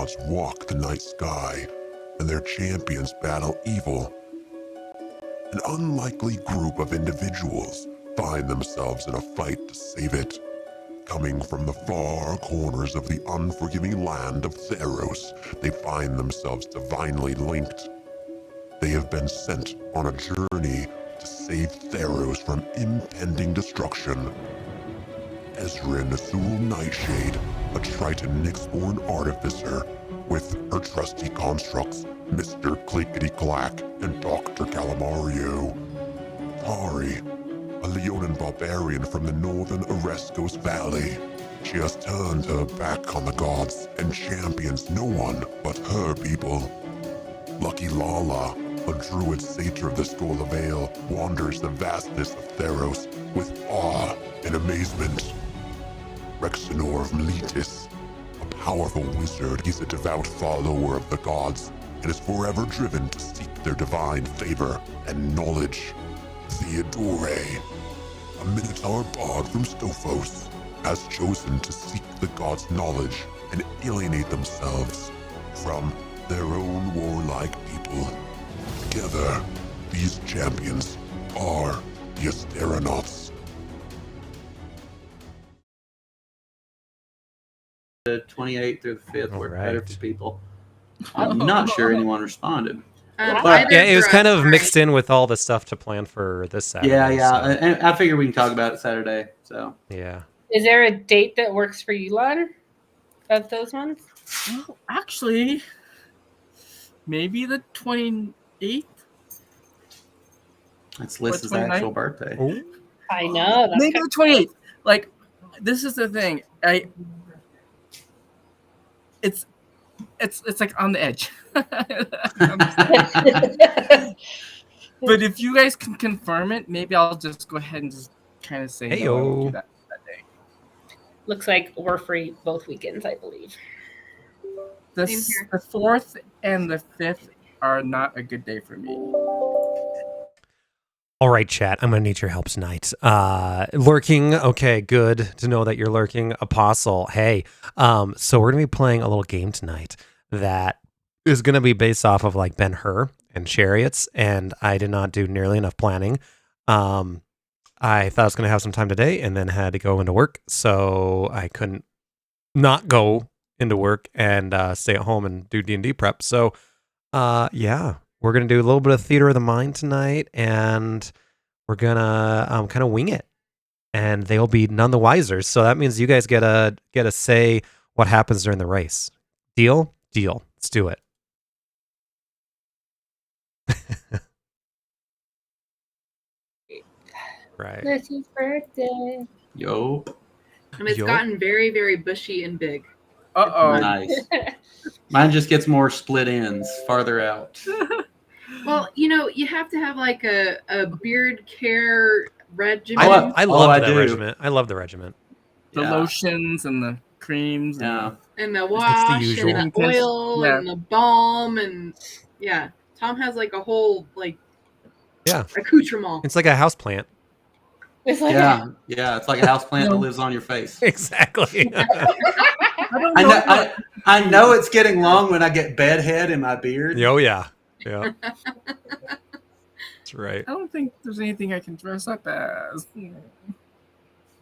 gods walk the night sky, and their champions battle evil. An unlikely group of individuals find themselves in a fight to save it. Coming from the far corners of the unforgiving land of Theros, they find themselves divinely linked. They have been sent on a journey to save Theros from impending destruction. Ezrin Azul Nightshade, a Triton Nyx-born artificer, with her trusty constructs, Mr. Clickety-Clack and Dr. Calamario. Tari, a Leonin barbarian from the northern Oreskos Valley. She has turned her back on the gods and champions no one but her people. Lucky Lala, a druid satyr of the Skola Vale, wanders the vastness of Theros with awe and amazement. Rexenor of Meletis, a powerful wizard, is a devout follower of the gods and is forever driven to seek their divine favor and knowledge. Theodore, a Minotaur bard from Scophos, has chosen to seek the gods' knowledge and alienate themselves from their own warlike people. Together, these champions are the Asteronauts. The 28th through the 5th work All right. better for people. I'm not sure anyone responded. Yeah, it was kind of mixed in with all the stuff to plan for this Saturday. Yeah. so, And I figure we can talk about it Saturday. So yeah. Is there a date that works for you, Lon? Of those ones? Well, actually, maybe the 28th. it's Liz's 29th? actual birthday. Ooh. I know. That's Maybe kind the 28th. Like, this is the thing. It's like on the edge. But if you guys can confirm it, maybe I'll just go ahead and just kind of say no, I won't do that day. Looks like we're free both weekends, I believe. The Same here. 4th and the 5th are not a good day for me. All right, chat. I'm going to need your help tonight. Lurking. Okay, good to know that you're lurking. Apostle. Hey. So we're going to be playing a little game tonight that is going to be based off of like Ben-Hur and chariots. And I did not do nearly enough planning. I thought I was going to have some time today and then had to go into work. So I couldn't not go into work and stay at home and do D&D prep. So yeah. We're going to do a little bit of theater of the mind tonight, and we're going to kind of wing it, and they'll be none the wiser. So that means you guys get to say what happens during the race. Deal? Deal. Let's do it. Right. It's his birthday. Yo. And it's Yo. gotten very, very bushy and big. Uh-oh. Nice. Mine just gets more split ends farther out. Well, you have to have like a beard care regimen. I love I that do. regiment. I love the regiment. The Yeah. lotions and the creams. Yeah. And the wash usual. and the oil Yeah. and the balm and yeah. Tom has like a whole like Yeah. accoutrement. It's like a house plant. It's like Yeah. It's like a house plant that lives on your face. Exactly. I don't know. I know it's getting long when I get bedhead in my beard. Oh, yeah. Yeah. That's right. I don't think there's anything I can dress up as. You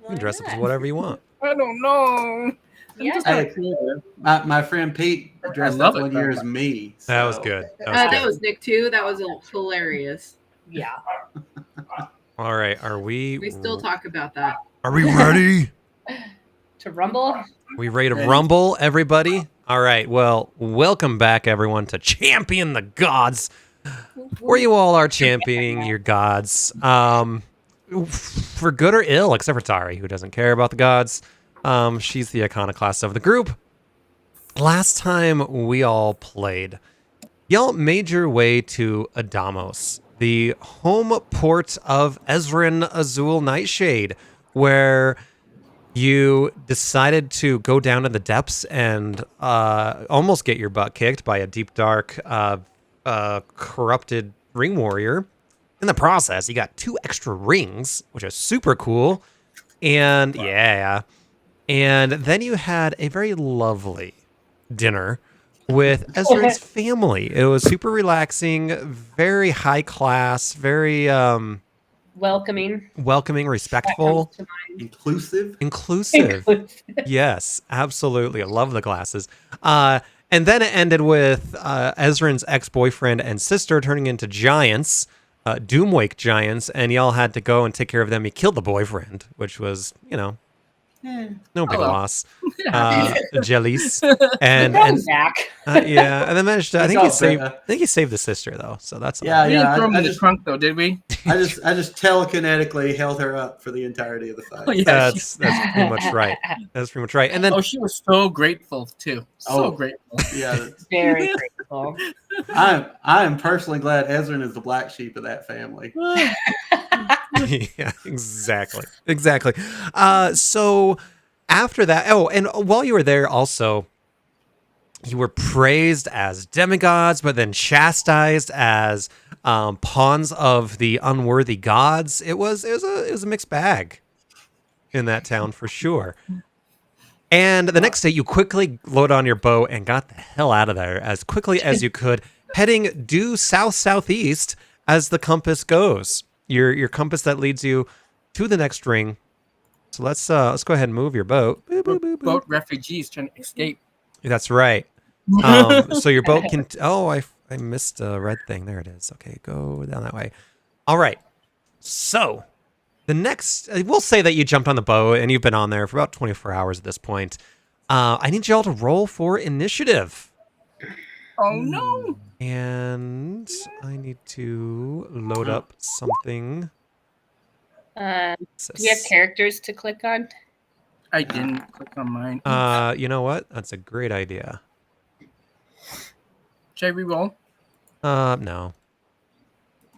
can dress up as whatever you want. I don't know. I'm Yeah. just not Hey. creative. My friend Pete dressed love up it, one though. year as me. That was so- good. That was Nick too. That was hilarious. yeah. All right. Are we We still talk about that. Are we ready? To rumble. We ready to rumble, everybody? All right. Well, welcome back, everyone, to Champion the Gods, where you all are championing your gods, for good or ill, except for Tari, who doesn't care about the gods. She's the iconoclast of the group. Last time we all played, y'all made your way to Adamos, the home port of Ezrin Azul Nightshade, where you decided to go down to the depths and almost get your butt kicked by a deep, dark, corrupted ring warrior. In the process, you got 2 extra rings, which is super cool. And yeah. And then you had a very lovely dinner with Ezrin's family. It was super relaxing, very high class, very Welcoming. welcoming, That respectful, comes to Inclusive. inclusive. mind. Yes, absolutely. I love the glasses. And then it ended with Ezrin's ex-boyfriend and sister turning into giants, Doomwake giants, and y'all had to go and take care of them. He killed the boyfriend, which was, no big Hello. loss. Yeah. Jealous. But And now he's back. yeah, and then managed to. I It's think he all saved. fair. I think he saved the sister though, so that's Yeah, We didn't throw him I in the just, trunk though, did we? I just telekinetically held her up for the entirety of the fight. Oh, yeah. That's pretty much right. That's pretty much right. And then Oh, she was so grateful too. So Oh. grateful. Yeah, Very grateful. I am personally glad Ezrin is the black sheep of that family. yeah, exactly. So after that, and while you were there, also you were praised as demigods, but then chastised as pawns of the unworthy gods. It was a mixed bag in that town for sure. And the next day, you quickly load on your boat and got the hell out of there as quickly as you could, heading due southeast as the compass goes. Your compass that leads you to the next ring. So let's go ahead and move your boat. Boop, boop, boop, boop. Boat refugees trying to escape. That's right. So your boat can. I missed a red thing. There it is. Okay, go down that way. All right. So the next, we'll say that you jumped on the boat and you've been on there for about 24 hours at this point. I need y'all to roll for initiative. Oh no! And I need to load up something. Do we have characters to click on? I didn't click on mine. You know what? That's a great idea. Should I reroll? No.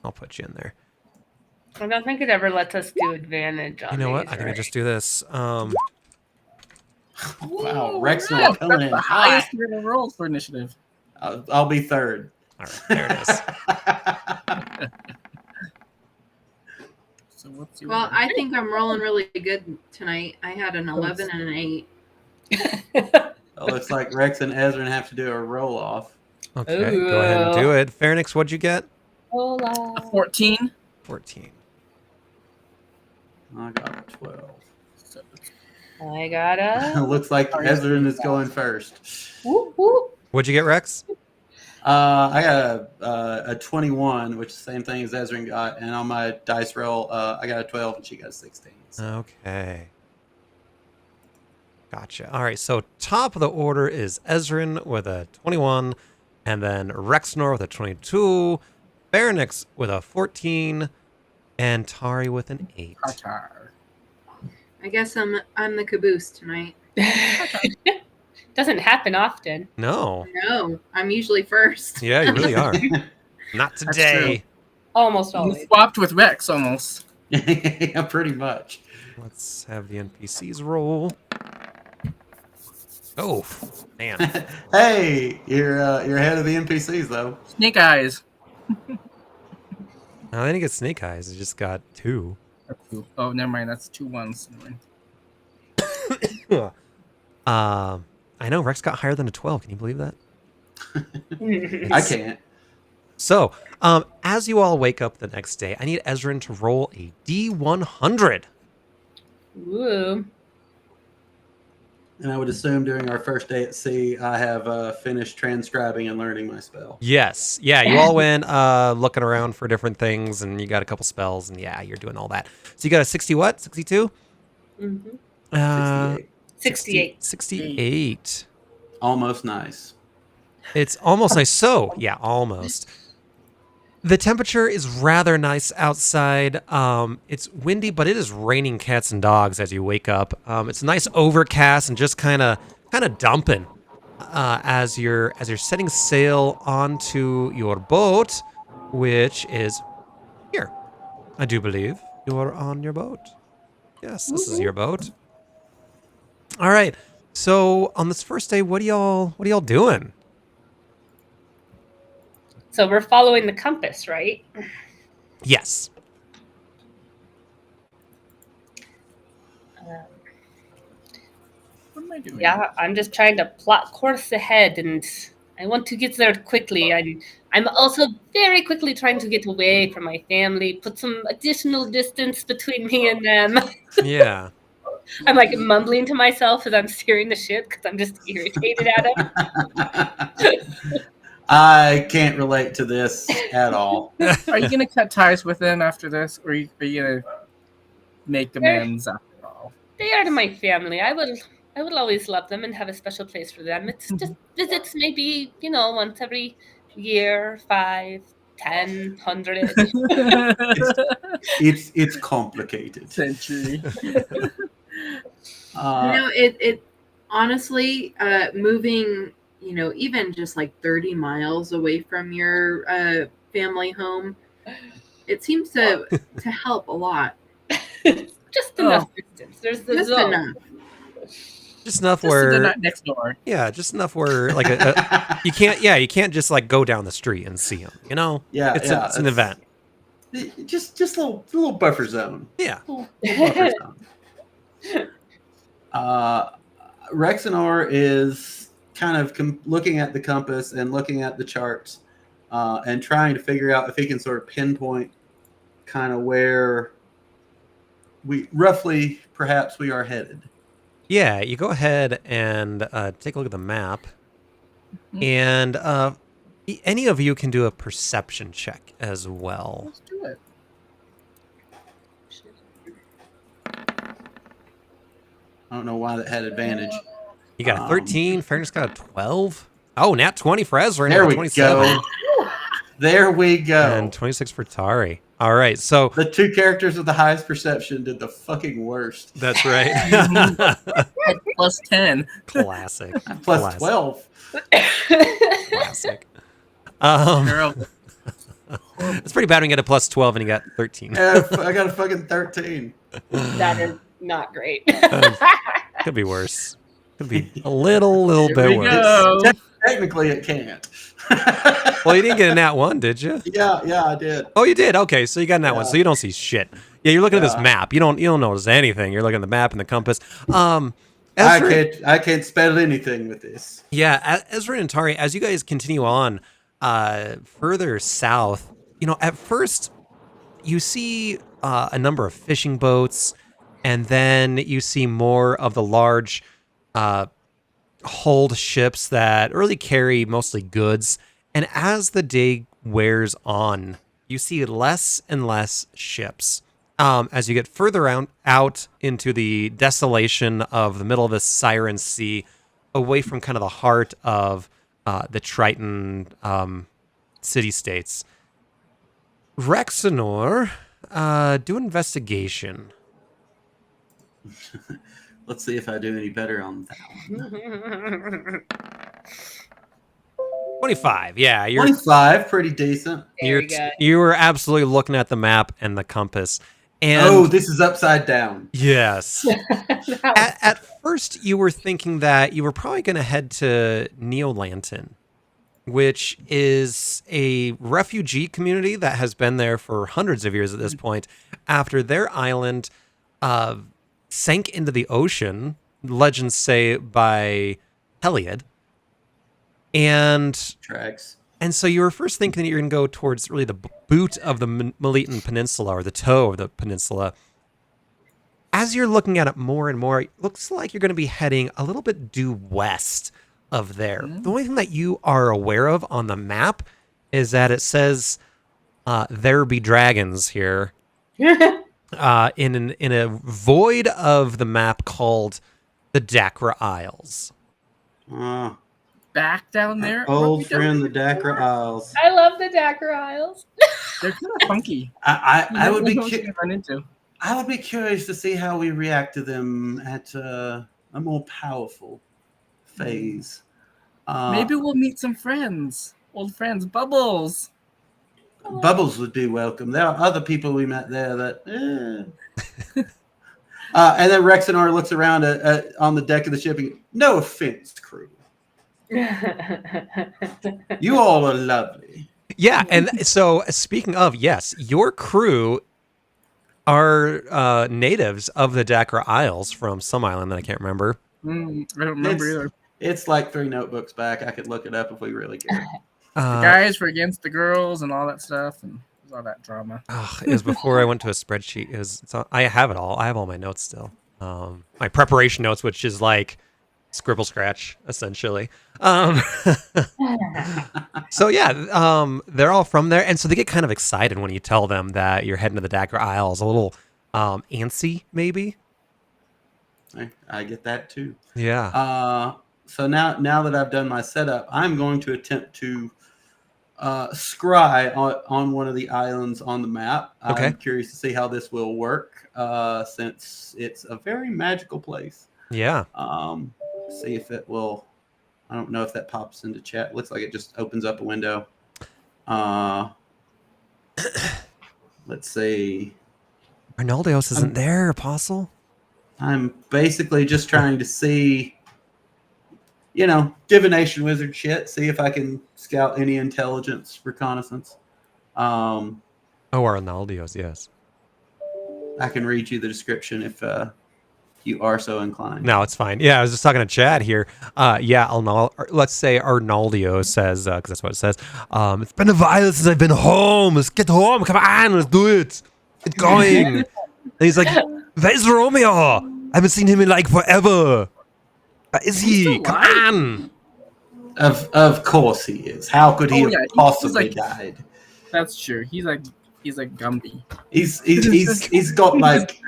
I'll put you in there. I don't think it ever lets us do advantage on You know what? these, I think I right? just do this. Wow, Whoa, Rex yeah, is coming that's in the hot. highest we're gonna roll for initiative. I'll be third. All right, there it is. So what's your Well, I think I'm rolling really good tonight. I had an 11 and an 8. It looks like Rex and Ezra have to do a roll off. Okay, go ahead and do it. Pharynx, what'd you get? Hola. 14. 14. I got a 12. So, I got a. Looks like Ezra is going first. Whoop, whoop. What'd you get, Rex? I got a 21, which is the same thing as Ezra got, and on my dice roll, I got a 12 and she got a 16. So. Okay. Gotcha. All right, so top of the order is Ezrin with a 21, and then Rexnor with a 22, Pharynx with a 14, and Tari with an 8. Tartar. I guess I'm the caboose tonight. Doesn't happen often. No. No, I'm usually first. Yeah, you really are. Not That's today. Almost You always. swapped with Rex almost. Yeah, pretty much. Let's have the NPCs roll. Oh, man. Hey, you're ahead of the NPCs though. Snake eyes. I didn't get snake eyes. I just got 2. Oh, never mind. That's 2 ones. Never mind. I know Rex got higher than a 12. Can you believe that? I can't. So, as you all wake up the next day, I need Ezrin to roll a D100. Woo. And I would assume during our first day at sea, I have finished transcribing and learning my spell. Yes. Yeah, you all went looking around for different things, and you got a couple spells, and yeah, you're doing all that. So you got a 60 what? 62? Mm-hmm. 68. 68. Almost nice. It's almost nice. So, yeah, almost. The temperature is rather nice outside. It's windy, but it is raining cats and dogs as you wake up. It's nice overcast and just kind of dumping as you're setting sail onto your boat, which is here. I do believe you're on your boat. Yes, this is your boat. All right. So on this first day, what are y'all doing? So we're following the compass, right? Yes. What am I doing? Yeah, I'm just trying to plot course ahead and I want to get there quickly. I'm also very quickly trying to get away from my family, put some additional distance between me and them. Yeah. I'm like mumbling to myself as I'm steering the ship because I'm just irritated at him. I can't relate to this at all. Are you gonna cut ties with them after this, or are you gonna make amends after all? They are my family. I will always love them and have a special place for them. It's just visits, maybe once every year, 5, 10, 100. It's complicated. Century. It honestly, moving, even just like 30 miles away from your family home, it seems to help a lot. Just enough distance. There's the Just zone. enough. Just enough Just where next door. Yeah, just enough where like you can't just like go down the street and see them. Yeah, it's an event. Just a little buffer zone. Yeah. Little buffer zone. Rexenor is kind of looking at the compass and looking at the charts and trying to figure out if he can sort of pinpoint kind of where we roughly perhaps we are headed. Yeah, you go ahead and take a look at the map, and any of you can do a perception check as well. Let's do it. I don't know why that had advantage. You got a 13, Fairness got a 12. Oh, nat 20 for Ezra. There we 27. go. There we go. And 26 for Tari. All right, so the two characters with the highest perception did the fucking worst. That's right. Plus 10. Classic. Plus Classic. 12. Classic. Terrible. It's pretty bad when you get a plus 12 and you got 13. I got a fucking 13. That is not great. Could be worse. Could be a little Here bit we worse. go. Technically, it can't. Well, you didn't get a nat 1, did you? Yeah, I did. Oh, you did? Okay, so you got a nat 1, so you don't see shit. Yeah, you're looking at this map. You don't notice anything. You're looking at the map and the compass. Ezra, I can't spell anything with this. Yeah, Ezra and Tari, as you guys continue on further south, at first you see a number of fishing boats, and then you see more of the large hulled ships that really carry mostly goods. And as the day wears on, you see less and less ships. As you get further out into the desolation of the middle of the Siren Sea, away from kind of the heart of the Triton city-states. Rexenor, do an investigation. Let's see if I do any better on that one. 25, yeah. 25, pretty decent. You were absolutely looking at the map and the compass. And this is upside down. Yes. at first, you were thinking that you were probably going to head to Neolanton, which is a refugee community that has been there for hundreds of years at this point, after their island sank into the ocean, legends say by Heliod. And tracks. And so you were first thinking that you're going to go towards really the boot of the Melitan Peninsula, or the toe of the peninsula. As you're looking at it more and more, it looks like you're going to be heading a little bit due west of there. The only thing that you are aware of on the map is that it says there be dragons here in a void of the map called the Dakra Isles. Back down there? Old friend, the Dakra Isles. I love the Dakra Isles. They're kind of funky. I would be I would be curious to see how we react to them at a more powerful phase. Maybe we'll meet some friends. Old friends, Bubbles. Bubbles would be welcome. There are other people we met there that. And then Rexenor looks around on the deck of the ship and goes, "No offense, crew. You all are lovely." Yeah, and so speaking of, yes, your crew are natives of the Dakra Isles from some island that I can't remember. I don't remember either. It's like 3 notebooks back. I could look it up if we really cared. The guys were against the girls and all that stuff, and all that drama. It was before I went to a spreadsheet. I have it all. I have all my notes still. My preparation notes, which is like scribble scratch, essentially. So yeah, they're all from there, and so they get kind of excited when you tell them that you're heading to the Dagger Isles. A little antsy, maybe. I get that too. Yeah. So now that I've done my setup, I'm going to attempt to scry on one of the islands on the map. Okay. I'm curious to see how this will work, since it's a very magical place. Yeah. See if it will. I don't know if that pops into chat. Looks like it just opens up a window. Let's see. Arnaldios isn't there, Apostle. I'm basically just trying to see, divination wizard shit. See if I can scout any intelligence reconnaissance. Arnaldios, yes. I can read you the description if you are so inclined. No, it's fine. Yeah, I was just talking to Chad here. Let's say Arnaldios says, because that's what it says. It's been a while since I've been home. Let's get home. Come on, let's do it. Get going. And he's like, where's Romeo? I haven't seen him in like forever. Where is he? Come on. Of course he is. How could he have possibly died? That's true. He's like Gumby. He's got like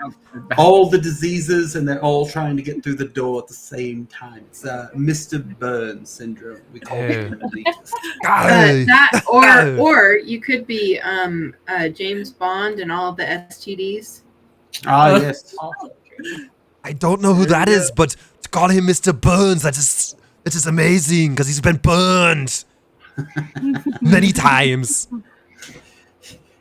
all the diseases, and they're all trying to get through the door at the same time. It's Mr. Burns syndrome. We call it. That or you could be James Bond and all of the STDs. Ah, yes. I don't know who that is, but to call him Mr. Burns, it's just amazing because he's been burned many times.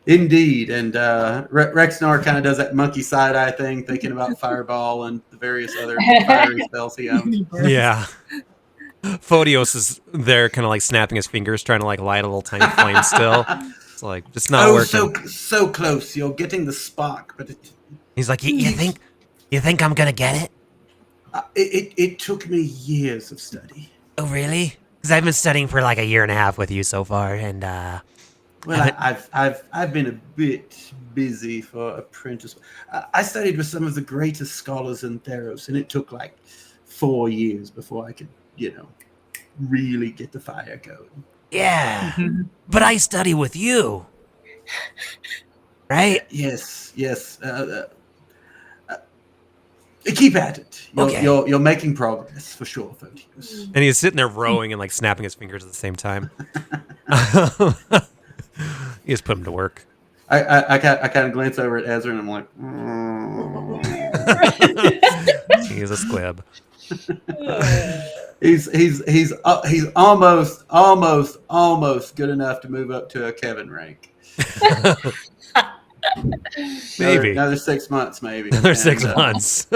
Indeed, and Rexnar kind of does that monkey side-eye thing, thinking about Fireball and the various other fiery spells he owns. Yeah. Photios is there kind of like snapping his fingers, trying to like light a little tiny flame still. It's like, just not working. So close. You're getting the spark, but he's like, you think I'm going to get it? It took me years of study. Oh, really? Because I've been studying for like a year and a half with you so far, and well, I've been a bit busy for apprentice. I studied with some of the greatest scholars in Theros, and it took like 4 years before I could, really get the fire going. Yeah, but I study with you, right? Yes. Keep at it. You're making progress for sure, Photios. And he's sitting there rowing and like snapping his fingers at the same time. You just put him to work. I kind of glance over at Ezra and I'm like, He's a squib. he's almost good enough to move up to a Kevin rank. Maybe another 6 months, maybe. Another 6 months.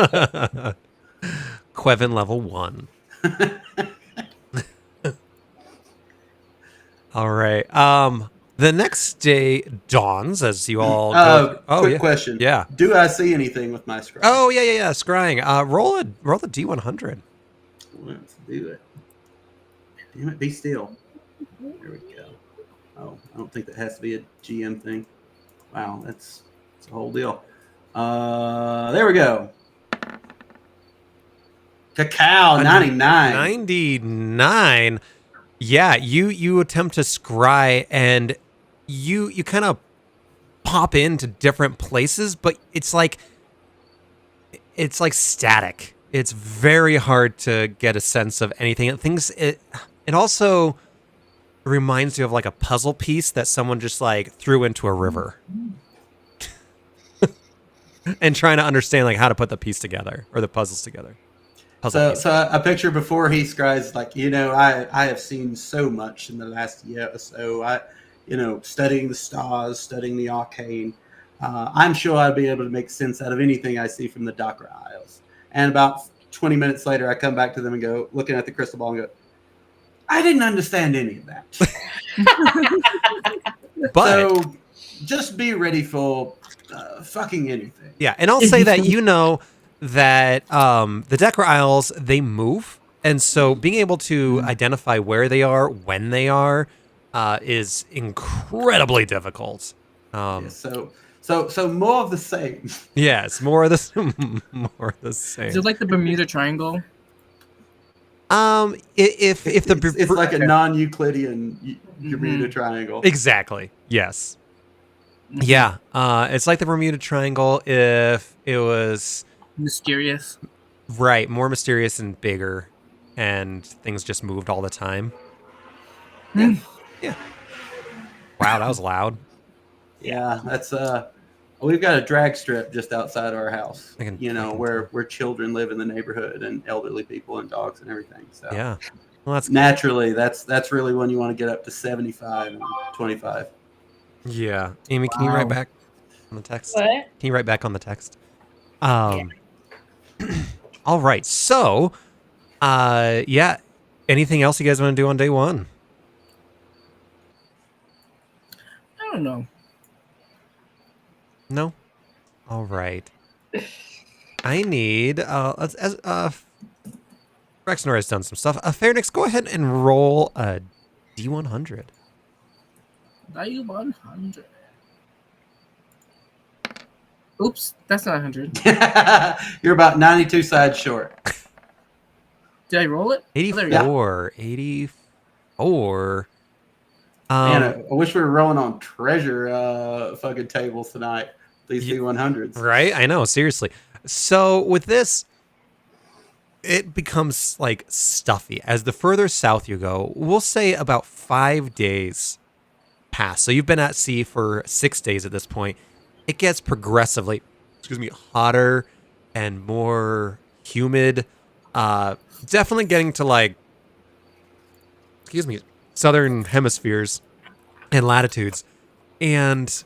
Quevin level 1. All right. The next day dawns as you all go. Quick question. Yeah. Do I see anything with my scry? Oh, yeah. Scrying. Roll a D100. Let's do it. Damn it, be still. There we go. Oh, I don't think that has to be a GM thing. Wow, that's a whole deal. There we go. Cacao, 99. 99. Yeah, you attempt to scry, and you kind of pop into different places, but it's like static. It's very hard to get a sense of anything. It also reminds you of like a puzzle piece that someone just like threw into a river. And trying to understand like how to put the piece together or the puzzles together. So a picture before he scries, like, I have seen so much in the last year or so. Studying the stars, studying the arcane. I'm sure I'll be able to make sense out of anything I see from the Dagger Isles. And about 20 minutes later, I come back to them and go, looking at the crystal ball and go, I didn't understand any of that. But so just be ready for fucking anything. Yeah, and I'll say that that the Dagger Isles, they move, And so being able to identify where they are, when they are, is incredibly difficult. Yeah, so more of the same. Yes, more of the more of the same. Is it like the Bermuda Triangle? If the It's like a non-Euclidean Bermuda Triangle. exactly, yes, yeah. It's like the Bermuda Triangle if it was Mysterious. right, more mysterious and bigger, and things just moved all the time. Yeah, yeah. Wow, that was loud. Yeah, that's we've got a drag strip just outside our house. I can where children live in the neighborhood and elderly people and dogs and everything. So Yeah, well, that's naturally that's really when you want to get up to 75 and 25. yeah. Amy, can you write back on the text? What? Can you write back on the text? All right. So, yeah. Anything else you guys want to do on day one? I don't know. No. All right. I need Rexnor has done some stuff. Fairnix, go ahead and roll a D100. Die 100. Oops, that's not 100. You're about 92 sides short. Did I roll it? 84. 84. Man, I wish we were rolling on treasure fucking tables tonight. These D100s. Right? I know, seriously. So with this, it becomes like stuffy. As the further south you go, we'll say about 5 days pass. So you've been at sea for 6 days at this point. It gets progressively, hotter and more humid. Definitely getting to like, southern hemispheres and latitudes. And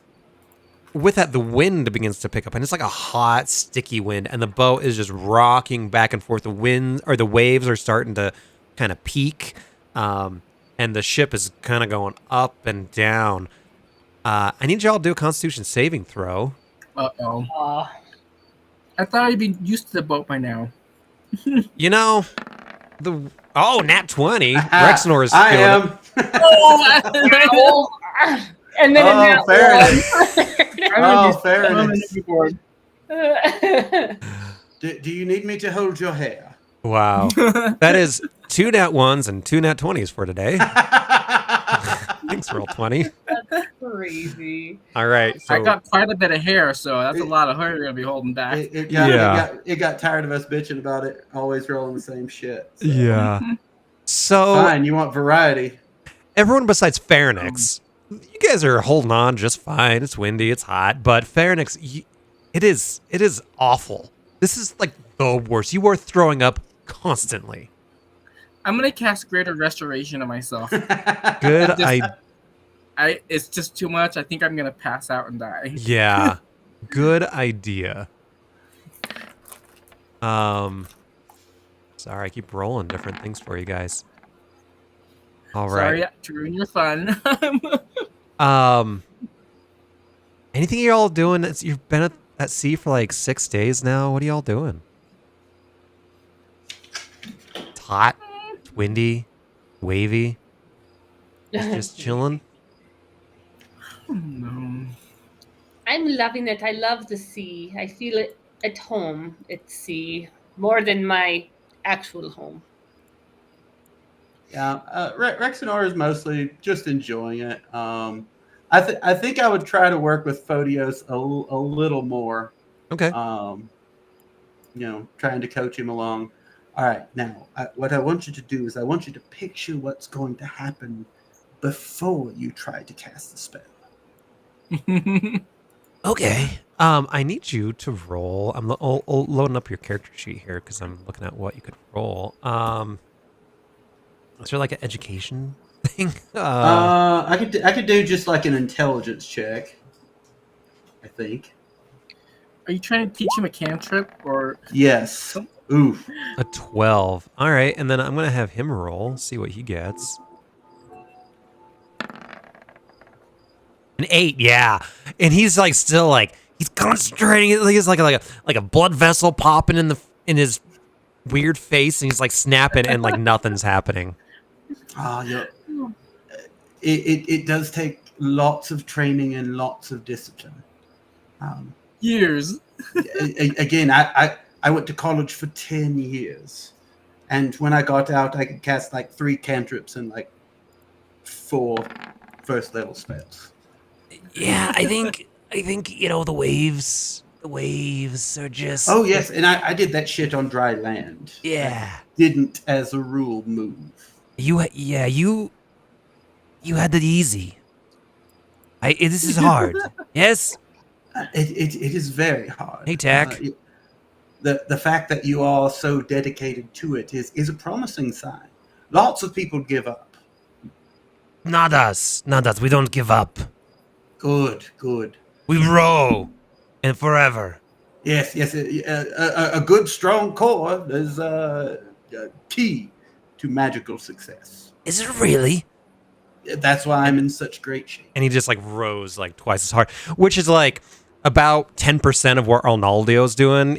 with that, the wind begins to pick up, and it's like a hot, sticky wind, and the boat is just rocking back and forth. The waves are starting to kind of peak, and the ship is kind of going up and down. I need y'all to do a Constitution saving throw. Uh-oh. I thought I'd be used to the boat by now. Nat 20. Rexnor is I am. And then fair enough. Do you need me to hold your hair? Wow. That is 2 nat 1s and 2 nat 20s for today. Thanks, Roll20. That's crazy. All right. So I got quite a bit of hair, so that's a lot of hair you're going to be holding back. It got tired of us bitching about it, always rolling the same shit. So. Yeah. So fine, you want variety. Everyone besides Fairnix, you guys are holding on just fine. It's windy, it's hot, but Fairnix, it is awful. This is like the worst. You are throwing up constantly. I'm gonna cast Greater Restoration on myself. Good. It's just too much. I think I'm gonna pass out and die. Yeah. Good idea. Sorry, I keep rolling different things for you guys. All right. Sorry to ruin your fun. Anything y'all doing? You've been at sea for like 6 days now. What are y'all doing? It's hot, it's windy, wavy. Just chilling. No. I'm loving it. I love the sea. I feel it at home at sea more than my actual home. Yeah, Rexinor is mostly just enjoying it. I think I would try to work with Photios a little more. Okay. Trying to coach him along. All right, now what I want you to do is I want you to picture what's going to happen before you try to cast the spell. Okay. I need you to roll. I'm loading up your character sheet here because I'm looking at what you could roll. Is there like an education thing? I could do just like an intelligence check. I think. Are you trying to teach him a cantrip or? Yes. Oof. A 12. All right, and then I'm gonna have him roll. See what he gets. An 8. Yeah, and he's like still like he's concentrating. He's like a blood vessel popping in his weird face, and he's like snapping, and like nothing's happening. Yeah. It does take lots of training and lots of discipline. Years. Again, I went to college for 10 years. And when I got out, I could cast like 3 cantrips and like 4 first level spells. Yeah, I think the waves are just. Oh yes, and I did that shit on dry land. Yeah. I didn't, as a rule, move. You had it easy. This is hard. Yes. It is very hard. Hey, Tack. The fact that you are so dedicated to it is a promising sign. Lots of people give up. Not us. We don't give up. Good. We row, and forever. Yes. A good, strong core is key to magical success. Is it really? That's why I'm in such great shape. And he just like rows like twice as hard, which is like about 10% of what Arnaldio's doing.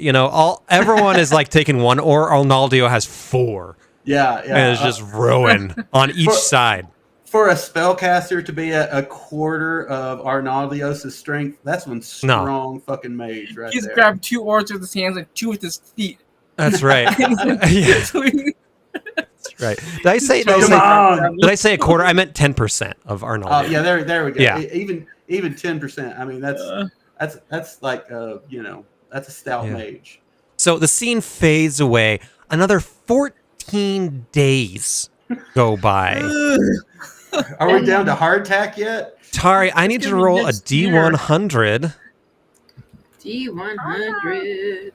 Everyone is like taking 1 oar. Arnaldio has 4. Yeah. And it's just rowing on each side. For a spellcaster to be a quarter of Arnaldios' strength, that's one strong fucking mage right He's there. grabbed 2 oars with his hands and 2 with his feet. That's right. Yeah. That's right. Did I say a quarter? I meant 10% of Arnaldio. Yeah, there we go. Yeah. Even 10%. I mean, that's like that's a stout mage. So the scene fades away. Another 14 days go by. Are we down to hardtack yet? Tari, I need to roll a D100. D100.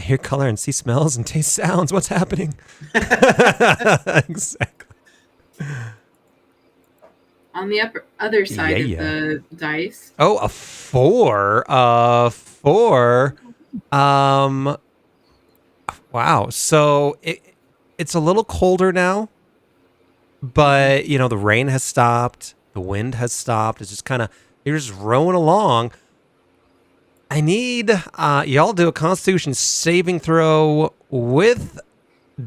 Hear color and see smells and taste sounds. What's happening? Exactly. On the other side of the dice. Oh, a 4. 4. Wow. So it's a little colder now, but the rain has stopped. The wind has stopped. It's just you're just rowing along. I need y'all do a Constitution saving throw with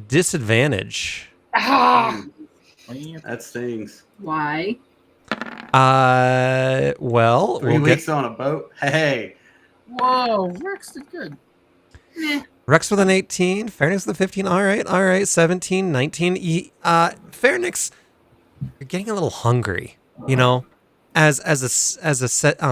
disadvantage. That stings. Why? Well, 3 weeks on a boat. Hey. Whoa, Rex did good. Meh. Rex with an 18, Fairnix with a 15. All right, 17, 19. Fairnix, you're getting a little hungry. As a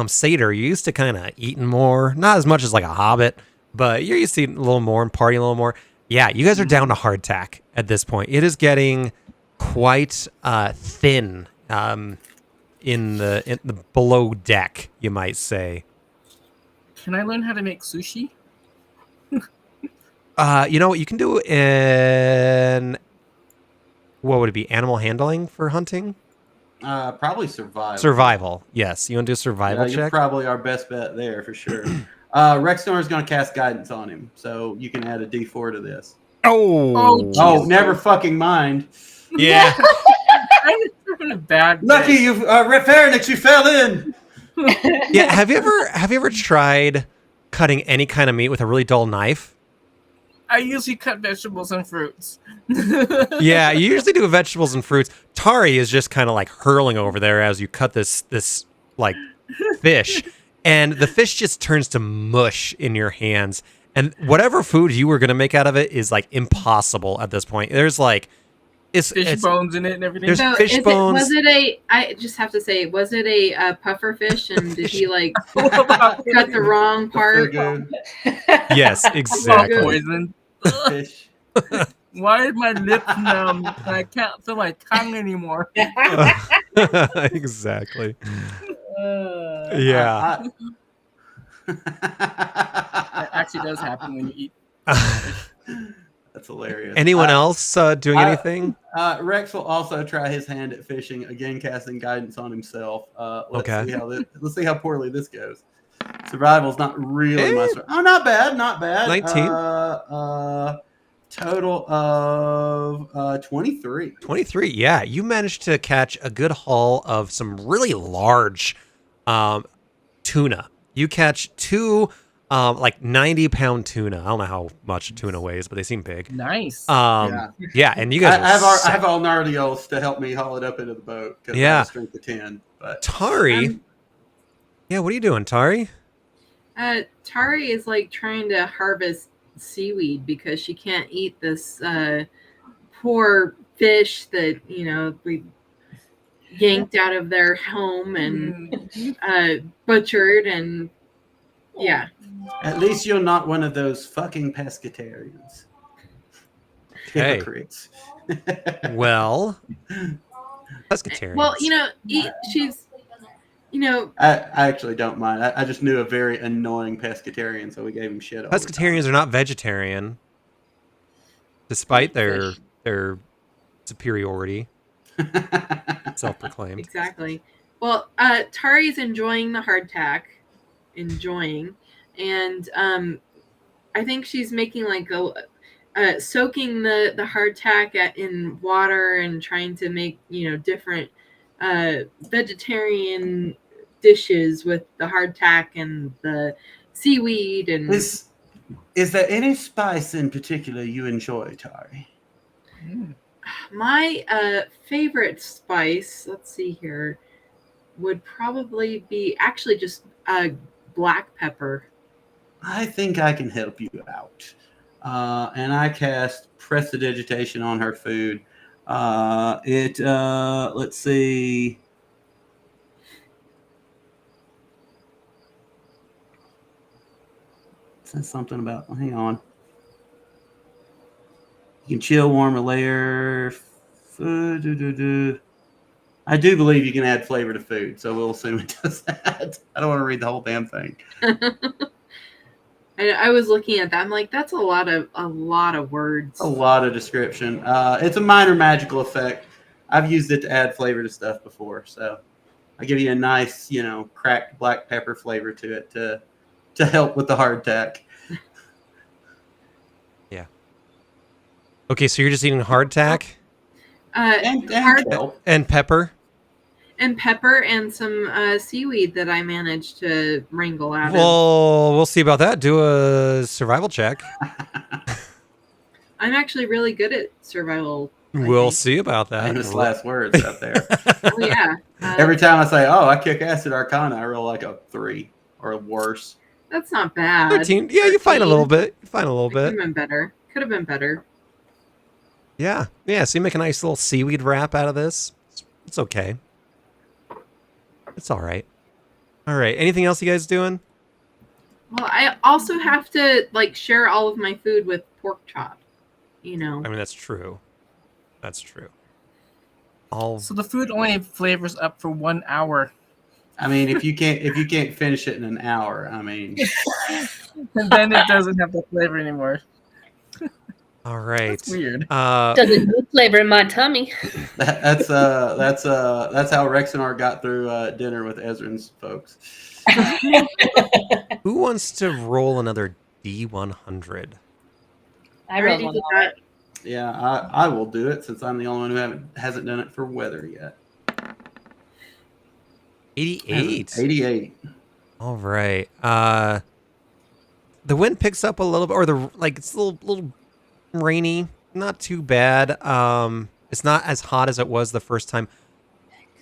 satyr, you used to kind of eating more, not as much as like a hobbit, but you're used to eating a little more and partying a little more. Yeah, you guys are down to hardtack at this point. It is getting quite thin in the below deck, you might say. Can I learn how to make sushi? You can do in what would it be? Animal handling for hunting? Probably survival. Survival, yes. You want to do a survival check? You're probably our best bet there for sure. Rexnor is going to cast guidance on him, so you can add a D4 to this. Oh, never fucking mind. Yeah. I'm having a bad day. Lucky you, Fairnix, you fell in. Yeah. Have you ever tried cutting any kind of meat with a really dull knife? I usually cut vegetables and fruits. Yeah, you usually do vegetables and fruits. Tari is just kind of like hurling over there as you cut this like fish, and the fish just turns to mush in your hands. And whatever food you were gonna make out of it is like impossible at this point. There's like it's bones in it and everything. There's fish bones. I just have to say, was it a puffer fish? And did he like cut the wrong part? Yes, exactly. Poison. Fish. Why is my lips numb? I can't feel my tongue anymore. Exactly. Yeah. That actually does happen when you eat. That's hilarious. Anyone else doing anything? Rex will also try his hand at fishing, again casting guidance on himself. Let's see how poorly this goes. Survival's not really my strength. Oh, not bad. 19. Total of 23. 23. Yeah, you managed to catch a good haul of some really large tuna. You catch 2 like 90-pound tuna. I don't know how much tuna weighs, but they seem big. Nice. Yeah, and you guys I have all Nardios to help me haul it up into the boat because I have a strength of 10. But Tari. Yeah, what are you doing, Tari? Tari is like trying to harvest seaweed because she can't eat this poor fish that we yanked out of their home and butchered, and yeah. At least you're not one of those fucking pescatarians. Okay. Hypocrites. Well, pescatarians. Well, she's, I actually don't mind. I just knew a very annoying pescatarian, so we gave him shit. Pescatarians are not vegetarian, despite their superiority. Self-proclaimed. Exactly. Well, Tari's enjoying the hardtack, and I think she's making like soaking the hardtack in water and trying to make different vegetarian dishes with the hardtack and the seaweed. And is there any spice in particular you enjoy, Tari? My favorite spice, let's see here, would probably be actually just black pepper. I think I can help you out. And I cast Prestidigitation on her food. Let's see. It says something about, hang on. You can chill, warm, or layer. Food. I do believe you can add flavor to food, so we'll assume it does that. I don't want to read the whole damn thing. I was looking at that. I'm like, that's a lot of words. A lot of description. It's a minor magical effect. I've used it to add flavor to stuff before, so I give you a nice, cracked black pepper flavor to it to help with the hardtack. Yeah. Okay, so you're just eating hardtack And pepper. And pepper and some seaweed that I managed to wrangle out. Well, we'll see about that. Do a survival check. I'm actually really good at survival. We'll see about that. Famous last words out there. Oh yeah. Every time I say, "Oh, I kick ass at Arcana," I roll like a 3 or worse. That's not bad. 13. Yeah, you find a little bit. Could have been better. Yeah. Yeah. So you make a nice little seaweed wrap out of this. It's okay. It's all right. All right. Anything else you guys doing? Well, I also have to share all of my food with pork chop. I mean, that's true. That's true. So the food only flavors up for 1 hour. I mean, if you can't finish it in an hour, I mean, and then it doesn't have the flavor anymore. All right. That's weird. Doesn't need flavor in my tummy. that's how Rexanar got through dinner with Ezrin's folks. Who wants to roll another D100? I rolled one. Yeah, I will do it since I'm the only one who hasn't done it for weather yet. 88. 88. All right. The wind picks up a little bit, or it's a little rainy. Not too bad. It's not as hot as it was the first time.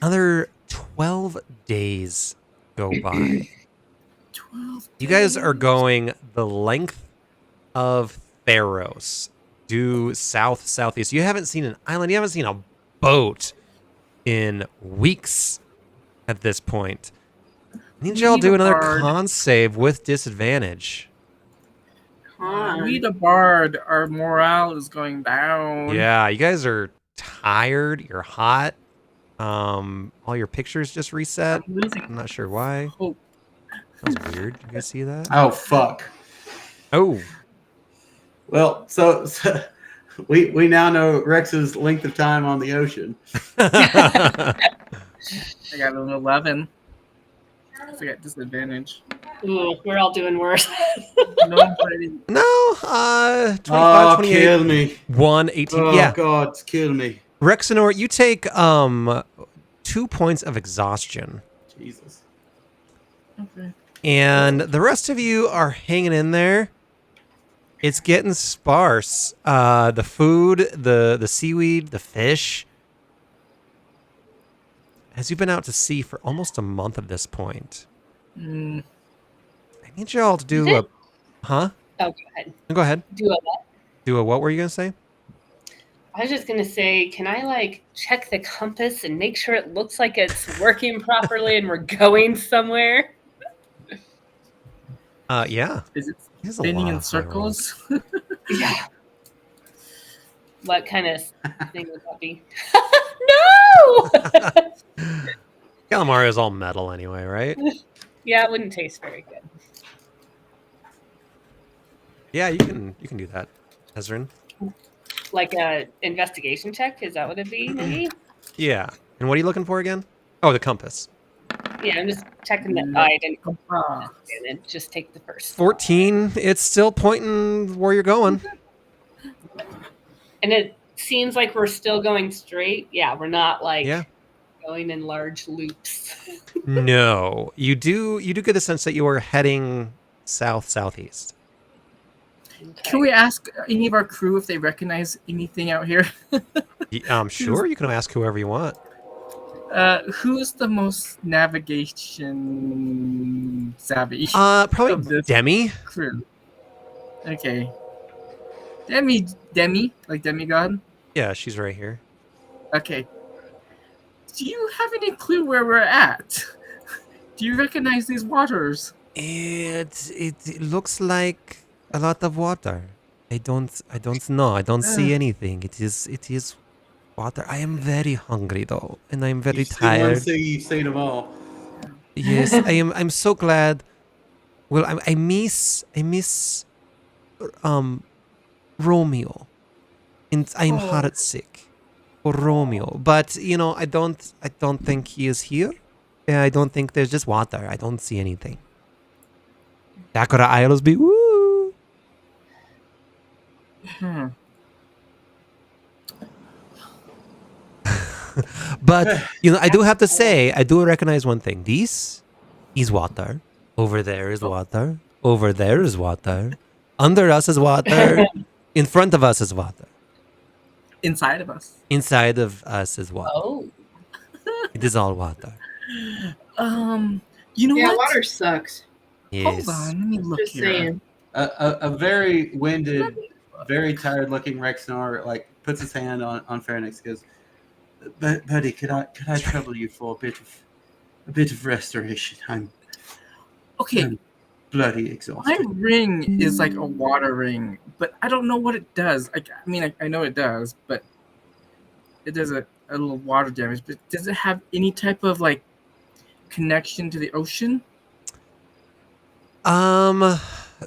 Another 12 days go by. 12 You guys are going the length of Theros, due southeast. You haven't seen an island. You haven't seen a boat in weeks at this point. I need y'all do another con save with disadvantage. We the bard, our morale is going down. Yeah, you guys are tired. You're hot. All your pictures just reset. I'm not sure why. Hope. That was weird. Did you guys see that? Oh fuck. Oh. Well, so we now know Rex's length of time on the ocean. I got an 11. I got disadvantage. Ooh, we're all doing worse. Nobody. No, 25, 28, kill me. 1, 18. Oh, yeah. God, kill me. Rexanor, you take 2 points of exhaustion. Jesus. Okay. And the rest of you are hanging in there. It's getting sparse. The food, the seaweed, the fish. As you've been out to sea for almost a month at this point, Mm, I need y'all to do a... Huh? Oh, go ahead. Go ahead. Do a what? Do a what were you going to say? I was just gonna say, can I like check the compass and make sure it looks like it's working properly and we're going somewhere? Yeah. is it There's a spinning lot in of high rolls. circles? Yeah. What kind of thing would that be? No! Calamari is all metal anyway, right? Yeah, it wouldn't taste very good. Yeah, you can do that, Ezrin. Like a investigation check? Is that what it'd be, maybe? Yeah. And what are you looking for again? Oh, the compass. Yeah, I'm just checking that I didn't Ah, and just take the first. 14. It's still pointing where you're going. And it seems like we're still going straight. Yeah, we're not like Yeah. going in large loops. No, you do get the sense that you are heading southeast. Can we ask any of our crew if they recognize anything out here? Sure, you can ask whoever you want. Who's the most navigation savvy Probably of this Demi. crew? Okay. Demi, like demigod? Yeah, she's right here. Okay. Do you have any clue where we're at? Do you recognize these waters? It looks like a lot of water. I don't know. I don't see anything. It is water. I am very hungry though, and I'm very You've seen one tired. thing, you've seen them all. Yes, I'm so glad. Well, I miss Romeo, and I'm hard sick for Romeo. But I don't think he is here. I don't think there's just water. I don't see anything. Dakota Isles be woo. But I do have to say, I do recognize one thing. This is water. Over there is water. Over there is water. Under us is water. In front of us is water. Inside of us. Inside of us is water. Oh. It is all water. You know Yeah, what? water sucks. Yes. Hold on, let me look Just here. saying. A very winded, very tired looking Rexnor like puts his hand on Pharynx, goes, buddy, could I trouble you for a bit of restoration? I'm bloody exhausted. My ring is like a water ring, but I don't know what it does. I know it does, but it does a little water damage. But does it have any type of like connection to the ocean?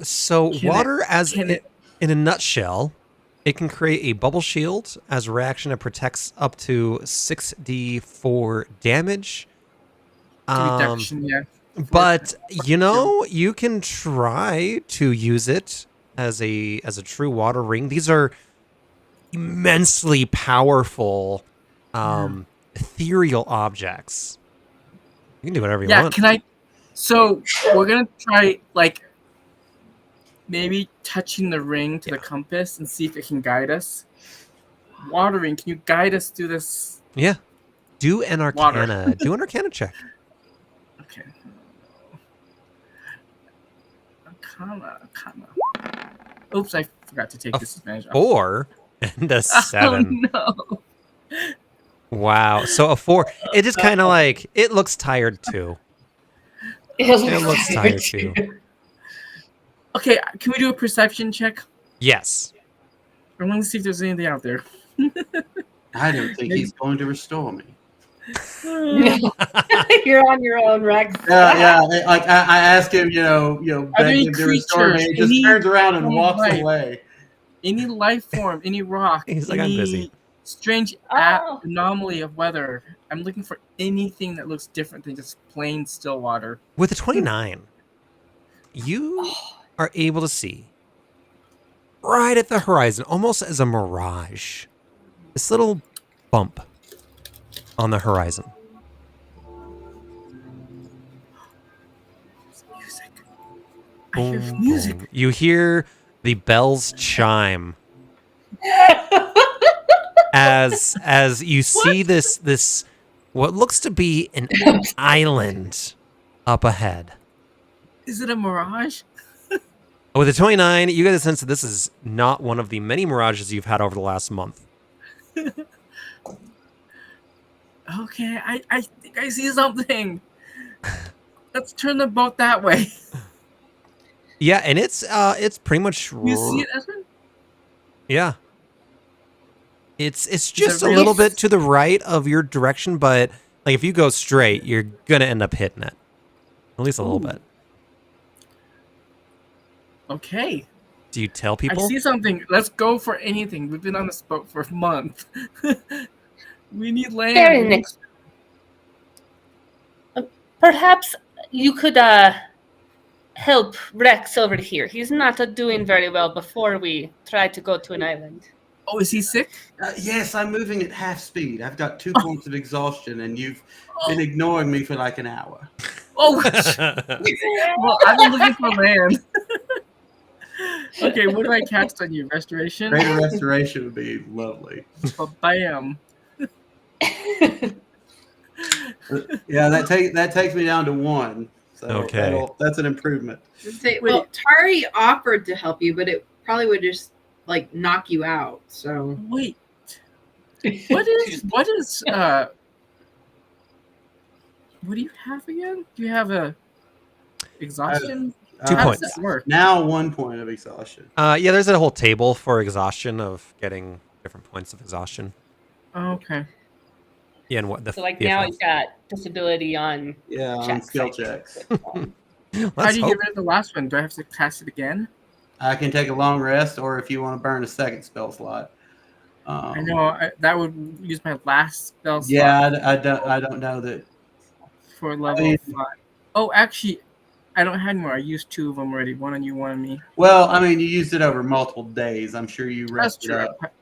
So Can water, it- in a nutshell, it can create a bubble shield. As a reaction, it protects up to 6d4 damage. Reduction, yeah. But you can try to use it as a true water ring. These are immensely powerful ethereal objects. You can do whatever you want. Can I? So we're gonna try like maybe touching the ring to the compass and see if it can guide us. Watering, can you guide us through this? Yeah. Do an arcana. Do an arcana check. Okay. Arcana. Oops, I forgot to take disadvantage off. 4 and a 7. Oh, no. Wow. So a 4. It just kind of like, it looks tired too. It looks tired too. Okay, can we do a perception check? Yes. I want to see if there's anything out there. I don't think he's going to restore me. You're on your own, Rex. Yeah. Like I asked him, Are beg there him to restore me. He creatures, just turns around and walks life? away. Any life form, any rock, He's like, any I'm busy. strange anomaly of weather. I'm looking for anything that looks different than just plain still water. With a 29, you are able to see right at the horizon, almost as a mirage, this little bump on the horizon. Music. I hear Boom, music. boom. You hear the bells chime as you see this what looks to be an island up ahead. Is it a mirage? With a 29, you get a sense that this is not one of the many mirages you've had over the last month. Okay, I think I see something. Let's turn the boat that way. Yeah, and it's pretty much You see it, Esmond? yeah. It's just it a real? little bit to the right of your direction, but like if you go straight, you're gonna end up hitting it. At least a little Ooh. bit. Okay. Do you tell I people? see something. Let's go for anything. We've been on this boat for a month. We need land. Very next. Perhaps you could help Rex over here. He's not doing very well before we try to go to an island. Oh, is he sick? Yes, I'm moving at half speed. I've got 2 points of exhaustion, and you've been ignoring me for like an hour. Oh, well, I've been looking for land. Okay, what do I cast on you? Restoration? Greater restoration would be lovely. Bam. Yeah, that takes me down to 1. So Okay. that's an improvement. Well, Tari offered to help you, but it probably would just like knock you out. So Wait. What do you have again? Do you have a exhaustion? 2 How points. does that work? Now 1 point of exhaustion. Yeah, there's a whole table for exhaustion of getting different points of exhaustion. Oh, okay. Yeah, and what the So like the now effects. he's got disability on Yeah, on checks. skill I think. checks. How Let's do you hope. get rid of the last one? Do I have to cast it again? I can take a long rest, or if you want to burn a second spell slot. I know that would use my last spell slot Yeah, I don't know that. for level I mean- 5. Oh, actually, I don't have any more. I used 2 of them already. One on you, one on me. Well, I mean, you used it over multiple days. I'm sure you That's rested true. up.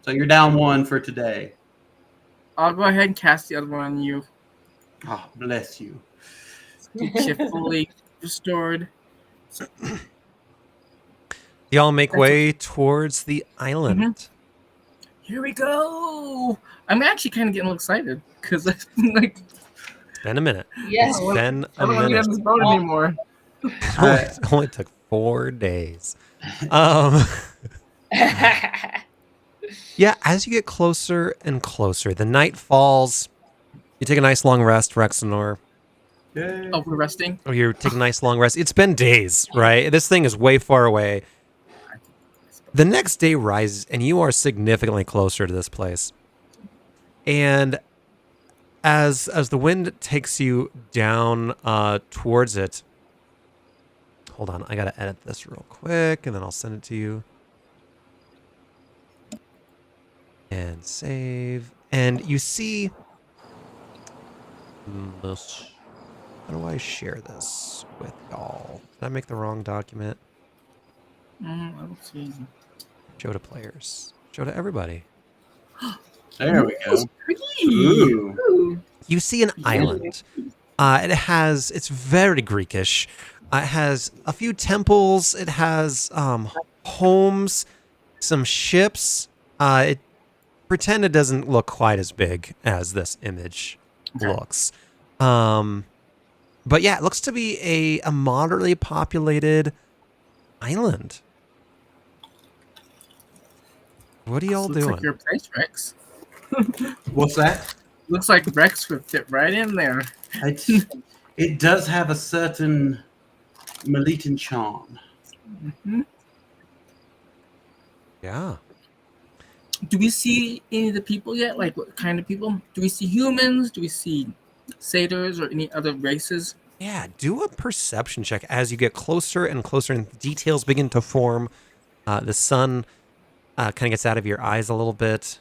So you're down 1 for today. I'll go ahead and cast the other one on you. Oh, bless you. Get you fully restored. Y'all make That's way towards the island. Mhm. Here we go. I'm actually kind of getting a little excited because like It's been a minute. Yes. It's been I a don't want to be minute. on this boat anymore. It only took 4 days. Yeah, as you get closer and closer, the night falls. You take a nice long rest, Rexenor. Yay. Oh, we're resting. Or you take a nice long rest. It's been days, right? This thing is way far away. The next day rises, and you are significantly closer to this place. And as the wind takes you down towards it, hold on, I gotta edit this real quick, and then I'll send it to you. And save. And you see this. How do I share this with y'all? Did I make the wrong document? Let's see. Show to players. Show to everybody. There we go. Pretty. Ooh. ooh, You see an island. It's very Greekish. It has a few temples. It has homes, some ships. Pretend it doesn't look quite as big as this image looks. But yeah, it looks to be a moderately populated island. What are y'all Looks doing? like your place, Rex. What's that? Looks like Rex would fit right in there. It does have a certain Melitan charm. Mhm. Yeah. Do we see any of the people yet? Like, what kind of people? Do we see humans? Do we see satyrs or any other races? Yeah, do a perception check as you get closer and closer and details begin to form. The sun kind of gets out of your eyes a little bit.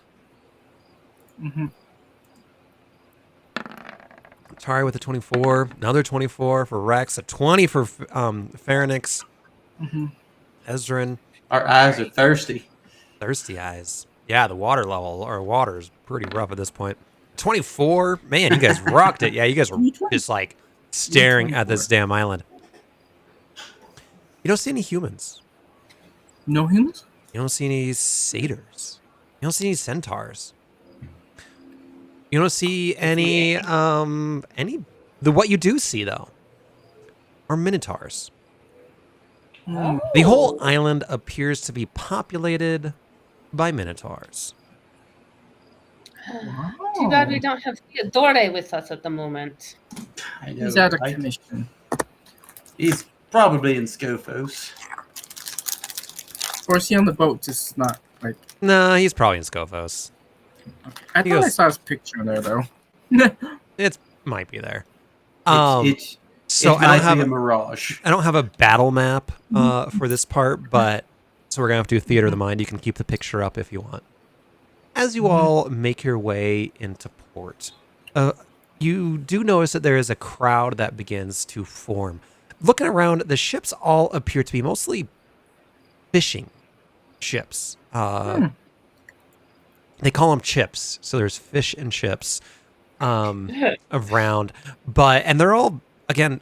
Mm-hmm. Tari with a 24, another 24 for Rex, a 20 for Pharynx, Mm-hmm. Ezrin, Our eyes are thirsty. thirsty eyes. Yeah, the water level or water is pretty rough at this point. 24, man, you guys rocked it. Yeah, you guys were just like staring at this 24. damn island. You don't see any humans. No humans? You don't see any satyrs. You don't see any centaurs. You don't see what you do see though are minotaurs. The whole island appears to be populated by minotaurs. Too bad we don't have Theodore with us at the moment. I know, He's out of right? commission. He's probably in Scophos. Or is he on the boat? Just not like. Nah, he's probably in Scophos. Okay. I He thought I goes- saw his picture in there though. It might be there. So So it might be a mirage. I don't have a battle map for this part, but so we're gonna have to do theater of the mind. You can keep the picture up if you want. As you all make your way into port, you do notice that there is a crowd that begins to form. Looking around, the ships all appear to be mostly fishing ships. They call them chips, so there's fish and chips around. And they're all, again,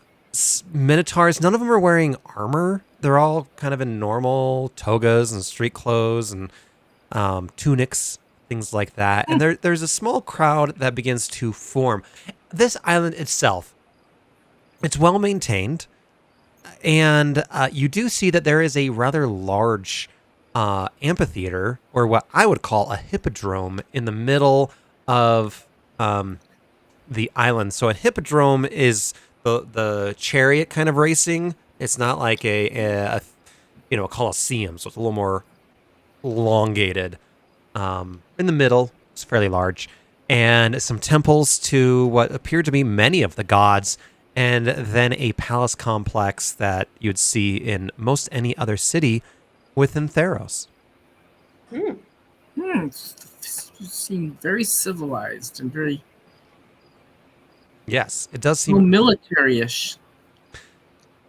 minotaurs. None of them are wearing armor. They're all kind of in normal togas and street clothes and tunics, things like that. And there's a small crowd that begins to form. This island itself, it's well maintained. And you do see that there is a rather large amphitheater, or what I would call a hippodrome, in the middle of the island. So a hippodrome is the chariot kind of racing. It's not like a coliseum, so it's a little more elongated. In the middle, it's fairly large, and some temples to what appear to be many of the gods, and then a palace complex that you'd see in most any other city within Theros. You seem very civilized and very Yes, it does seem military-ish.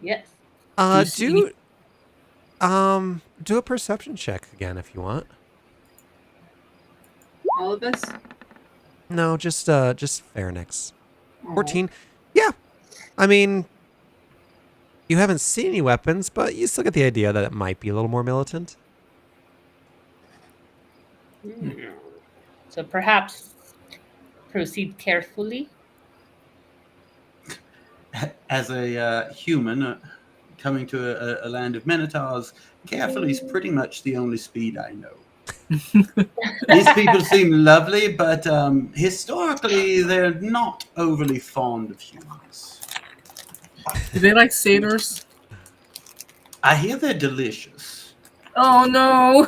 Yes. you see do a perception check again if you want. All of us? No, just Pharynx. 14. Yeah. I mean, you haven't seen any weapons, but you still get the idea that it might be a little more militant. So perhaps proceed carefully. As a human coming to a land of minotaurs, carefully is pretty much the only speed I know. These people seem lovely, but historically they're not overly fond of humans. Do they like satyrs? I hear they're delicious. Oh no!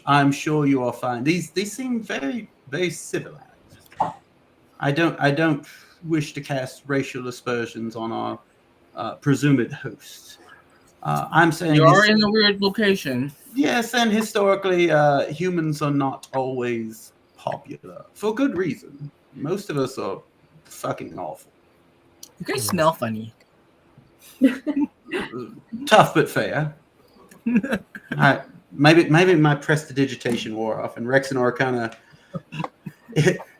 I'm sure you are fine. These seem very, very civilized. I don't wish to cast racial aspersions on our presumed host. I'm saying You are in a weird location. yes, and historically, humans are not always popular for good reason. Most of us are fucking awful. You guys smell funny. Tough but fair. Maybe my prestidigitation wore off, and Rexenor kind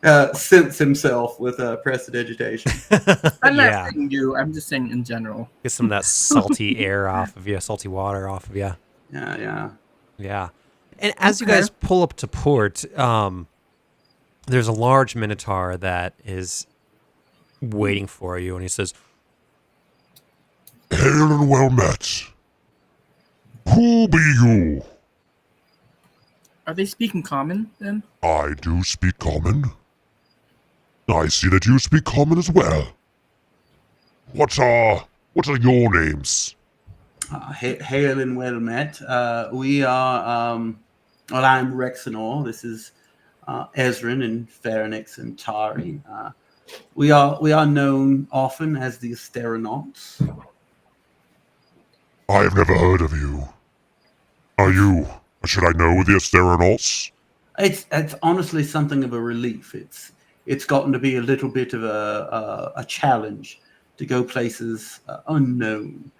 of sense himself with prestidigitation. I'm not Yeah. saying you. I'm just saying in general. Get some of that salty air off of you, salty water off of you. Yeah. Yeah. And as you Okay. guys pull up to port, there's a large minotaur that is waiting for you, and he says, Hail and well met. Who be you? Are they speaking common then? I do speak common. I see that you speak common as well. What are your names? Hail and well met. We are. Well, I'm Rexenor. This is Ezrin and Pharynx and Tari. We are known often as the Asteronauts. I have never heard of you. Are you? Should I know the Asteronauts? It's honestly something of a relief. It's gotten to be a little bit of a challenge to go places unknown.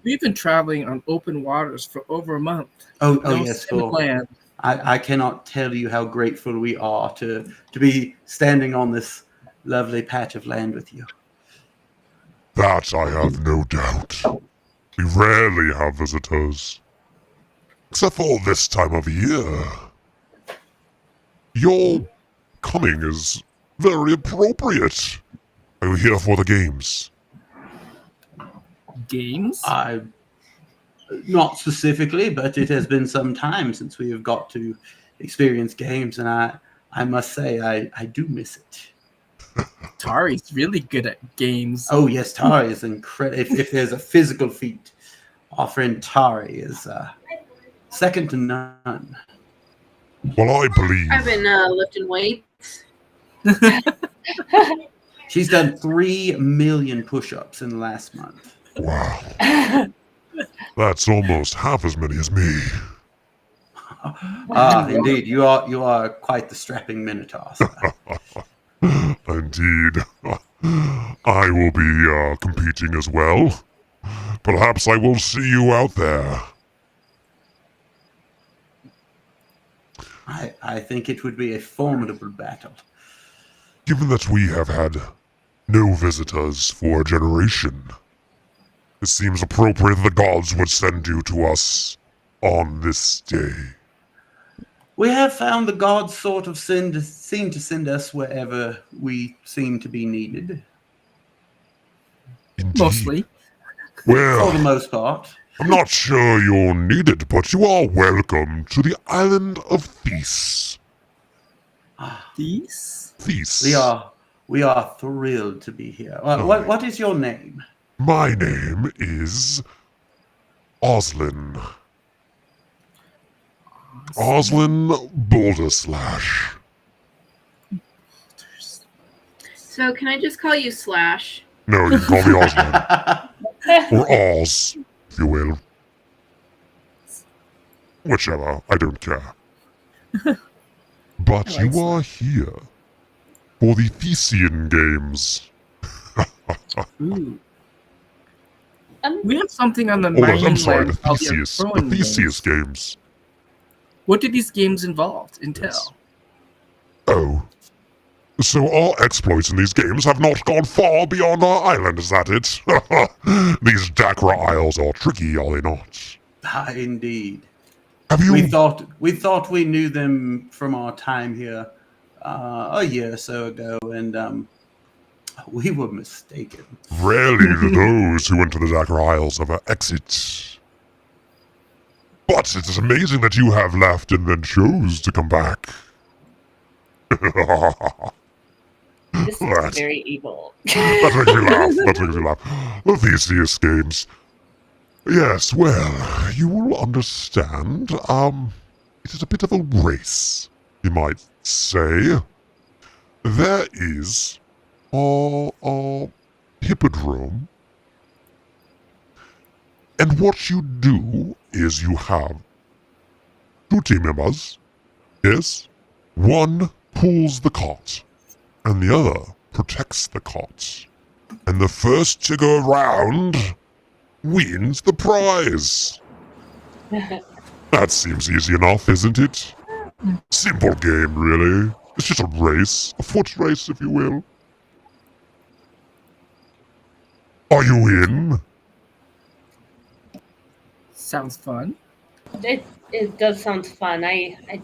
We've been traveling on open waters for over a month. Oh No yes, safe well, land. I cannot tell you how grateful we are to be standing on this lovely patch of land with you. That I have no doubt. We rarely have visitors. Except for this time of year. Your coming is very appropriate. Are you here for the games? Games? Not specifically, but it has been some time since we have got to experience games, and I must say I do miss it. Tari's really good at games. Oh yes, Tari is incredible. If there's a physical feat, our friend Tari is second to none. Well, I believe. I've been lifting weights. She's done 3 million push-ups in the last month. Wow. That's almost half as many as me. Indeed, you are quite the strapping minotaur. Indeed. I will be competing as well. Perhaps I will see you out there. I think it would be a formidable battle. Given that we have had no visitors for a generation, it seems appropriate that the gods would send you to us on this day. We have found the gods sort of seem to send us wherever we seem to be needed. Indeed. Mostly. For the Well, most part. I'm not sure you're needed, but you are welcome to the island of Theseus. These? Theseus. We are thrilled to be here. What is your name? My name is Oslin. Oslin Boulderslash. So can I just call you Slash? No, you can call me Oslin. Or Oz, if you will. Whichever, I don't care. But I like you are here for the Thesean games. Ooh. We have something on the Oh, I'm mainland sorry, the called Theseus. The Throwing Theseus games. games. What do these games entail? Yes. Oh. So our exploits in these games have not gone far beyond our island, is that it? These Dakra Isles are tricky, are they not? Indeed. Have you... We thought we knew them from our time here a year or so ago, and we were mistaken. Rarely do those who enter the Dakra Isles ever exit. But it is amazing that you have left and then chose to come back. This is very evil. That makes me laugh. That makes me laugh. The Theseus games. Yes, well, you will understand. It is a bit of a race, you might say. There is a hippodrome. And what you do is you have 2 team members. Yes. One pulls the cart, and the other protects the cart. And the first to go around wins the prize. That seems easy enough, isn't it? Simple game, really. It's just a race. A foot race, if you will. Are you in? Sounds fun. It does sound fun. I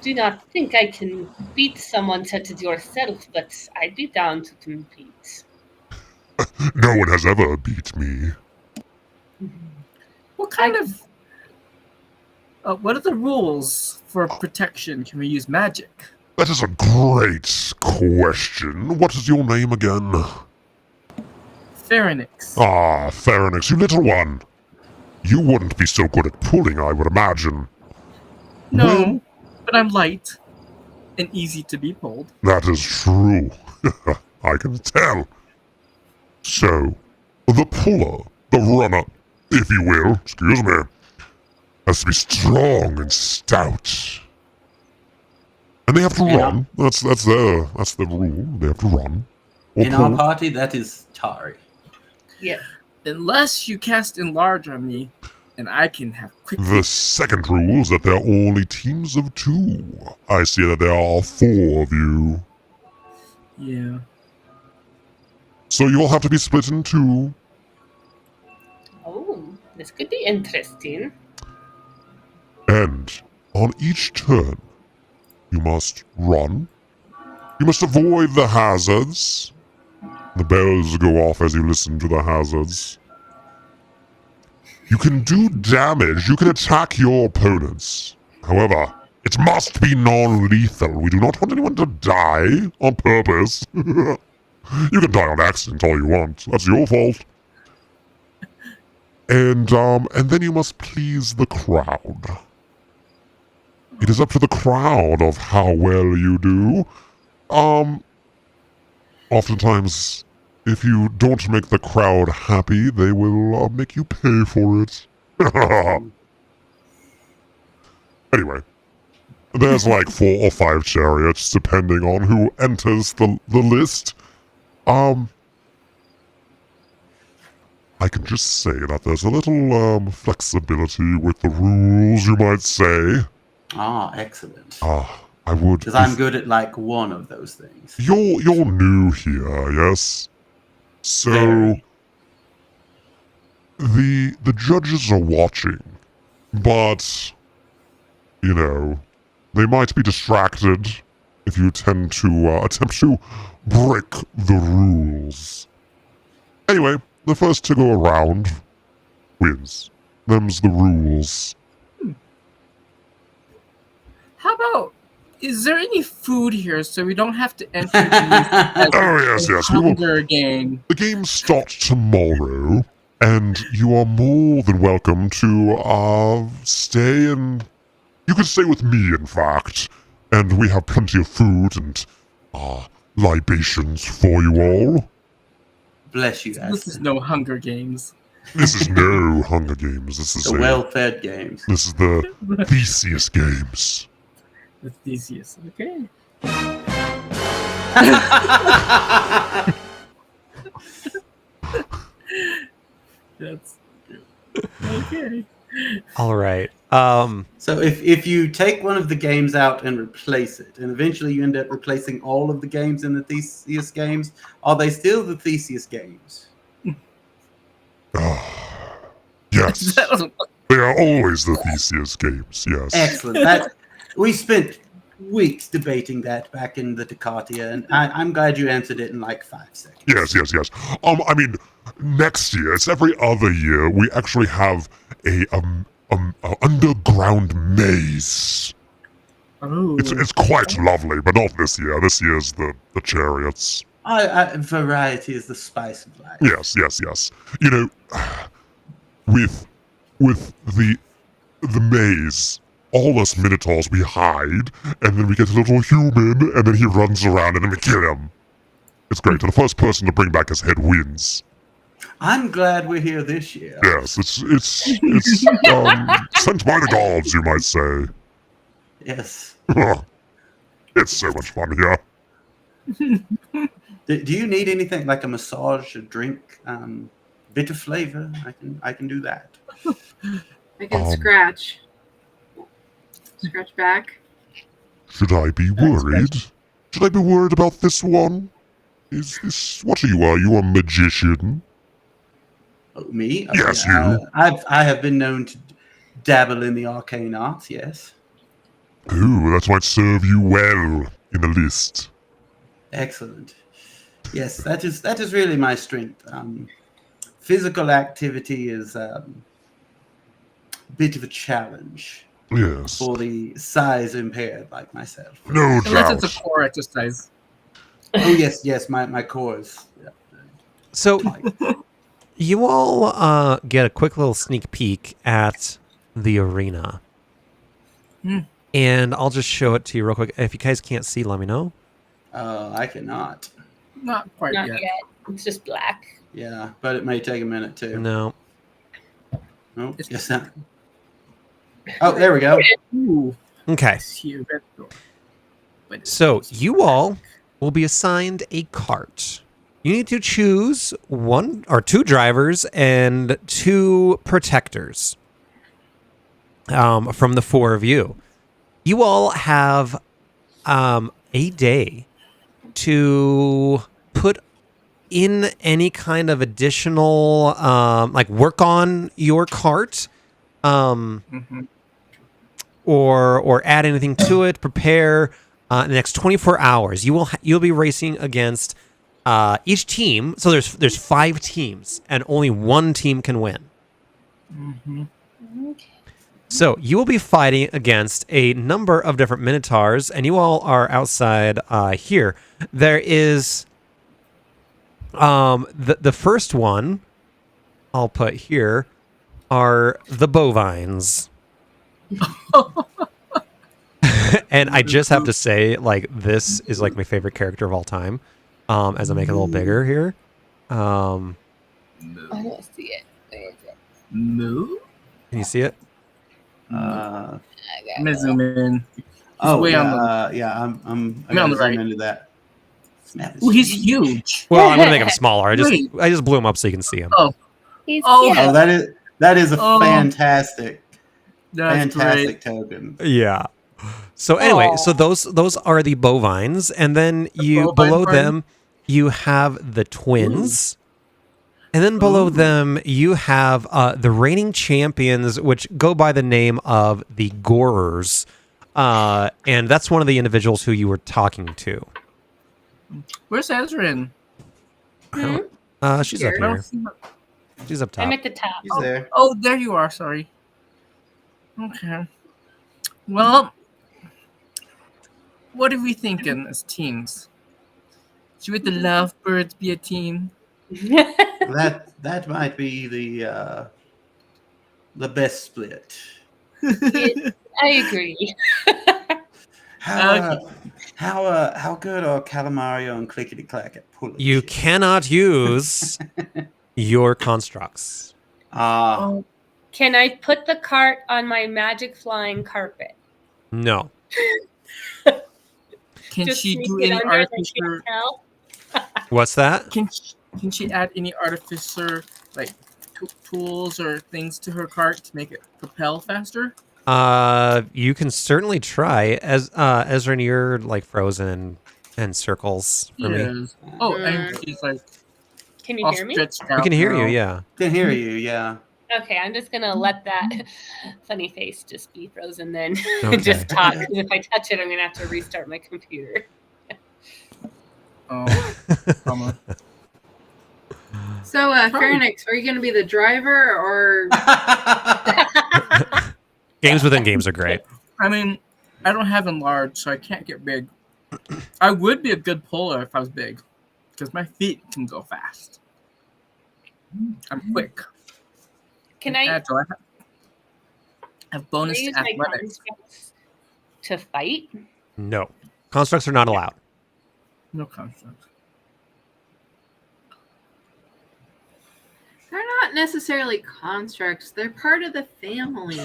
do not think I can beat someone such as yourself, but I'd be down to compete. No one has ever beat me. What kind of... what are the rules for protection? Can we use magic? That is a great question. What is your name again? Pharynx. Ah, Pharynx, you little one. You wouldn't be so good at pulling, I would imagine. No, but I'm light and easy to be pulled. That is true. I can tell. So, the puller, the runner, if you will, excuse me, has to be strong and stout. And they have to run. That's the rule. They have to run. Or In pull. our party, that is Tari. Yes. Unless you cast Enlarge on me, and I can have quick... The second rule is that there are only teams of 2. I see that there are 4 of you. Yeah. So you will have to be split in two. Oh, this could be interesting. And on each turn, you must run. You must avoid the hazards. The bells go off as you listen to the hazards. You can do damage. You can attack your opponents. However, it must be non-lethal. We do not want anyone to die on purpose. You can die on accident all you want. That's your fault. And then you must please the crowd. It is up to the crowd of how well you do. Oftentimes, if you don't make the crowd happy, they will make you pay for it. Anyway, there's like 4 or 5 chariots, depending on who enters the list. I can just say that there's a little flexibility with the rules, you might say. Ah, excellent. I would. Because I'm good at like one of those things. You're new here, yes? So Very. the judges are watching, but you know, they might be distracted if you tend to attempt to break the rules. Anyway, the first to go around wins. Them's the rules. How about, is there any food here so we don't have to enter these Oh yes, yes. We will. hunger game? The game starts tomorrow, and you are more than welcome to stay and you can stay with me, in fact. And we have plenty of food and libations for you all. Bless you, This is Aston. no Hunger Games. This is no Hunger Games. This is The well-fed games. This is the Theseus games. The Theseus. Okay. That's okay. All right. So if you take one of the games out and replace it, and eventually you end up replacing all of the games in the Theseus games, are they still the Theseus games? Yes. They are always the Theseus games, yes. Excellent. We spent weeks debating that back in the Decatia, and I'm glad you answered it in like 5 seconds. Yes. I mean, next year, it's every other year, we actually have a underground maze. Oh. It's quite lovely, but not this year. This year's the chariots. Variety is the spice of life. Yes. You know, with the maze, all us Minotaurs, we hide, and then we get a little human, and then he runs around, and then we kill him. It's great. And the first person to bring back his head wins. I'm glad we're here this year. Yes, it's sent by the gods, you might say. Yes. It's so much fun here. Do you need anything like a massage, a drink, bitter flavor? I can do that. I can scratch back. Should I be worried? Should I be worried about this one? Is this... What are you? Are you a magician? Oh, me? Yes, yeah. you. I have been known to dabble in the arcane arts, yes. Ooh, that might serve you well in the list. Excellent. Yes, that is really my strength. Physical activity is a bit of a challenge Yes. for the size impaired like myself. No Unless doubt. it's a core exercise. Oh yes, my core is. Yeah, So tight. you all get a quick little sneak peek at the arena. And I'll just show it to you real quick. If you guys can't see, let me know. I cannot. Not quite Not yet. yet. It's just black. Yeah, but it may take a minute too. No. Oh, It's- yes. Oh, there we go. Ooh, Okay. it's huge. But it's- So you all will be assigned a cart. You need to choose 1 or 2 drivers and 2 protectors from the 4 of you. You all have a day to put in any kind of additional like work on your cart, Mm-hmm. or add anything to it, prepare in the next 24 hours. You'll be racing against each team. So there's 5 teams, and only one team can win. Mm-hmm. Okay. So you will be fighting against a number of different minotaurs, and you all are outside here. There is the first one I'll put here are the bovines. And I just have to say, like, this is like my favorite character of all time. As I make it a little bigger here. I don't see it. Where is it? Moo? Can you see it? Uh, I'm gonna zoom in. oh way yeah, on the- yeah. I on gotta the zoom right. into that. Snap is Oh, he's huge. huge. Well, I'm gonna make him smaller. Wait. I just blew him up so you can see him. Oh, He's Oh. cute. Oh, that is a Oh. fantastic that's fantastic great. token. Yeah. So anyway, Aw. so those are the bovines, and then you bovine below party? them you have the twins, and then below Ooh. them you have the reigning champions, which go by the name of the Gorers, and that's one of the individuals who you were talking to. Where's Ezrin? She's up Here. I don't here. see her. She's up I'm top. at the top. He's there. Oh, there you are. Sorry. Okay. Well, what are we thinking as teams? Should the lovebirds be a team? That might be the best split. I agree. How good are Calamario and Clickety Clack at pulling? You shit? cannot use your constructs. Oh, Can I put the cart on my magic flying carpet? No. can Just she sneak do it any under, they artificer? can't tell? What's that? Can she add any artificer like tools or things to her cart to make it propel faster? You can certainly try. As Ezra, you're like frozen in circles for me. Yes. Oh, and she's like Can you all hear me? stretched We out can hear now. you, yeah. Can hear you, yeah. Okay, I'm just gonna let that funny face just be frozen then. Okay. Just talk, because if I touch it, I'm gonna have to restart my computer. Oh, bummer. So, Pharynix, are you going to be the driver or? Games within games are great. I mean, I don't have enlarged, so I can't get big. I would be a good puller if I was big, because my feet can go fast. I'm quick. Can and I agile. I have bonus use to my athletics. constructs to fight? No. Constructs are not allowed. No construct. They're not necessarily constructs. They're part of the family.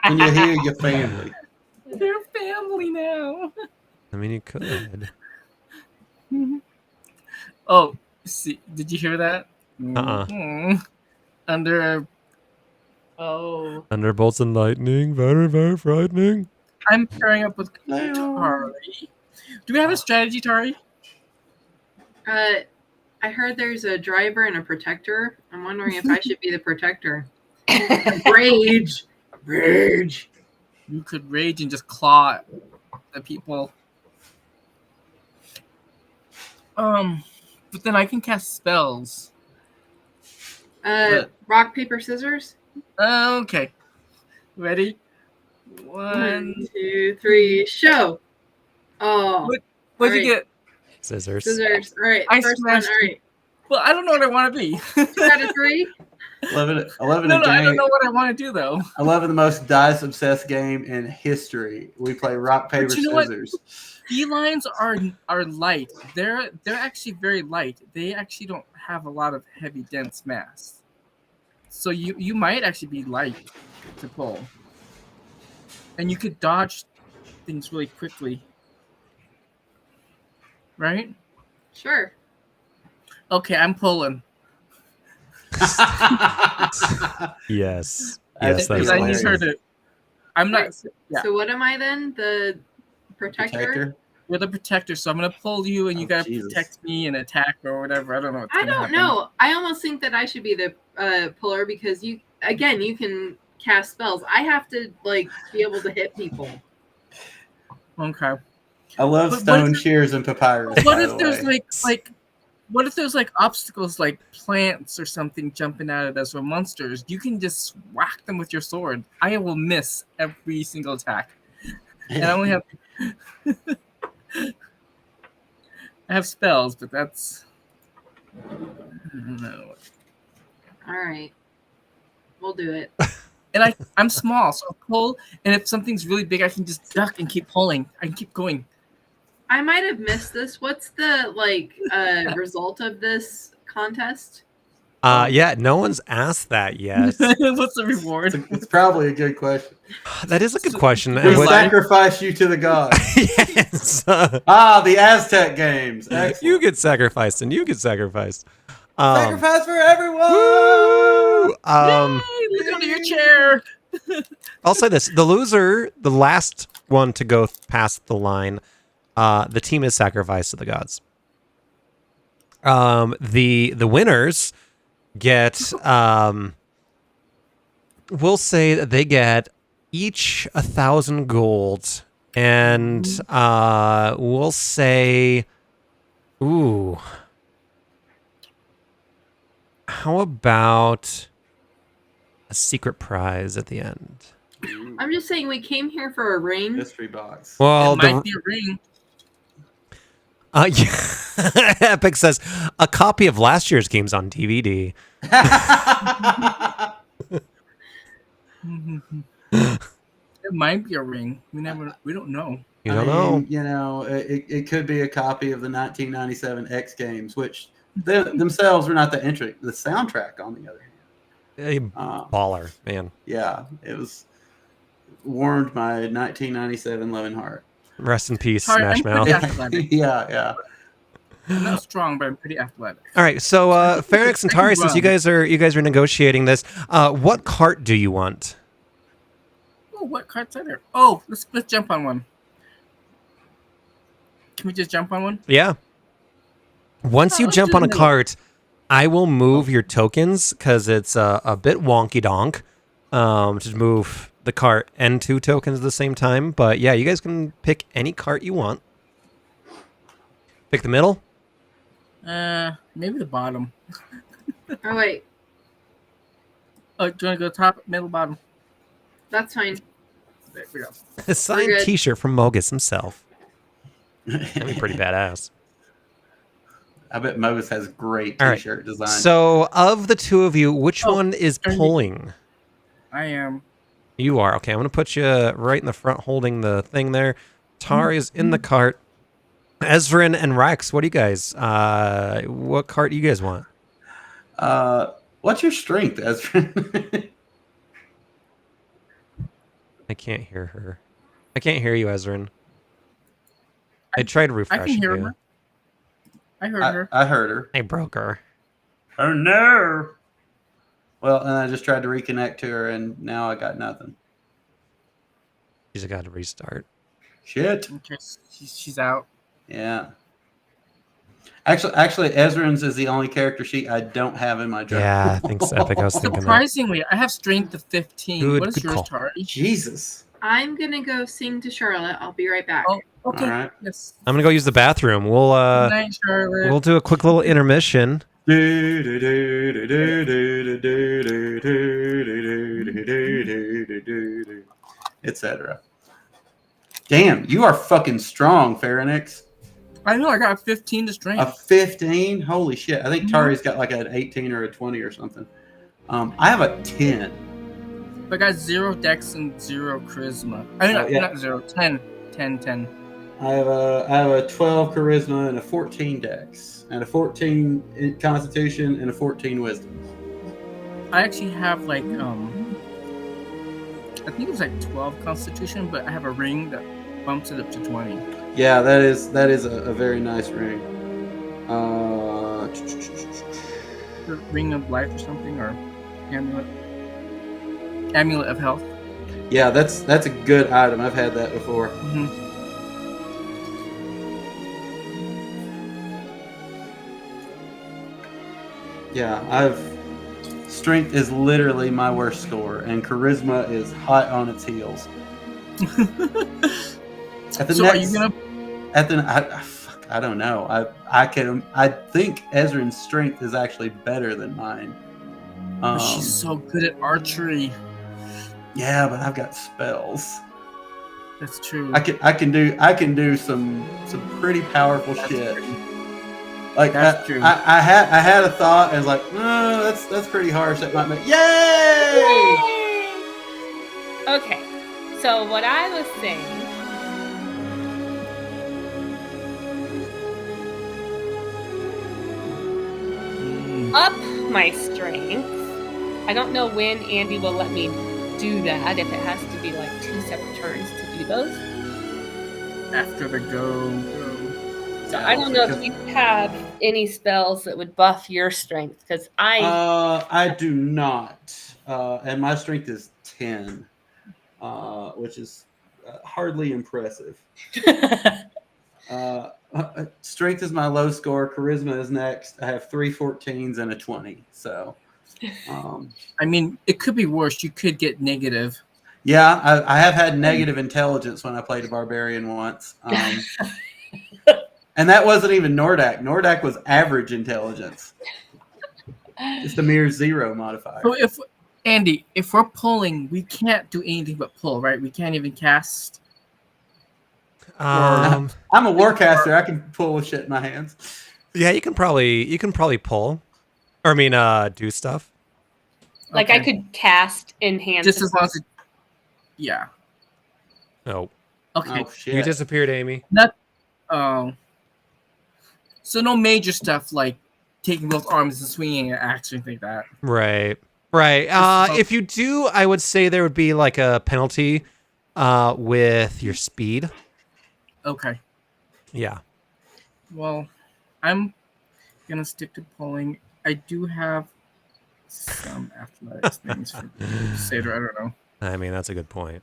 When you hear your family. They're family now. I mean, you could. Oh, see, did you hear that? Uh-uh. Mhm. Under, Oh. Thunderbolts and lightning, very, very frightening. I'm pairing up with Tari. Do we have a strategy, Tari? I heard there's a driver and a protector. I'm wondering if I should be the protector. Rage. Rage. You could rage and just claw at people. But then I can cast spells. Rock, paper, scissors. Okay. Ready? 1, 1. 2, 3, show. Oh, What'd you Alright. get? Scissors. scissors. All right, I first one. smashed All right, Well, I don't know what I want to be. 2 out of 3. 11 no, a I don't game. know what I want to do though. 11 the most dice obsessed game in history. We play rock, paper, you know what? scissors. Felines are light. They're actually very light. They actually don't have a lot of heavy, dense mass. So you might actually be light to pull, and you could dodge things really quickly, right? Sure. Okay, I'm pulling. Yes. That's Yes, that's I need her hilarious. to. I'm not. Right, Yeah. So what am I then? The protector? You're the protector, so I'm gonna pull you, and you gotta Jesus. protect me and attack or whatever. I don't know. What's I gonna don't happen. know. I almost think that I should be the puller because you can cast spells. I have to like be able to hit people. Okay. I love But stone shears and papyrus. What by if the there's way. what if there's like obstacles like plants or something jumping out at us or monsters? You can just whack them with your sword. I will miss every single attack, and I only have I have spells, but that's I don't know. All right, we'll do it. And I'm small, so I pull, and if something's really big, I can just duck and keep pulling. I can keep going. I might have missed this. What's the result of this contest? Yeah, no one's asked that yet. What's the reward? It's probably a good question. That is a good question. We And what- sacrifice you to the gods. yes. The Aztec games. Excellent. You get sacrificed, and you get sacrificed. Sacrifice for everyone. Woo! Yay, look under your chair. I'll say this: the loser, the last one to go past the line, the team is sacrificed to the gods. The winners get, we'll say that they get each 1,000 gold, and we'll say, ooh, how about a secret prize at the end? I'm just saying we came here for a ring. Mystery box. Well, It might be a ring. yeah. Epic says a copy of last year's games on DVD. It might be a ring. We don't know. You don't know. You know, it could be a copy of the 1997 X Games, which they themselves were not that interesting. The soundtrack, on the other hand, A baller, man. yeah, it was warmed my 1997 loving heart. Rest in peace, Sorry, Smash I'm pretty Mouth. athletic. yeah. I'm not strong, but I'm pretty athletic. All right, so Pharynx and Tari, since you guys are negotiating this, what cart do you want? Oh, what cards are there? Oh, let's jump on one. Can we just jump on one? Yeah. Once you let's jump do on a the middle. cart, I will move your tokens because it's a bit wonky donk to move the cart and 2 tokens at the same time. But yeah, you guys can pick any cart you want. Pick the middle. Maybe the bottom. Oh wait, Oh, do you want to go top, middle, bottom? that's fine. There we go. A signed good. T-shirt from Mogus himself. That'd be pretty badass. I bet Mogus has great All right. T-shirt design. So, of the two of you, which one is are you- pulling? I am. You are. Okay, I'm going to put you right in the front holding the thing there. Tari is in the cart. Ezrin and Rex, what do you guys, what cart do you guys want? What's your strength, Ezra? I can't hear her. I can't hear you, Ezrin. I tried I can refreshing hear you. her. I heard her. I heard her. I broke her. Oh no! Well, and I just tried to reconnect to her, and now I got nothing. She's got to restart. Shit. Okay, she's out. Yeah. Actually, Ezra's is the only character sheet I don't have in my journal. Yeah, I think so. I think I was thinking that. Surprisingly, I have strength of 15. Good- What is good yours, call. Tari? Jesus. I'm gonna go sing to Charlotte. I'll be right back. Oh, okay. All right. Yes. I'm going to go use the bathroom. Good We'll night, Charlotte. we'll do a quick little intermission. Etc. Damn, you are fucking strong, Pharynx. I know, I got 15 to A strength. 15? Holy shit. I think Tari's got like an 18 or a 20 or something. I have a 10. But I got 0 dex and 0 charisma. I mean, yeah. not 0, 10. 10. I have a 12 charisma and a 14 dex. And a 14 in constitution and a 14 wisdom. I actually have like, I think it's like 12 constitution, but I have a ring that bumps it up to 20. Yeah, that is a very nice ring. The ring of life or something, or amulet. Amulet of health. Yeah, that's a good item. I've had that before. Mm-hmm. Yeah, strength is literally my worst score, and charisma is hot on its heels. So are you gonna? I don't know. I think Ezrin's strength is actually better than mine. But she's so good at archery. Yeah, but I've got spells. That's true. I can do some pretty powerful shit. True. Like That's true. I had a thought and was like, no, that's pretty harsh. That might make yay! Okay, so what I was saying. Up my strength. I don't know when Andy will let me do that, if it has to be like 2 separate turns to do those. After the go. So I don't know if you have any spells that would buff your strength, because I do not, and my strength is 10, which is hardly impressive. Strength is my low score. Charisma is next. I have 3 14s and a 20. So, I mean, it could be worse. You could get negative. Yeah, I have had negative intelligence when I played a barbarian once. And that wasn't even Nordak. Nordak was average intelligence. Just a mere 0 modifier. So if we're pulling, we can't do anything but pull, right? We can't even cast. I'm a warcaster. I can pull with shit in my hands. Yeah, you can probably pull, or I mean, do stuff. Like I could cast enhance. Just as long as it. Yeah. Oh. Okay. Oh, shit. You disappeared, Amy. Oh. So no major stuff like taking both arms and swinging an axe or anything like that. Right. If you do, I would say there would be like a penalty with your speed. Okay. Yeah. Well, I'm gonna stick to pulling. I do have some athletics things for Crusader. I don't know. I mean, that's a good point.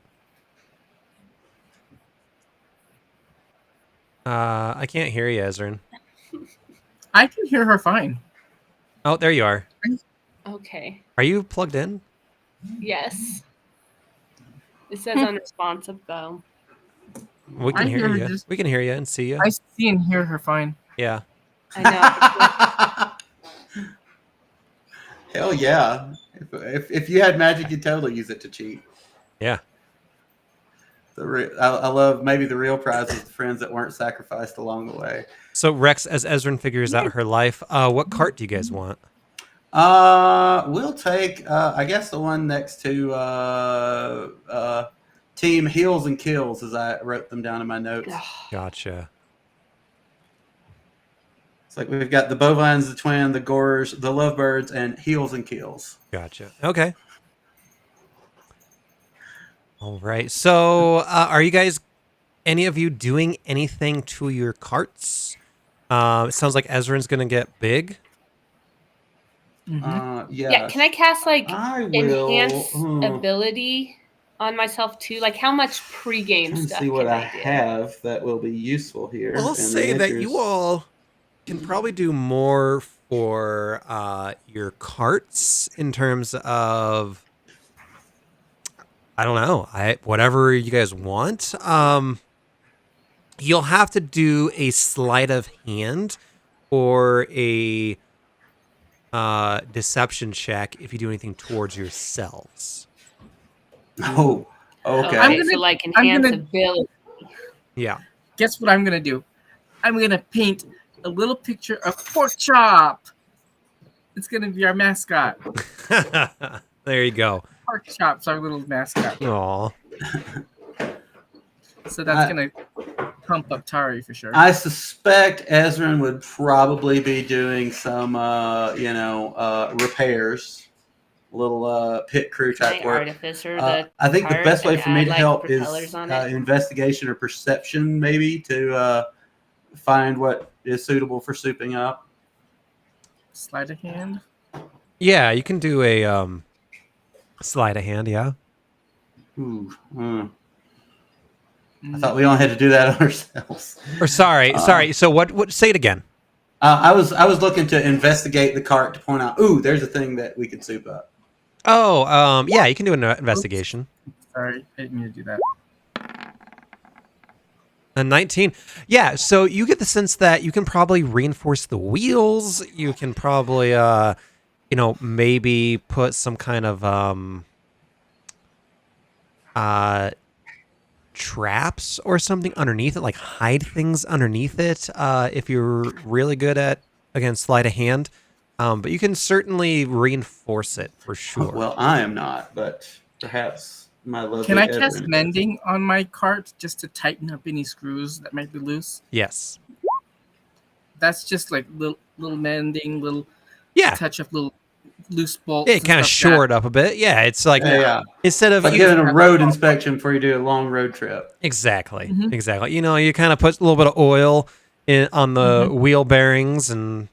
I can't hear you, Ezrin. I can hear her fine. Oh, there you are. Okay. Are you plugged in? Yes. It says unresponsive though. We can I hear hear you. just- We can hear you and see you. I see and hear her fine. Yeah. I know. Hell yeah. If you had magic, you'd totally use it to cheat. Yeah. I love maybe the real prize is the friends that weren't sacrificed along the way. So Rex, as Ezrin figures out her life, what cart do you guys want? We'll take I guess the one next to Team Heals and Kills, as I wrote them down in my notes. Gotcha. It's like we've got the bovines, the twin, the gorers, the lovebirds, and Heals and Kills. Gotcha. Okay. All right. So, are you guys, any of you, doing anything to your carts? It sounds like Ezrin's going to get big. Mm-hmm. Yeah, can I cast like I will enhance ability on myself too? Like how much pregame stuff see what can I I do? have that will be useful here. I'll And the say that answer is- you all can probably do more for your carts in terms of, I don't know, whatever you guys want. You'll have to do a sleight of hand or a deception check if you do anything towards yourselves. Oh, okay. I'm gonna- so like I'm enhance gonna- ability. Yeah. Guess what I'm gonna do? I'm gonna paint a little picture of Pork Chop. It's gonna be our mascot. There you go. Pork Chop's our little mascot. Aw. So that's gonna pump up Tari for sure. I suspect Ezrin would probably be doing some, repairs, little pit crew type My work. artificer, I think the cart best way and for me add, to like, help is propellers on it. investigation or perception, maybe, to find what is suitable for souping up. Sleight of hand. Yeah, you can do a sleight of hand, yeah. Ooh, I thought we only had to do that on ourselves. Or sorry. So what say it again. I was looking to investigate the cart to point out, ooh, there's a thing that we could soup up. Oh, yeah, you can do an investigation. Sorry, I didn't mean to do that. A 19. Yeah, so you get the sense that you can probably reinforce the wheels. You can probably, maybe put some kind of traps or something underneath it, like hide things underneath it if you're really good at, again, sleight of hand. But you can certainly reinforce it for sure. Well, I am not, but perhaps my lovely Can I Edwin cast is. mending on my cart just to tighten up any screws that might be loose? Yes. That's just like little mending, little Yeah. touch up little loose bolts. Yeah, kind of shore it up a bit. Yeah, it's like Yeah. instead of It's like giving a road inspection before you do a long road trip. exactly. Mhm. Exactly. You kind of put a little bit of oil on the wheel bearings, and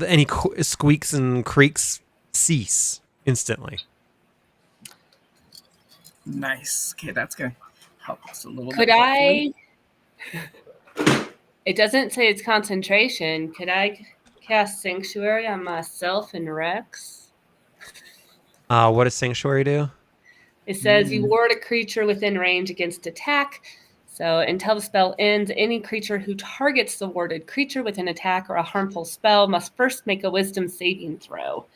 any squeaks and creaks cease instantly. Nice. Okay, that's gonna help us a little Could bit. hopefully. It doesn't say it's concentration. Could I cast Sanctuary on myself and Rex? What does Sanctuary do? It says you ward a creature within range against attack. So until the spell ends, any creature who targets the warded creature with an attack or a harmful spell must first make a wisdom saving throw.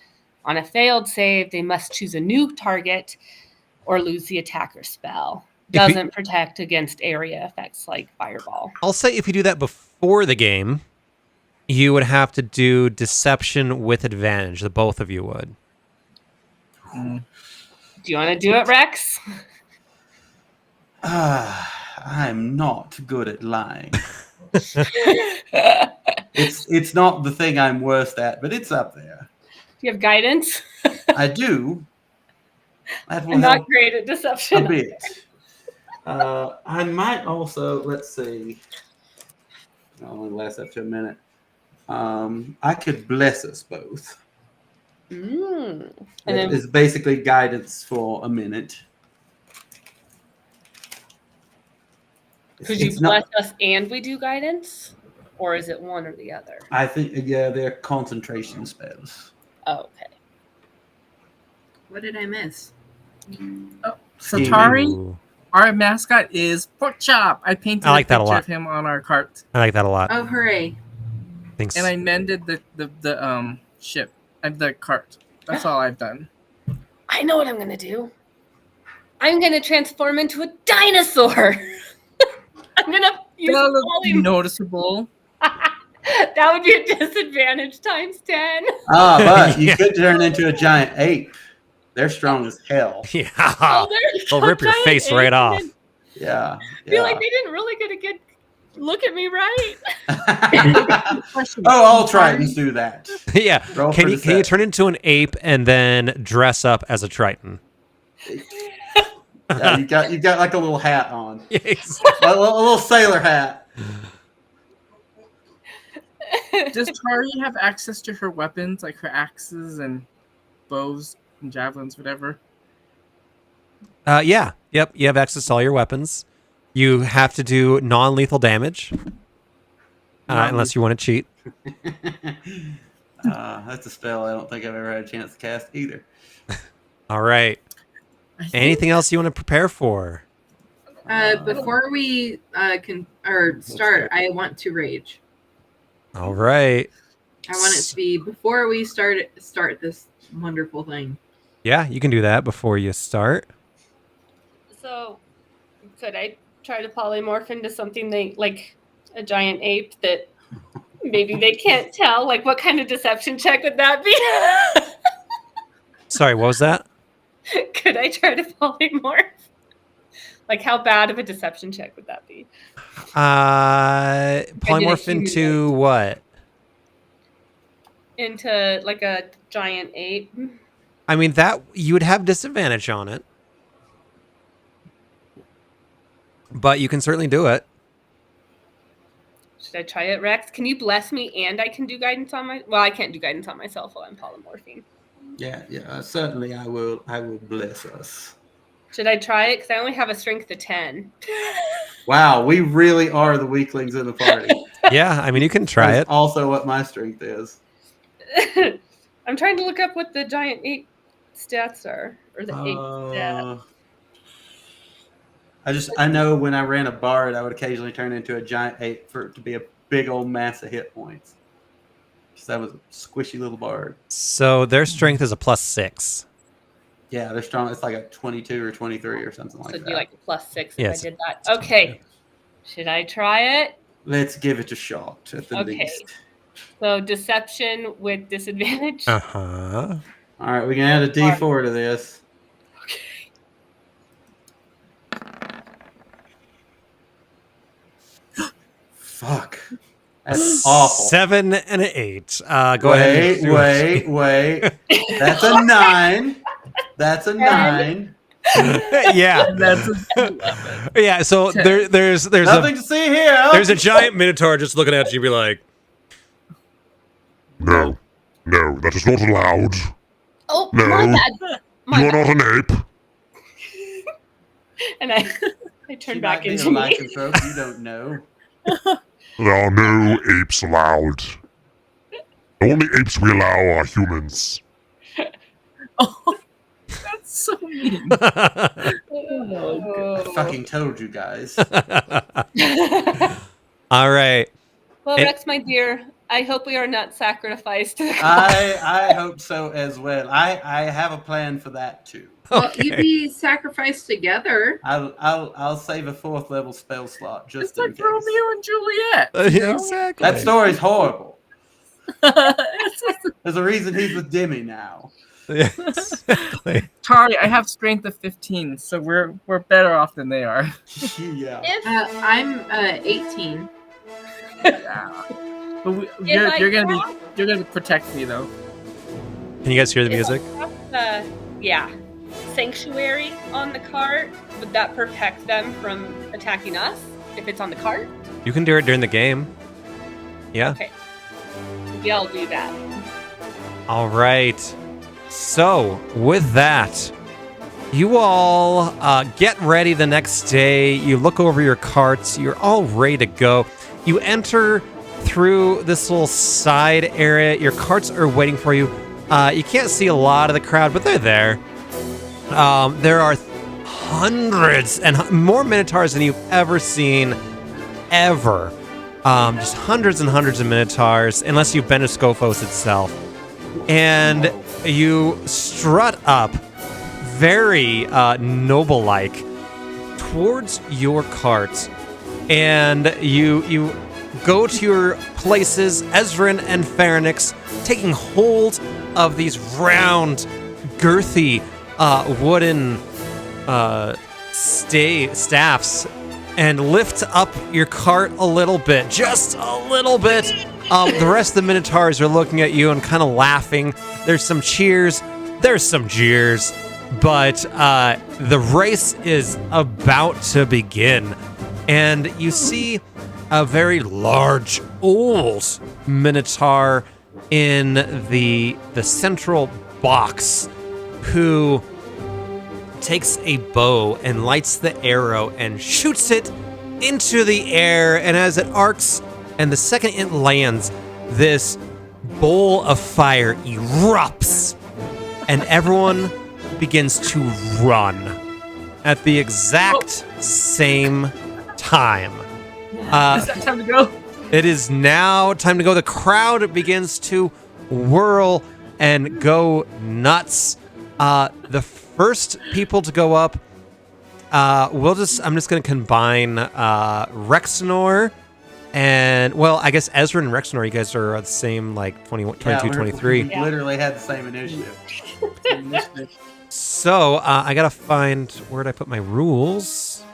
On a failed save, they must choose a new target or lose the attack or spell. Doesn't protect against area effects like fireball. I'll say if you do that before the game, you would have to do deception with advantage. The both of you would. Mm. Do you want to do it, Rex? I'm not good at lying. It's not the thing I'm worst at, but it's up there. Do you have guidance? I do. That will I'm not help great at a deception. bit. I might also, let's see. It only lasts up to a minute. I could bless us both. And It then is basically guidance for a minute. could you It's not- bless us and we do guidance? Or is it one or the other? I think, yeah, they're concentration spells. Oh, okay. What did I miss? Oh, Satari, Ooh. our mascot is Pork Chop. I painted I like a that a picture lot. of him on our cart, I like that a lot. Oh, hooray! Thanks. and I mended the ship and the cart. That's all I've done. I know what I'm going to do. I'm going to transform into a dinosaur. I'm going to use That looks polymorph. noticeable. That would be a disadvantage times 10. But you Yeah. could turn into a giant ape. They're strong as hell. Yeah. Oh, They'll rip your face right off. Yeah. Feel like they didn't really get a good look at me, right? All Tritons do that. Yeah. Roll Can for you deception. turn into an ape and then dress up as a Triton? Yeah, you got like a little hat on, Yes. a little sailor hat. Does Tari have access to her weapons, like her axes and bows and javelins, whatever? Yeah. Yep. You have access to all your weapons. You have to do non-lethal damage, unless you want to cheat. That's a spell I don't think I've ever had a chance to cast either. All right. Anything else you want to prepare for? Before we start, I want to rage. All right. I want it to be before we start this wonderful thing. Yeah, you can do that before you start. So, could I try to polymorph into something like a giant ape that maybe they can't tell? Like, what kind of deception check would that be? Sorry, what was that? Could I try to polymorph? Like, how bad of a deception check would that be? Polymorph into what? Into like a giant ape? I mean, that you would have disadvantage on it, but you can certainly do it. Should I try it, Rex? Can you bless me and I can do guidance on my... Well, I can't do guidance on myself while I'm polymorphing. Yeah, certainly I will bless us. Should I try it? Because I only have a strength of 10. Wow, we really are the weaklings in the party. Yeah, I mean, you can try That's it. also what my strength is. I'm trying to look up what the giant ape stats are, or the ape stat. I know when I ran a bard, I would occasionally turn into a giant ape for it to be a big old mass of hit points. Because I was a squishy little bard. So their strength is a +6. Yeah, they're strong. It's like a 22 or 23 or something like So that. do like a +6 if Yes. I did that. Okay. Should I try it? Let's give it a shot at the Okay. least. So deception with disadvantage. Uh-huh. All right, we can add a D4 to this. Okay. Fuck. That's awful. 7 and an 8. Go ahead. Wait. That's a 9. That's a 9. Yeah. And that's a Yeah, so there's Nothing to see here. there's a giant minotaur just looking at you, be like, No, that is not allowed. Oh, No. my bad. My You are bad. not an ape. And I She turn might back be a into me. lycanthrope, you don't know. There are no apes allowed. The only apes we allow are humans. Oh, that's so mean. I fucking told you guys. all right. Well, It- Rex, my dear, I hope we are not sacrificed to the I hope so as well. I have a plan for that too. Well, Okay. you'd be sacrificed together. I'll save a 4th level spell slot just It's in like case. Romeo and Juliet. You know? Exactly. That story's horrible. It's just- There's a reason he's with Demi now. Yeah, exactly. Tari, I have strength of 15, so we're better off than they are. Yeah. I'm 18. Yeah. But you're gonna protect me though. Can you guys hear the music? Yeah. Sanctuary on the cart, would that protect them from attacking us if it's on the cart? You can do it during the game. Yeah. Okay. Maybe I'll do that. All right. So, with that, you all get ready the next day. You look over your carts. You're all ready to go. You enter through this little side area. Your carts are waiting for you. You can't see a lot of the crowd, but they're there. There are hundreds and more minotaurs than you've ever seen, ever. Just hundreds and hundreds of minotaurs, unless you've been to Scophos itself. And you strut up very noble-like towards your cart, and you go to your places, Ezrin and Pharynx, taking hold of these round, girthy wooden staffs, and lift up your cart a little bit, just a little bit. The rest of the minotaurs are looking at you and kind of laughing. There's some cheers, there's some jeers, but the race is about to begin. And you see a very large, old minotaur in the central box who takes a bow and lights the arrow and shoots it into the air. And as it arcs, and the second it lands, this bowl of fire erupts, and everyone begins to run at the exact same time. Is that time to go? It is now time to go. The crowd begins to whirl and go nuts. The first people to go up, I'm just going to combine Rexnor and, well, I guess Ezra and Rexnor, you guys are the same, like 22, 23. We literally had the same initiative. So, I got to find, where'd I put my rules?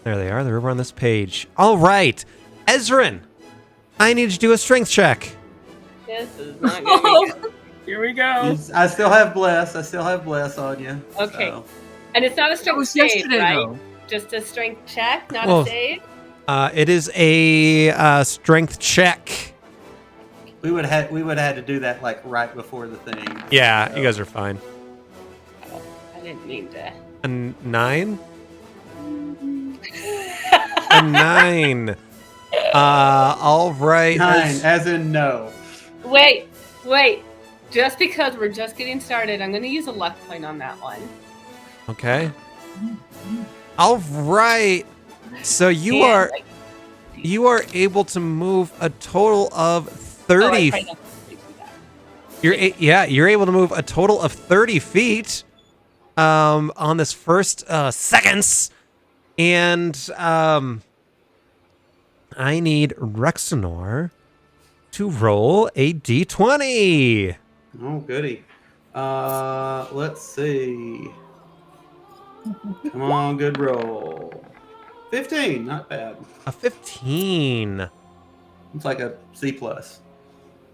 There they are. They're over on this page. All right. Ezrin, I need you to do a strength check. This is not going to be good. Here we go. I still have bless on you. Okay. So. And it's not a That strength was save, yesterday right? though. Just a strength check, not Well, a save? It is a strength check. We would have had to do that like right before the thing. Yeah, So. you guys are fine. I didn't mean to. A 9? A 9. All right. 9, as in no. Wait. Just because we're just getting started, I'm going to use a luck point on that one. Okay. All right. So you And, are like, able to move a total of 30. I probably don't have to do that. You're able to move a total of 30 feet on this first seconds. And I need Rexenor to roll a d20. Oh, goody. Let's see. Come on, good roll. 15, not bad. A 15. It's like a C+.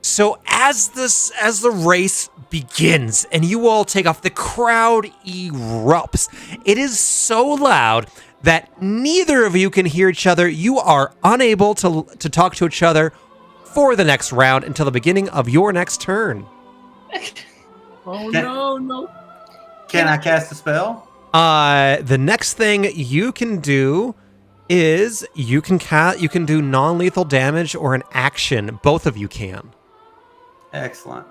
So as the race begins and you all take off, the crowd erupts. It is so loud that neither of you can hear each other. You are unable to talk to each other for the next round until the beginning of your next turn. Oh Can- no. Can I cast a spell? The next thing you can do is you can do non-lethal damage or an action. Both of you can. Excellent.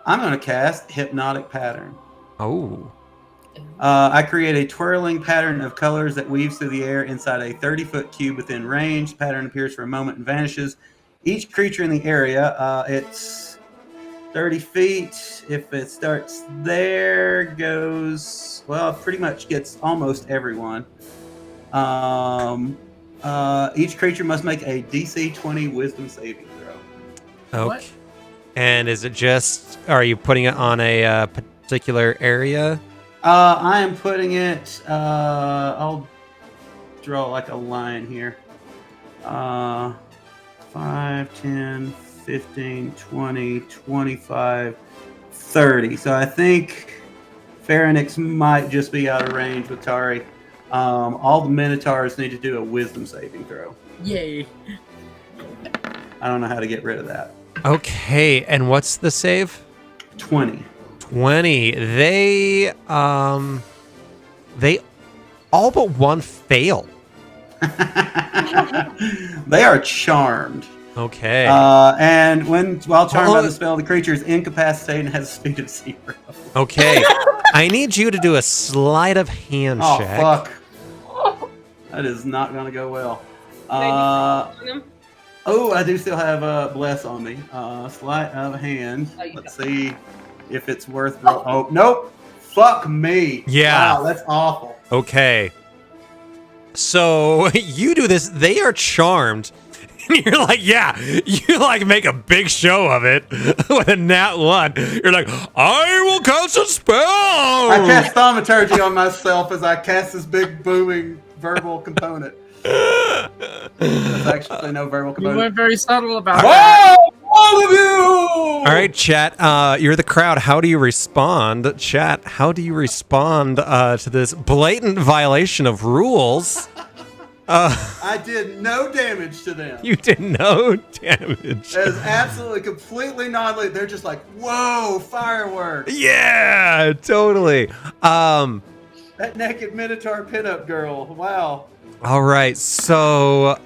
I'm going to cast Hypnotic Pattern. Oh. I create a twirling pattern of colors that weaves through the air inside a 30-foot cube within range. The pattern appears for a moment and vanishes. Each creature in the area, it's 30 feet. If it starts there, goes, well, pretty much gets almost everyone. Each creature must make a DC 20 Wisdom saving throw. Okay. What? And is it just, are you putting it on a particular area? I am putting it, I'll draw like a line here. 5, 10, 15, 20, 25, 30. So I think Pharynx might just be out of range with Tari. All the Minotaurs need to do a Wisdom saving throw. Yay. I don't know how to get rid of that. Okay, and what's the save? 20. 20. They all but one fail. They are charmed. Okay. And while charmed by Oh. the spell, the creature is incapacitated and has a speed of 0. Okay. I need you to do a sleight of hand Oh, check. fuck. That is not going to go well. Oh, I do still have Bless on me. Sleight of hand. Oh, you Let's see if it's worth... Oh, nope. Fuck me. Yeah. Wow, that's awful. Okay. So you do this. They are charmed. And you're like, yeah, you like make a big show of it with a nat 1. You're like, I will cast a spell. I cast Thaumaturgy on myself as I cast this big booming verbal component. There's actually no verbal You component. weren't very subtle about that. Whoa! All of you! All right, chat. You're the crowd. How do you respond? Chat, how do you respond to this blatant violation of rules? I did no damage to them. You did no damage. That is absolutely, completely non-lethal. They're just like, whoa, fireworks. Yeah, totally. That naked Minotaur pinup girl. Wow. All right, so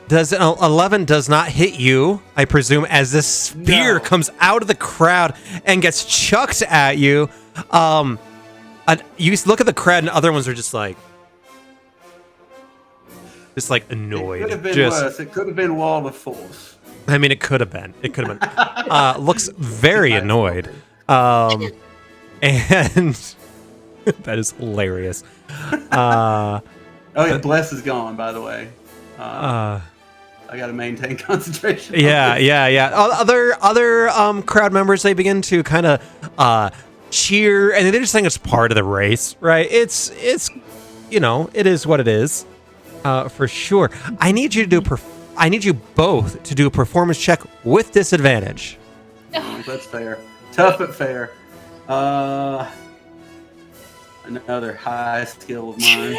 does 11 does not hit you, I presume, as this spear No. comes out of the crowd and gets chucked at you. You look at the crowd, and other ones are just like annoyed. It could have been Just, worse. It could have been Wall of Force. I mean, it could have been. It could have been. Looks very annoyed. And that is hilarious. Oh yeah, Bless is gone, by the way. Uh, I got to maintain concentration. Yeah. Other crowd members, they begin to kind of cheer, and they just think it's part of the race, right? It's it is what it is, for sure. I need you both to do a performance check with disadvantage. That's fair. Tough but fair. Another high skill of mine.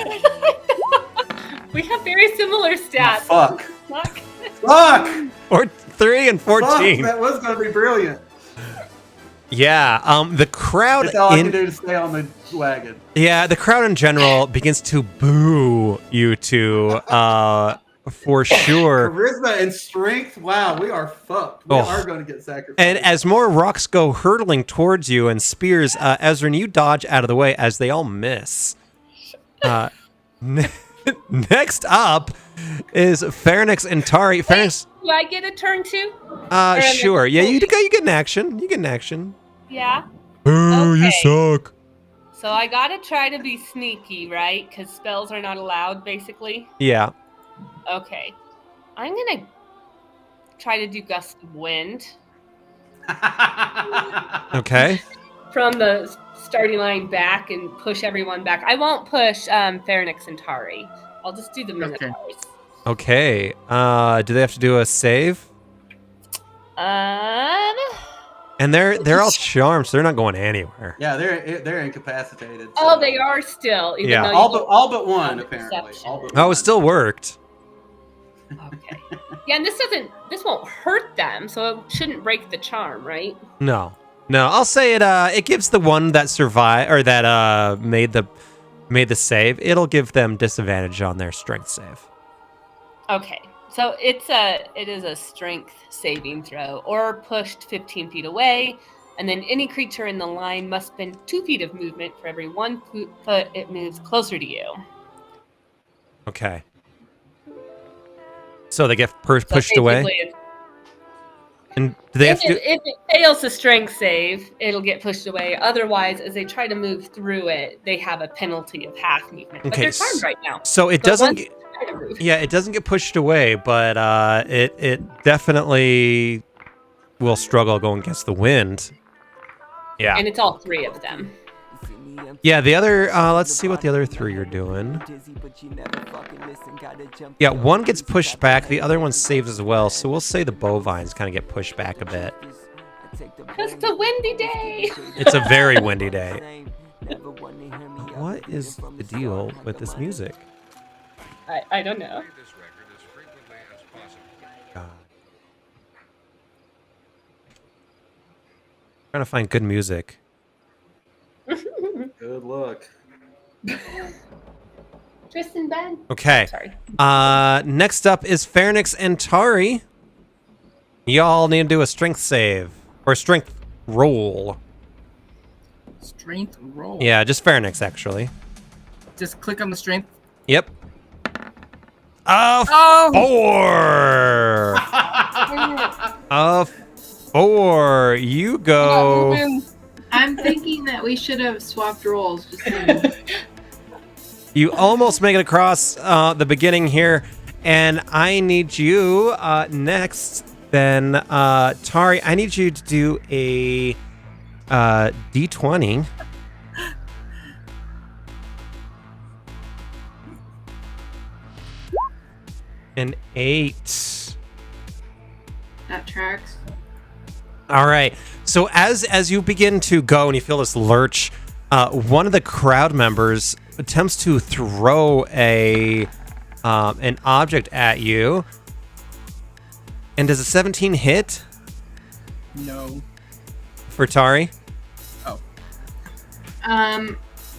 We have very similar stats. Fuck. Fuck. Fuck! Or 3 and 14. Fuck! That was going to be brilliant. Yeah, the crowd That's all I can do to stay on the wagon. Yeah, the crowd in general begins to boo you two for sure. Charisma and strength. Wow, we are fucked. We Oh. are going to get sacrificed. And as more rocks go hurtling towards you and spears, Ezrin, you dodge out of the way as they all miss. Next up is Pharynx and Tari. Pharynx, Do I get a turn too? sure. Yeah, you get an action. You get an action. Yeah. Oh, you Okay. suck. So I gotta try to be sneaky, right? Because spells are not allowed, basically. Yeah. Okay. I'm gonna try to do gust of wind Okay. from the starting line back and push everyone back. I won't push Pharynx and Tari. I'll just do the Minotaurs. Okay. Do they have to do a save? And they're all charmed, so they're not going anywhere. Yeah, they're incapacitated. Oh, so- they are still. Even Yeah. though you all but one on the apparently. perception. All but Oh, one. it still worked. Okay. Yeah, and this won't hurt them, so it shouldn't break the charm, right? No. I'll say it gives the one that survived or that made the save. It'll give them disadvantage on their strength save. Okay. So it is a strength saving throw or pushed 15 feet away, and then any creature in the line must spend 2 feet of movement for every 1 foot it moves closer to you. Okay. So they get So pushed away. basically, And do they have if, to? if it fails the strength save, it'll get pushed away. Otherwise, as they try to move through it, they have a penalty of half movement. But Okay, they're charmed right now. So it But doesn't. once they try to move- Yeah, it doesn't get pushed away, but it definitely will struggle going against the wind. Yeah. And it's all 3 of them. Yeah, the other, let's see what the other 3 are doing. Yeah, one gets pushed back, the other one saves as well, so we'll say the bovines kind of get pushed back a bit. It's a windy day. It's a very windy day. What is the deal with this music? I don't know. God. Trying to find good music. Good luck. Tristan, Ben. Okay. Sorry. Next up is Pharynx and Tari. Y'all need to do a strength save. Or strength roll. Strength roll. Yeah, just Pharynx, actually. Just click on the strength. Yep. Oh! 4! A 4. You go. I'm thinking that we should have swapped roles. Just saying. You almost make it across the beginning here. And I need you next. Then, Tari, I need you to do a D20. An 8. That tracks. All right. So as you begin to go and you feel this lurch, one of the crowd members attempts to throw an object at you. And does a 17 hit No. for Tari?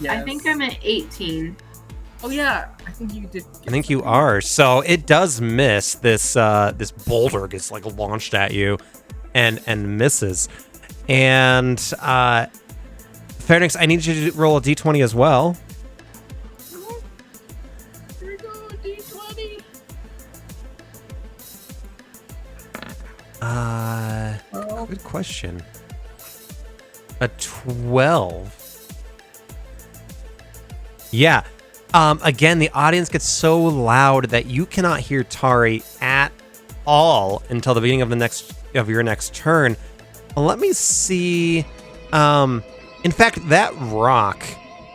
Yes. I think I'm at 18. Oh yeah, I think you did. I think you are. So it does miss. This boulder gets like launched at you, and misses. And Pharynx, I need you to roll a d20 as well. Here we go, D20. Good question. A 12. Yeah. Again, the audience gets so loud that you cannot hear Tari at all until the beginning of your next turn. Let me see. In fact, that rock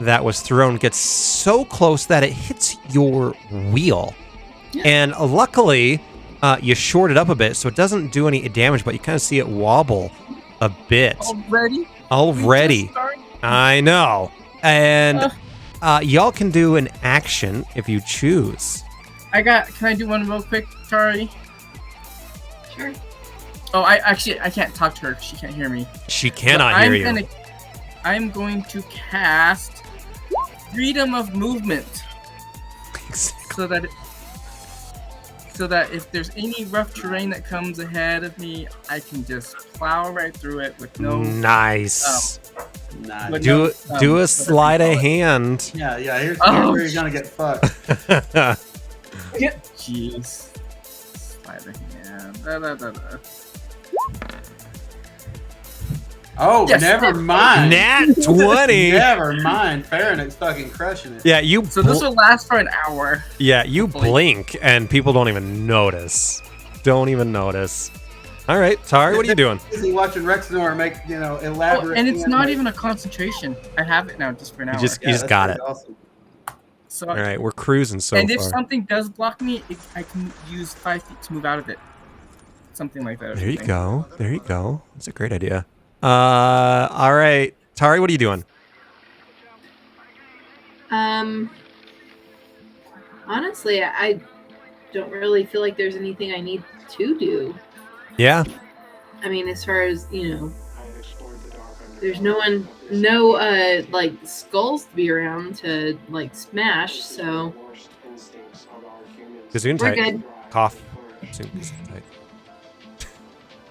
that was thrown gets so close that it hits your wheel. And luckily, you short it up a bit, so it doesn't do any damage, but you kind of see it wobble a bit. Already? Already. We just started? I know. And y'all can do an action if you choose. Can I do one real quick, Tari? Sure. Oh, I can't talk to her. She can't hear me. She cannot So hear you. I'm going to cast Freedom of Movement so that so that if there's any rough terrain that comes ahead of me, I can just plow right through it with no. Nice. Nice. But do no, do a whatever sleight you of call it. hand. Yeah, here's Oh, where you're gonna get fucked. Jeez. Sleight of hand. Da. Oh, Yes. never mind. Nat 20. Never mind. Farinix fucking crushing it. Yeah, you. So this will last for an hour. Yeah, you hopefully. blink and people don't even notice. Don't even notice. All right, Tari, what are you doing? Busy watching Rexnor make elaborate. And it's not animation. even a concentration. I have it now just for an hour. You just Yeah, that's got it. pretty awesome. So All right, we're cruising so and if far. something does block me, I can use 5 feet to move out of it. Something like that. or There you something. go. There you go. That's a great idea. All right, Tari, what are you doing? Honestly, I don't really feel like there's anything I need to do. Yeah. I mean, as far as, there's no like skulls to be around to like smash, so Gazoon we're tight. good. Cough. Gazoon tight.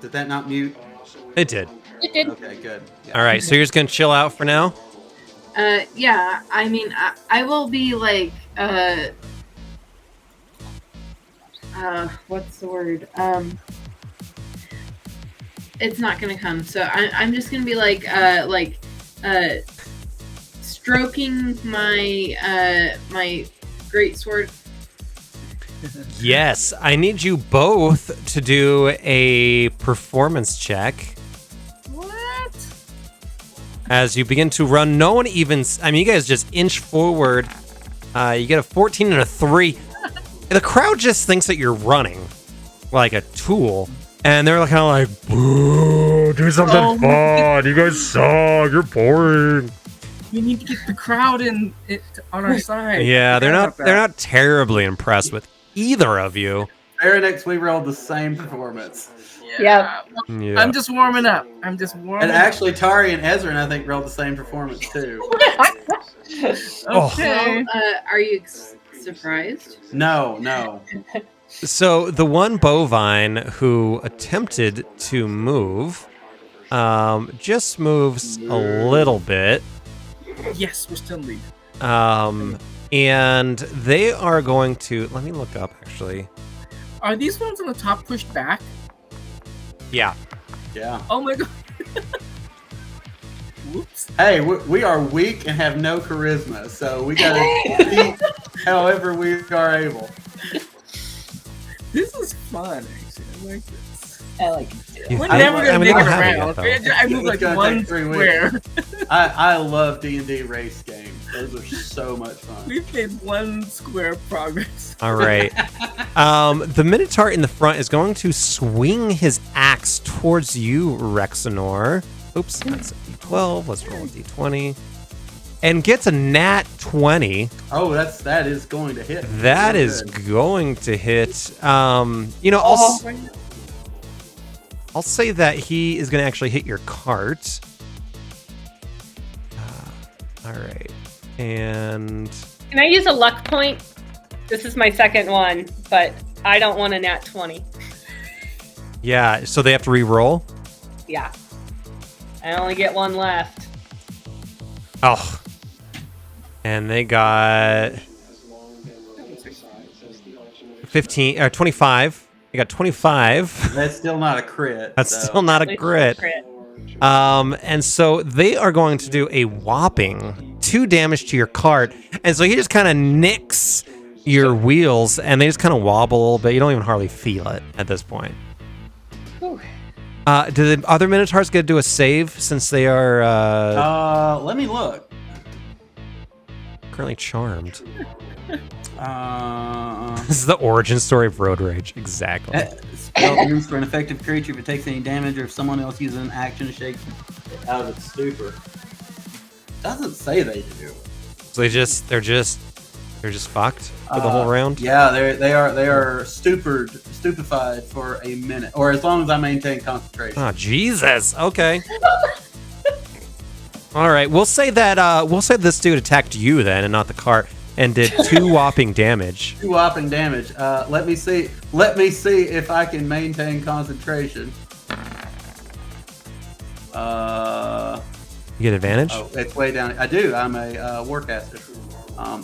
Did that not mute? It did. It did. Okay, good. Yeah. All right, so you're just gonna chill out for now. Yeah, I mean, I will be like, what's the word? It's not gonna come. So I'm just gonna be like, stroking my my great sword. Yes, I need you both to do a performance check What? as you begin to run. No one even. I mean, you guys just inch forward. You get a 14 and a 3. The crowd just thinks that you're running like a tool, and they're kind of like, "Boo, do something Oh. fun. You guys suck. You're boring." We need to get the crowd on our side. Yeah, they're Forgot not. about that. They're not terribly impressed with either of you. Farinix, we rolled the same performance. Yeah. Yeah. I'm just warming up. I'm just warming And actually, Tari and Ezra, I think, rolled the same performance too. up. Oh. Okay. Are you surprised? No. So the one bovine who attempted to move, just moves a little bit, Yes, we're still in lead. and they are going to. Let me look up actually. Are these ones on the top pushed back? Yeah. Yeah. Oh my god. Whoops. Hey, we are weak and have no charisma, so we gotta compete however we are able. This is fun, actually. I like this. I like it too. You- We're I- never I gonna mean, make I it don't have it around. yet, though. I move It's like gonna one take 3 square. I love D&D race games. Those are so much fun. We've made one square progress. All right. The Minotaur in the front is going to swing his axe towards you, Rexanor. Oops, that's a D12. Let's roll a D20. And gets a nat 20. Oh, that is going to hit. That Real is good. going to hit. I'll say that he is going to actually hit your cart. All right. And Can I use a luck point? This is my second one, but I don't want a nat 20. yeah, so they have to re-roll. Yeah. I only get one left. Oh. And they got 15 or 25. They got 25. That's still not a crit. That's so. still not a It's crit. crit. And so they are going to do a whopping 2 damage to your cart. And so he just kind of nicks your wheels and they just kind of wobble a little bit. You don't even hardly feel it at this point. Whew. Do the other Minotaurs get to do a save since they are Let me look. currently charmed? Uh, This is the origin story of Road Rage. Exactly. spell used for an effective creature if it takes any damage or if someone else uses an action to shake it out of its stupor. Doesn't say they do. So they're just fucked for the whole round. Yeah, they are stupefied for a minute, or as long as I maintain concentration. Oh Jesus. Okay. All right. We'll say that this dude attacked you then, and not the cart. and did 2 whopping damage. 2 whopping damage. Let me see. Let me see if I can maintain concentration. You get advantage? Oh, it's way down. I do. I'm a warcaster.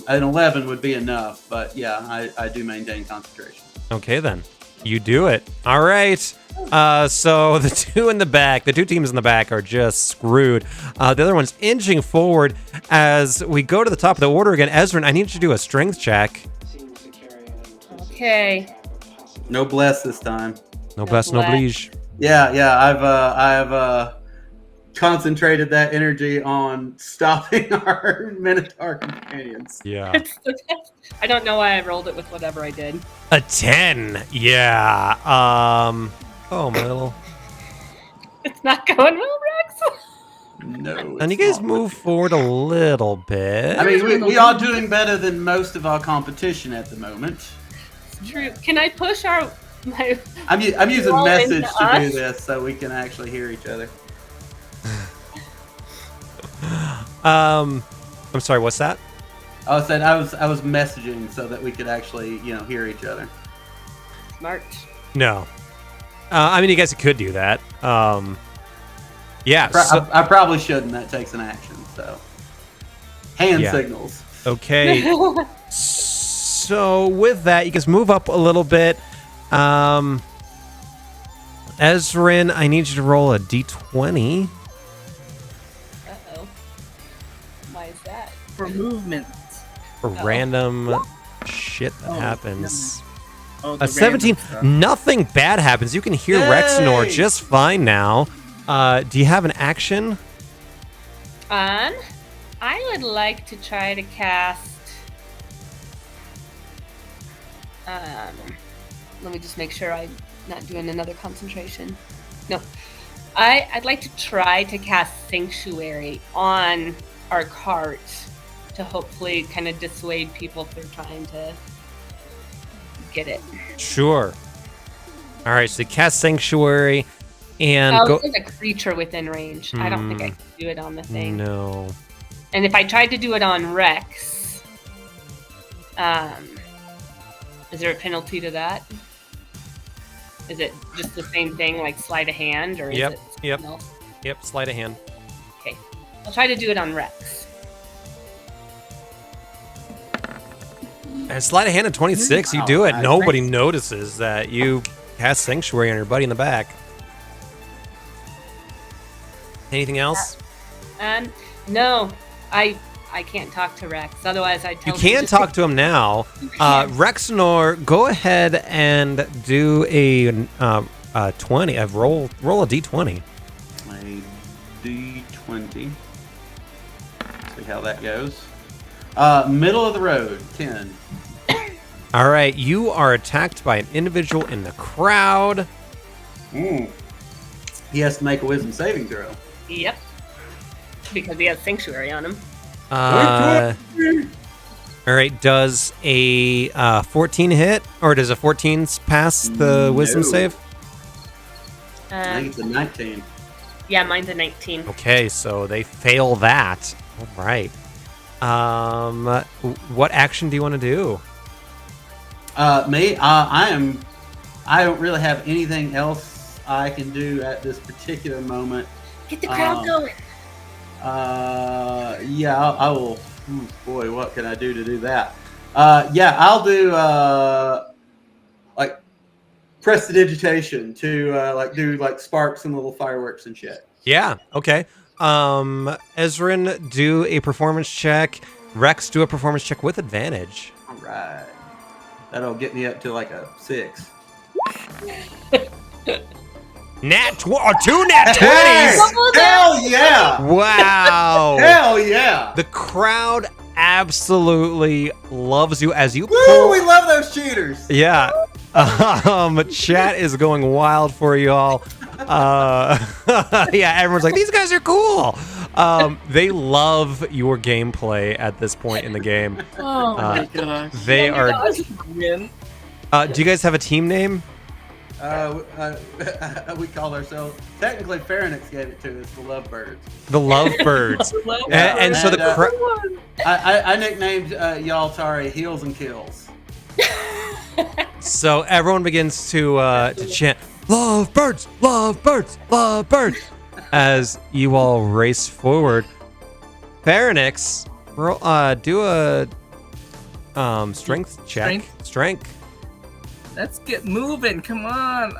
An 11 would be enough, but yeah, I do maintain concentration. Okay, then. You do it. All right. So the 2 teams in the back are just screwed. The other one's inching forward as we go to the top of the order again. Ezrin, I need you to do a strength check. Okay. No bless this time. No bless, no oblige. Yeah. I've concentrated that energy on stopping our Minotaur companions. Yeah. It's the best. I don't know why I rolled it with whatever I did. A 10. Yeah. Oh, my little. It's not going well, Rex. No. And you guys move forward a little bit. I mean, we are doing better than most of our competition at the moment. It's true. Can I push our... I'm using Roll message into to do us? this so we can actually hear each other. I'm sorry, what's that? I said I was messaging so that we could actually hear each other. Smart. No. I mean, you guys could do that. Yeah. I probably shouldn't. That takes an action. So hand signals. Okay. So with that, you guys move up a little bit. Ezrin, I need you to roll a d20. Uh-oh. Why is that? For movement. For random shit that happens. Oh, A 17. Nothing bad happens. You can hear Yay! Rexnor just fine now. Do you have an action? I would like to try to cast... let me just make sure I'm not doing another concentration. No. I'd like to try to cast Sanctuary on our cart to hopefully kind of dissuade people if they're trying to get it. Sure. All right, so you cast Sanctuary and go. There's a creature within range. I don't think I can do it on the thing. No. And if I tried to do it on Rex, is there a penalty to that? Is it just the same thing, like sleight of hand, or is it something else? Yep, sleight of hand. Okay, I'll try to do it on Rex. And sleight of hand at 26, you do it. nice. Nobody notices that you cast Sanctuary on your buddy in the back. Anything else? No, I can't talk to Rex. Otherwise, I'd You tell him can talk to him now. Rexnor, go ahead and do a 20. Roll a d20. A D20. See how that goes. Middle of the road, 10. All right, you are attacked by an individual in the crowd. He has to make a wisdom saving throw. Yep. Because he has Sanctuary on him. All right, does a 14 hit, or does a 14 pass the wisdom No. save? I think it's a 19. Yeah, mine's a 19. Okay, so they fail that. All right. What action do you want to do? Me, I don't really have anything else I can do at this particular moment. Get the crowd going. Yeah, I will. Boy, what can I do to do that? Yeah, I'll do like prestidigitation to do sparks and little fireworks and shit. Yeah, okay. Ezrin, do a performance check. Rex, do a performance check with advantage. All right, that'll get me up to like a 6. Two nat 20s! Hey! Hell yeah! Wow! Hell yeah! The crowd absolutely loves you as you Woo! pull. We love those cheaters. Yeah. Chat is going wild for you all. Yeah, everyone's like, these guys are cool. They love your gameplay at this point in the game. Oh my gosh. They are. Win. Do you guys have a team name? We call ourselves. Technically, Pharynix gave it to us, the Lovebirds. The Lovebirds. And so the I nicknamed y'all Tari Heals and Kills. So everyone begins to chant, "Lovebirds, lovebirds, lovebirds," as you all race forward. Pharynix, do a strength check. Strength. Let's get moving. Come on.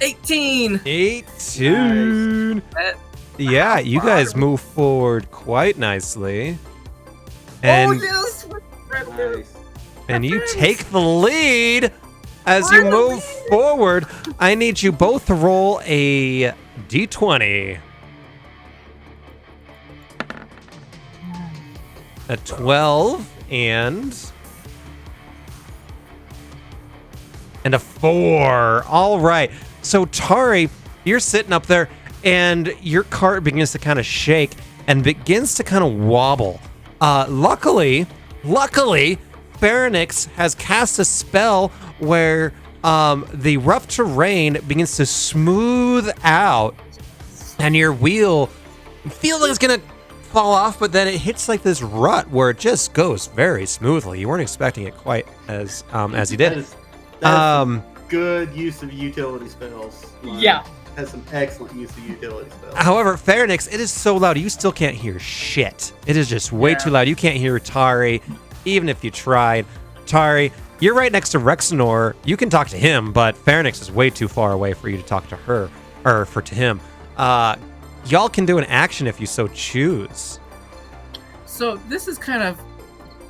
18. 18. Nice. Yeah, you guys move forward quite nicely. And, yes. Nice. and you take the lead as you move forward. I need you both to roll a d20. A 12 and a 4. All right. So Tari, you're sitting up there and your cart begins to kind of shake and begins to kind of wobble. Luckily, Pharynix has cast a spell where the rough terrain begins to smooth out and your wheel feels like it's going to fall off, but then it hits like this rut where it just goes very smoothly. You weren't expecting it quite as you did. That is some good use of utility spells. Yeah. Has some excellent use of utility spells. However, Pharynix, it is so loud you still can't hear shit. It is just way too loud. You can't hear Tari, even if you tried. Tari, you're right next to Rexenor. You can talk to him, but Pharynix is way too far away for you to talk to her or to him. Y'all can do an action if you so choose. So this is kind of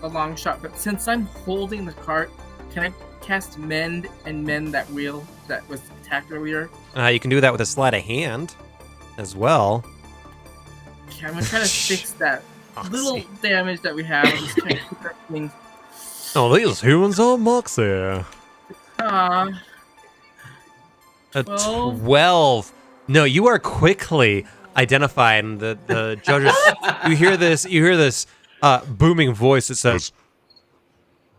a long shot, but since I'm holding the cart, can I cast mend and mend that wheel that was attacked earlier? You can do that with a sleight of hand as well. Okay, I'm gonna try to fix that little damage that we have. I'm just trying to keep everything. Oh, these humans are moxie. Ah, A 12. 12. No, you are quickly identified, and the judges. You hear this booming voice that says,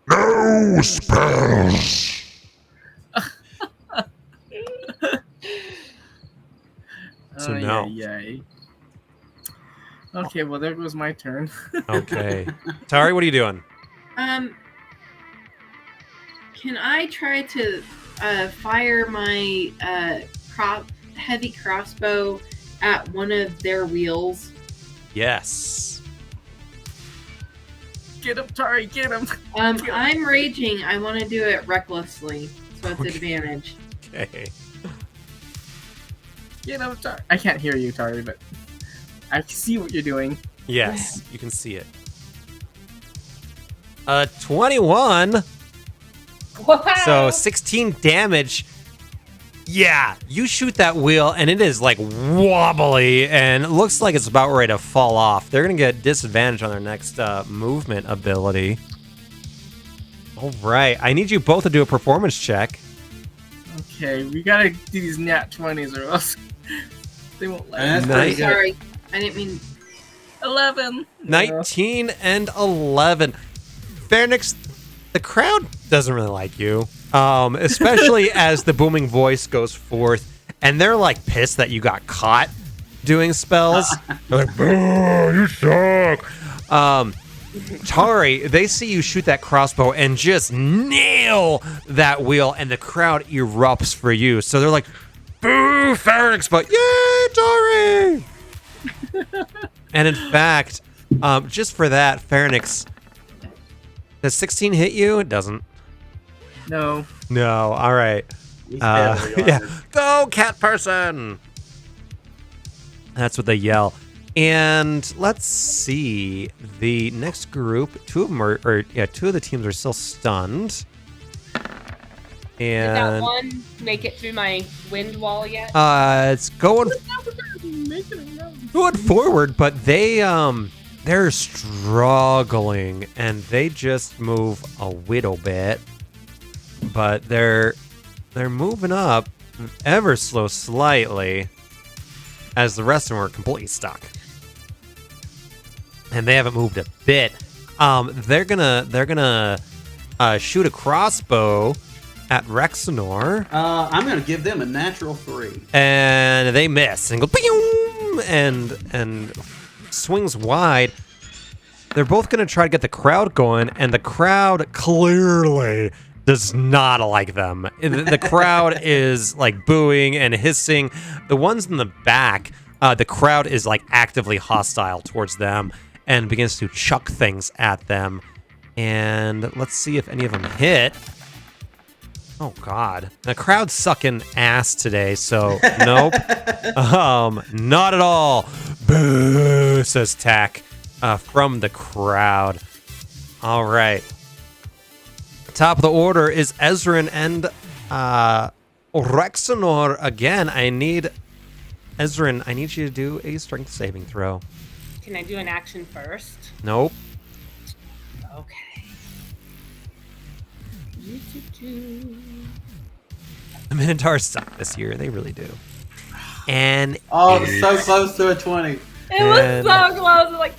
No spells. So no. Okay, well there goes my turn. Okay. Tari, what are you doing? Can I try to fire my heavy crossbow at one of their wheels? Yes. Get him, Tari, get him. I'm raging. I want to do it recklessly, so it's advantage. Okay. Get him, Tari. I can't hear you, Tari, but I can see what you're doing. Yes, you can see it. 21. Wow. So 16 damage. Yeah, you shoot that wheel and it is like wobbly and it looks like it's about ready to fall off. They're going to get disadvantage on their next movement ability. All right, I need you both to do a performance check. Okay, we gotta do these nat 20s or else they won't let That's us. pretty Nice. good. Sorry, I didn't mean. 11. 19 and 11. Pharynix, the crowd doesn't really like you, especially as the booming voice goes forth, and they're like pissed that you got caught doing spells. They're like, "Boo, you suck." Tari, they see you shoot that crossbow and just nail that wheel, and the crowd erupts for you. So they're like, "Boo, Pharynx!" But yay, Tari! And in fact, just for that, Pharynx, does 16 hit you? It doesn't. No. No. All right. He's heavily Yeah. armored. Go, cat person! That's what they yell. And let's see. The next group, two of the teams are still stunned. Did that And one make it through my wind wall yet? it's going forward, but they're struggling and they just move a little bit, but they're moving up ever so slightly as the rest of them are completely stuck and they haven't moved a bit. They're gonna shoot a crossbow at Rexenor, I'm going to give them a natural 3. and they miss and go pew, and swings wide. They're both going to try to get the crowd going, and the crowd clearly does not like them. The crowd is like booing and hissing. The ones in the back, the crowd is like actively hostile towards them and begins to chuck things at them. And let's see if any of them hit. Oh God, the crowd's sucking ass today, so nope. Not at all. Boo, says Tack from the crowd. All right. Top of the order is Ezrin and Rexenor again. Ezrin, I need you to do a strength saving throw. Can I do an action first? Nope. Okay. The Minotaurs suck this year. They really do. And Oh, it's so close to a 20. It was And- so close. Like,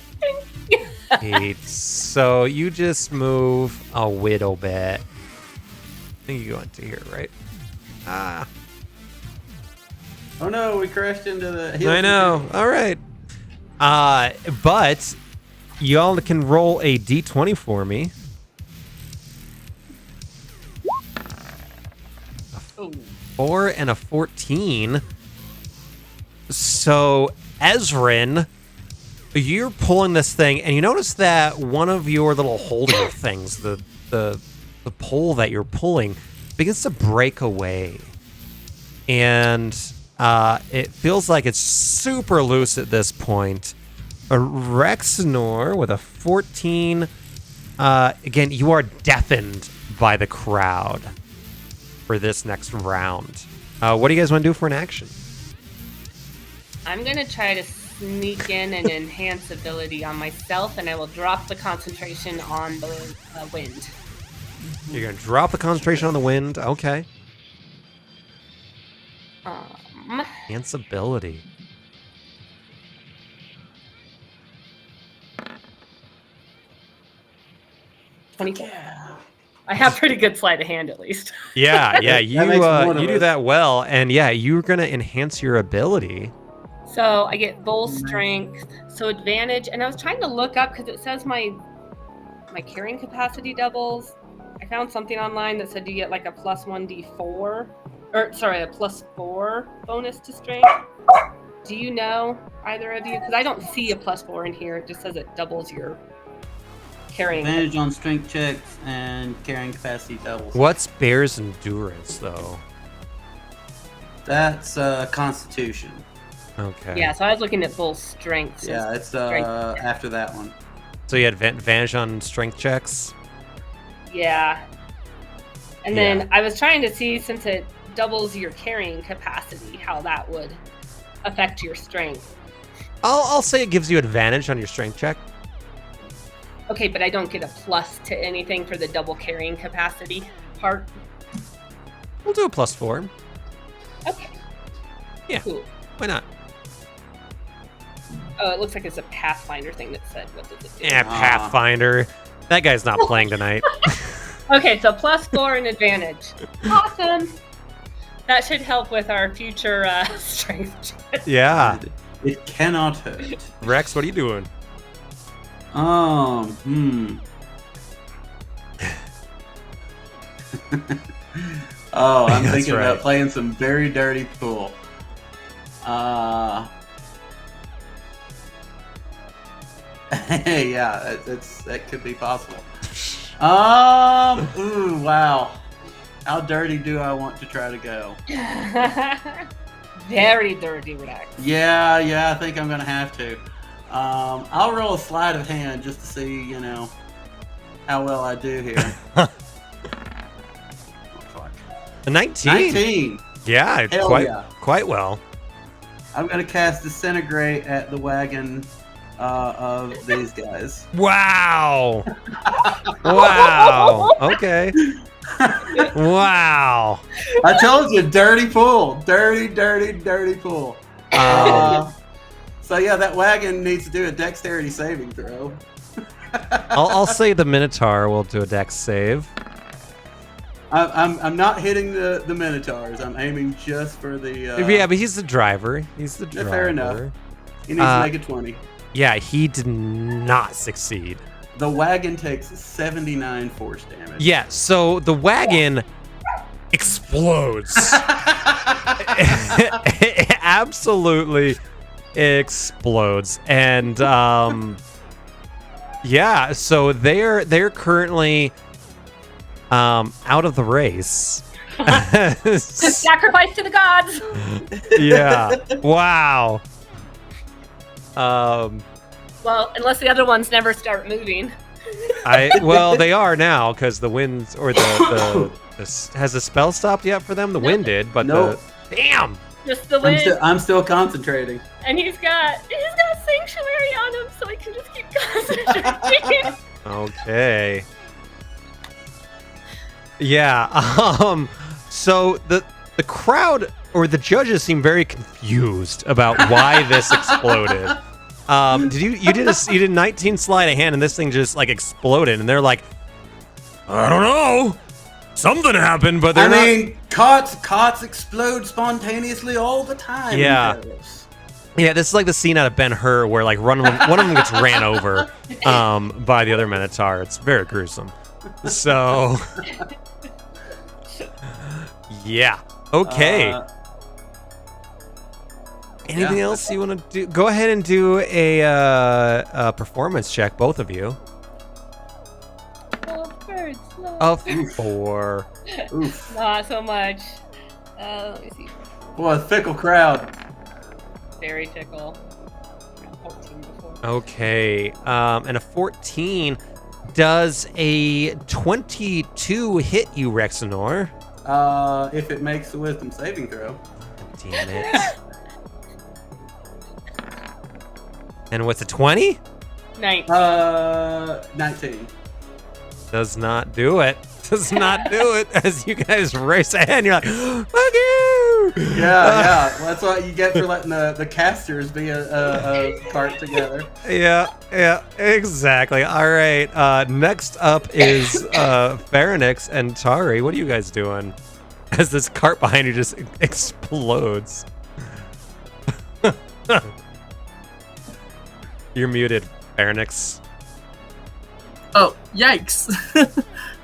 8. So you just move a little bit. I think you go into here, right? Ah, Oh no, we crashed into the hill. I know. All right. But y'all can roll a d20 for me. oh, 4 and a 14. So, Ezrin, you're pulling this thing, and you notice that one of your little holding things, the pole that you're pulling, begins to break away. And it feels like it's super loose at this point. Rexenor with a 14. Again, you are deafened by the crowd for this next round. What do you guys want to do for an action? I'm going to try to sneak in and enhance ability on myself, and I will drop the concentration on the wind. You're going to drop the concentration on the wind. Okay. Enhance ability. I have pretty good sleight of hand, at least. Yeah, yeah. You makes one of you do us. that well, and yeah, you're going to enhance your ability. So I get bull strength, so advantage, and I was trying to look up because it says my carrying capacity doubles. I found something online that said you get like a plus 1d4, or sorry, a plus 4 bonus to strength. Do you know, either of you? Because I don't see a plus 4 in here. It just says it doubles your carrying. Advantage on strength checks and carrying capacity doubles. What's Bear's endurance, though? That's Constitution. Okay. Yeah, so I was looking at bull strength. since Yeah, it's strength- after that one. So you had advantage on strength checks? Yeah. And then I was trying to see, since it doubles your carrying capacity, how that would affect your strength. I'll say it gives you advantage on your strength check. Okay, but I don't get a plus to anything for the double carrying capacity part. We'll do a plus 4. Okay. Yeah. Cool. Why not? Oh, it looks like it's a Pathfinder thing that said, what does it do? Yeah, Pathfinder. That guy's not playing tonight. Okay, so plus 4 and advantage. Awesome. That should help with our future strength check. Yeah. It cannot hurt. Rex, what are you doing? Oh, I'm That's thinking right. about playing some very dirty pool. Yeah, that could be possible. Ooh, wow. How dirty do I want to try to go? Very dirty, Rex. Yeah, I think I'm gonna have to. I'll roll a sleight of hand just to see, how well I do here. Oh, fuck. A 19. 19. Yeah, Hell quite yeah. quite well. I'm gonna cast Disintegrate at the wagon of these guys. Wow. Wow. Okay. Wow. I told you, dirty pool, dirty pool. So yeah, that wagon needs to do a dexterity saving throw. I'll say the Minotaur will do a dex save. I'm not hitting the minotaurs. I'm aiming just for the. Yeah, but he's the driver. He's the Yeah, driver. fair enough. He needs to make a 20. Yeah, he did not succeed. The wagon takes 79 force damage. Yeah, so the wagon explodes. It absolutely explodes, and yeah, so they're currently out of the race. Sacrifice to the gods. Yeah. Wow. Well, unless the other ones never start moving. Well, they are now because the winds or the has the spell stopped yet for them? The wind did, but Nope. damn. Just the wind. I'm still concentrating. And he's got sanctuary on him, so he can just keep concentrating. Okay. Yeah. So the crowd or the judges seem very confused about why this exploded. You did 19 sleight of hand and this thing just like exploded and they're like, I don't know, something happened, but they're not. Cots explode spontaneously all the time. Yeah. Yeah, this is like the scene out of Ben-Hur where like one of them gets ran over by the other Minotaur. It's very gruesome. So yeah. Okay. Anything else you want to do? Go ahead and do a performance check, both of you. Birds, no. Of 4. Oof. Not so much. Let me see. Boy, a fickle crowd. Very fickle. Got 14 before. Okay. And a 14. Does a 22 hit you, Rexenor? If it makes the wisdom saving throw. Damn it. And what's a 20? 19. 19. Does not do it. Does not do it. As you guys race ahead, you're like, fuck you! Yeah. That's what you get for letting the casters be a cart together. Yeah, exactly. All right. Next up is Pharonix and Tari. What are you guys doing? As this cart behind you just explodes. You're muted, Pharonix. Oh, yikes.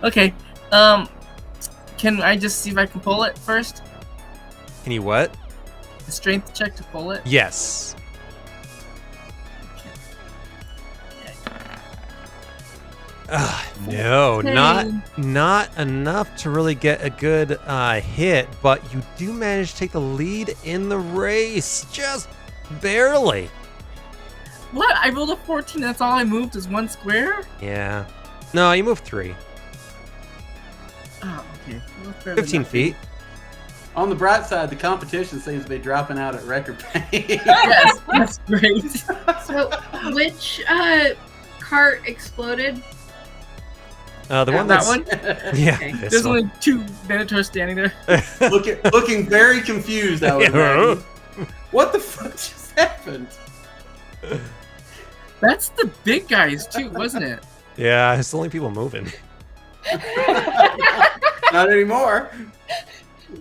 Okay. Can I just see if I can pull it first? Can you what? A strength check to pull it? Yes. No, not enough to really get a good hit, but you do manage to take the lead in the race, just barely. What? I rolled a 14. That's all I moved is 1 square? Yeah. No, you moved 3. Oh, okay. Well, fair 15 enough. feet. On the bright side, the competition seems to be dropping out at record pace. Yes, that's great. So, which cart exploded? The one that that's one? yeah. Okay. This There's one. only 2 Minotaurs standing there. looking very confused. I would imagine. What the fuck just happened? That's the big guys too, wasn't it? Yeah, it's the only people moving. Not anymore.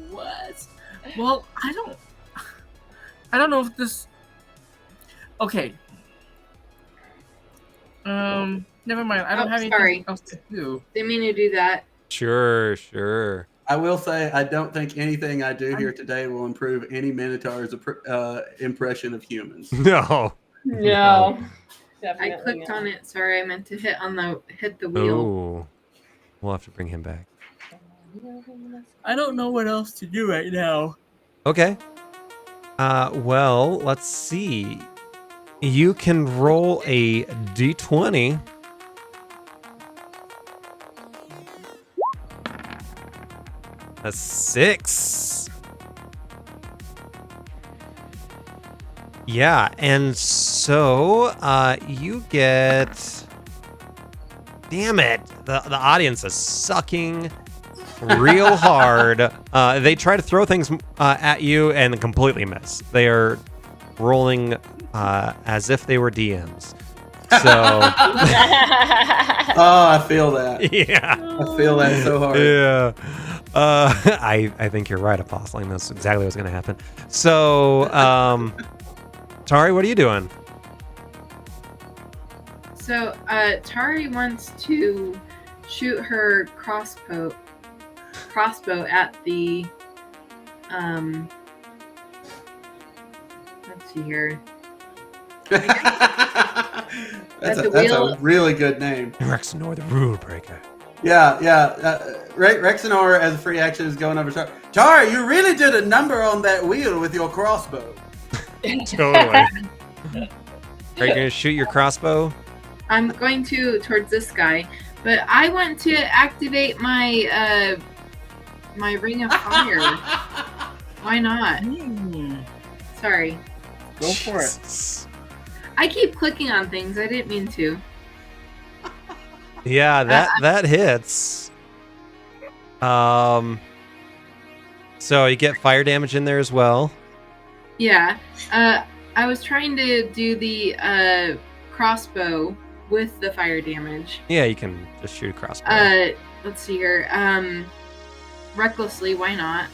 What? Well, I don't know if this. Okay. Never mind. I don't have anything sorry. else to do. Didn't mean to do that. Sure. I will say I don't think anything I do here today will improve any Minotaur's impression of humans. No. No. I Definitely clicked not. on it. Sorry, I meant to hit the wheel. Oh. We'll have to bring him back. I don't know what else to do right now. Okay. Well, let's see. You can roll a d20. A 6. Yeah, and so you get. Damn it! The audience is sucking real hard. They try to throw things at you and completely miss. They are rolling as if they were DMs. So Oh, I feel that. yeah. I feel that so hard. Yeah. I think you're right, Apostle. That's exactly what's going to happen. So, Tari, what are you doing? So, Tari wants to shoot her crossbow at the let's see here. That's the a wheel. really good name. Rexenor, the rule breaker. Yeah. Rexenor, as a free action, is going over. Tari, you really did a number on that wheel with your crossbow. Totally. Are you going to shoot your crossbow? I'm going to towards this guy, but I want to activate my my ring of fire. Why not? Sorry. Go for it. I keep clicking on things. I didn't mean to. Yeah, that hits. So you get fire damage in there as well. Yeah. I was trying to do the crossbow with the fire damage. Yeah, you can just shoot a crossbow. Let's see here. Recklessly, why not?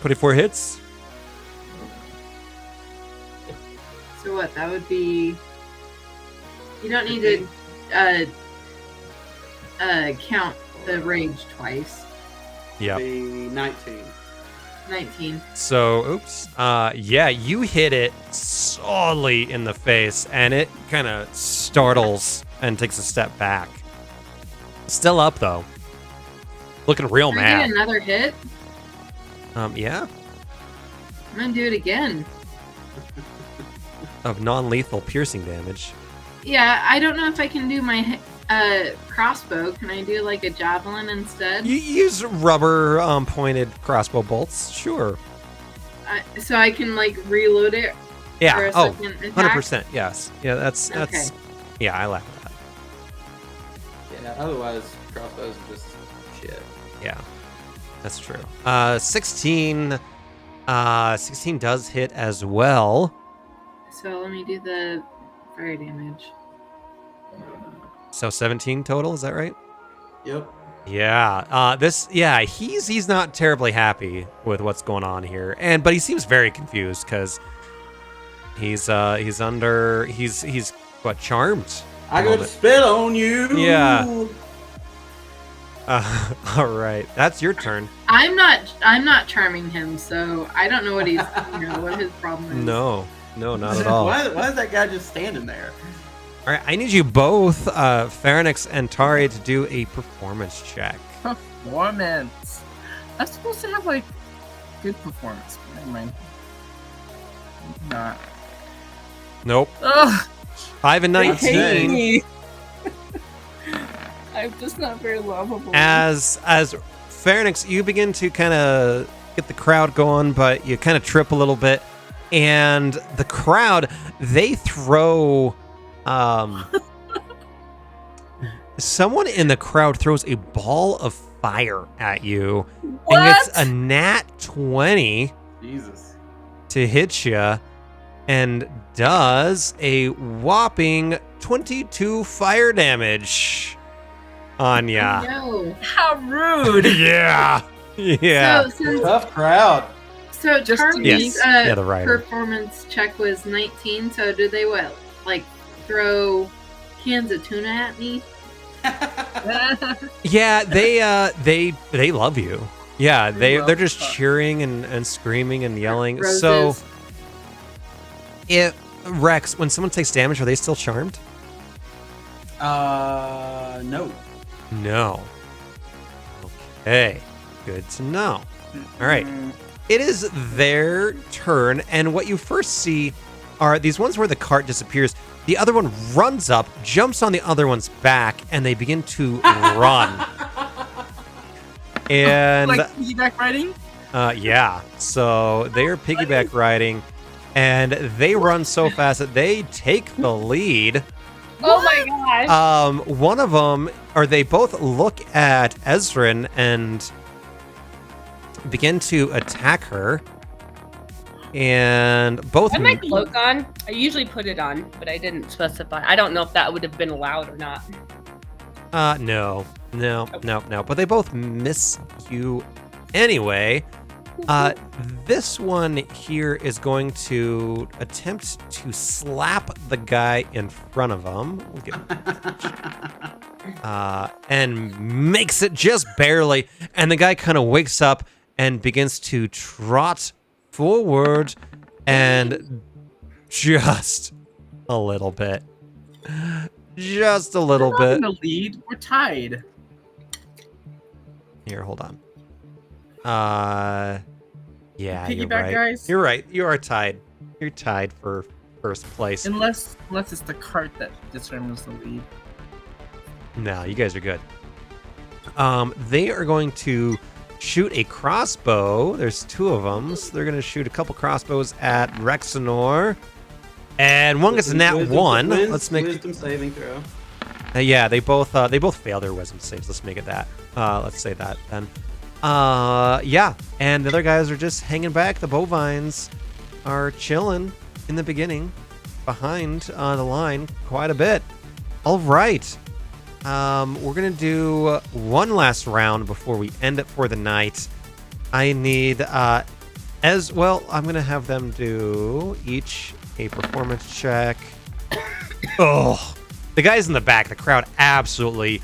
24 hits. So what? That would be. You don't need to count the rage twice. Yeah. Be 19. 19. So, oops. Yeah, you hit it solidly in the face, and it kind of startles and takes a step back. Still up though. Looking real Can I mad. get another hit? Yeah. I'm gonna do it again. Of non-lethal piercing damage. Yeah, I don't know if I can do my crossbow. Can I do like a javelin instead? You use rubber pointed crossbow bolts. Sure. So I can like reload it. For Yeah. a Oh, second attack? 100%. Yes. Yeah, that's. Okay. Yeah, I like that. Yeah, otherwise, crossbows are just shit. Yeah. That's true. 16. 16 does hit as well. So let me do the fire damage. So 17 total, is that right? Yep. Yeah. He's not terribly happy with what's going on here. But he seems very confused because he's what, charmed? I got a spell on you. Yeah. All right. That's your turn. I'm not charming him, so I don't know what he's what his problem is. No, not at all. Why is that guy just standing there? All right, I need you both, Pharynx and Tari, to do a performance check. Performance. I'm supposed to have like good performance. Never mind. Not. Nope. Ugh. 5 and 19. Me. I'm just not very lovable. As Pharynx, you begin to kind of get the crowd going, but you kind of trip a little bit, and the crowd, they throw. Someone in the crowd throws a ball of fire at you, What? and it's a nat 20 Jesus. to hit you, and does a whopping 22 fire damage on ya. No. How rude. Yeah. Yeah. So Tough crowd. Just Charlie's Yes. Yeah, the writer. performance check was 19. So do they like throw cans of tuna at me? Yeah, they love you. Yeah, they're just love cheering and screaming and yelling. Roses. So, Rex, when someone takes damage, are they still charmed? No. No. Okay, good to know. All right, it is their turn, and what you first see are these ones where the cart disappears. The other one runs up, jumps on the other one's back, and they begin to run. And like piggyback riding? yeah, so they are piggyback riding, and they run so fast that they take the lead. Oh my gosh. One of them, or they both look at Ezrin and begin to attack her. And both. I had my cloak on. I usually put it on, but I didn't specify. I don't know if that would have been allowed or not. No, No. But they both miss you anyway. This one here is going to attempt to slap the guy in front of him. We'll give and makes it just barely. And the guy kind of wakes up and begins to trot forward and just a little bit. Just a little We're not bit. in the lead. We're tied. Here, hold on. Yeah, you're Piggyback, right. guys? You're right. You are tied. You're tied for first place. Unless it's the cart that determines the lead. No, you guys are good. They are going to shoot a crossbow. There's 2 of them, so they're going to shoot a couple crossbows at Rexenor. And one gets a nat 1. Let's make wisdom saving throw. yeah, they both fail their wisdom saves. Let's make it that. Let's say that then. Yeah, and the other guys are just hanging back. The bovines are chilling in the beginning, behind the line quite a bit. All right, we're gonna do one last round before we end it for the night. I need as well. I'm gonna have them do each a performance check. Oh, the guys in the back, the crowd absolutely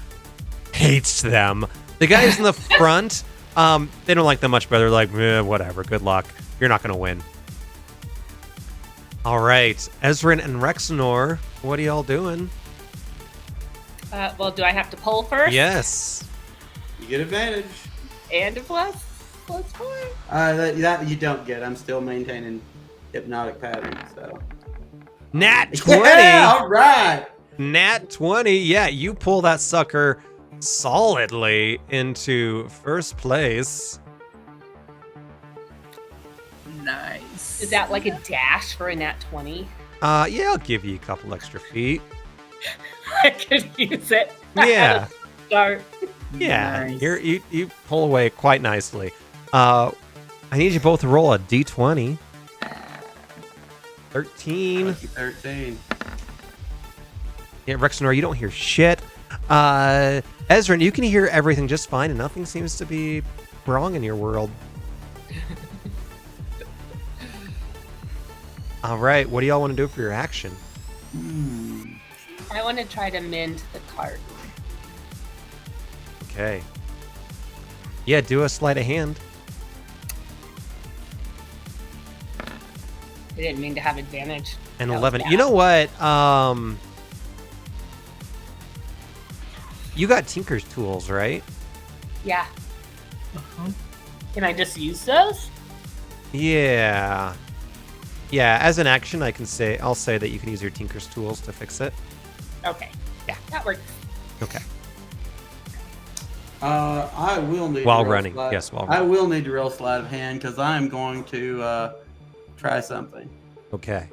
hates them. The guys in the front, they don't like them much better. They're like, whatever, good luck. You're not going to win. All right, Ezrin and Rexenor, what are y'all doing? Well, do I have to pull first? Yes. You get advantage. And a plus 4. That you don't get. I'm still maintaining hypnotic pattern. So. Nat 20. Yeah, all right. Nat 20. Yeah, you pull that sucker solidly into first place. Nice. Is that like a dash for a nat 20? Yeah, I'll give you a couple extra feet. I could use it. Yeah. Start. Yeah, Nice. you pull away quite nicely. I need you both to roll a d20. 13. Lucky 13. Yeah, Rexenor, you don't hear shit. Ezrin, you can hear everything just fine, and nothing seems to be wrong in your world. All right, what do y'all want to do for your action? I want to try to mend the cart. Okay. Yeah, do a sleight of hand. I didn't mean to have advantage. And That was 11. bad. You know what? You got Tinker's tools, right? Yeah. Uh-huh. Can I just use those? Yeah. Yeah, as an action, I'll say that you can use your Tinker's tools to fix it. Okay. Yeah. That works. Okay. I will need While to roll running, sleight- yes, while I running. will need to roll sleight of hand because I'm going to try something. Okay.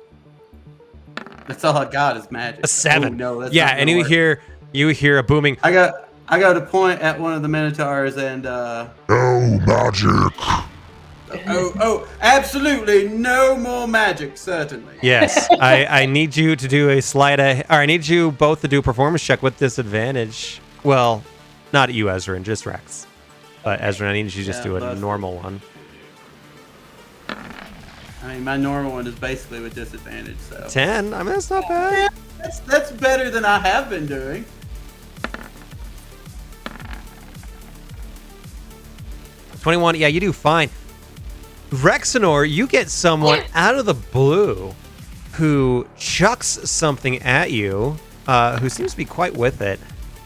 That's all I got is magic. A 7. Oh, no, that's Yeah, not and gonna you work. hear a booming. I got to point at one of the minotaurs and No magic. absolutely no more magic, certainly. Yes, I need you to do a I need you both to do a performance check with disadvantage. Well, not you, Ezrin, just Rex. But Ezrin, I need you to just Yeah, do a that's- normal one. I mean, my normal one is basically with disadvantage, so 10. I mean, that's not bad. that's better than I have been doing. 21. Yeah, you do fine. Rexenor, you get someone out of the blue who chucks something at you, who seems to be quite with it,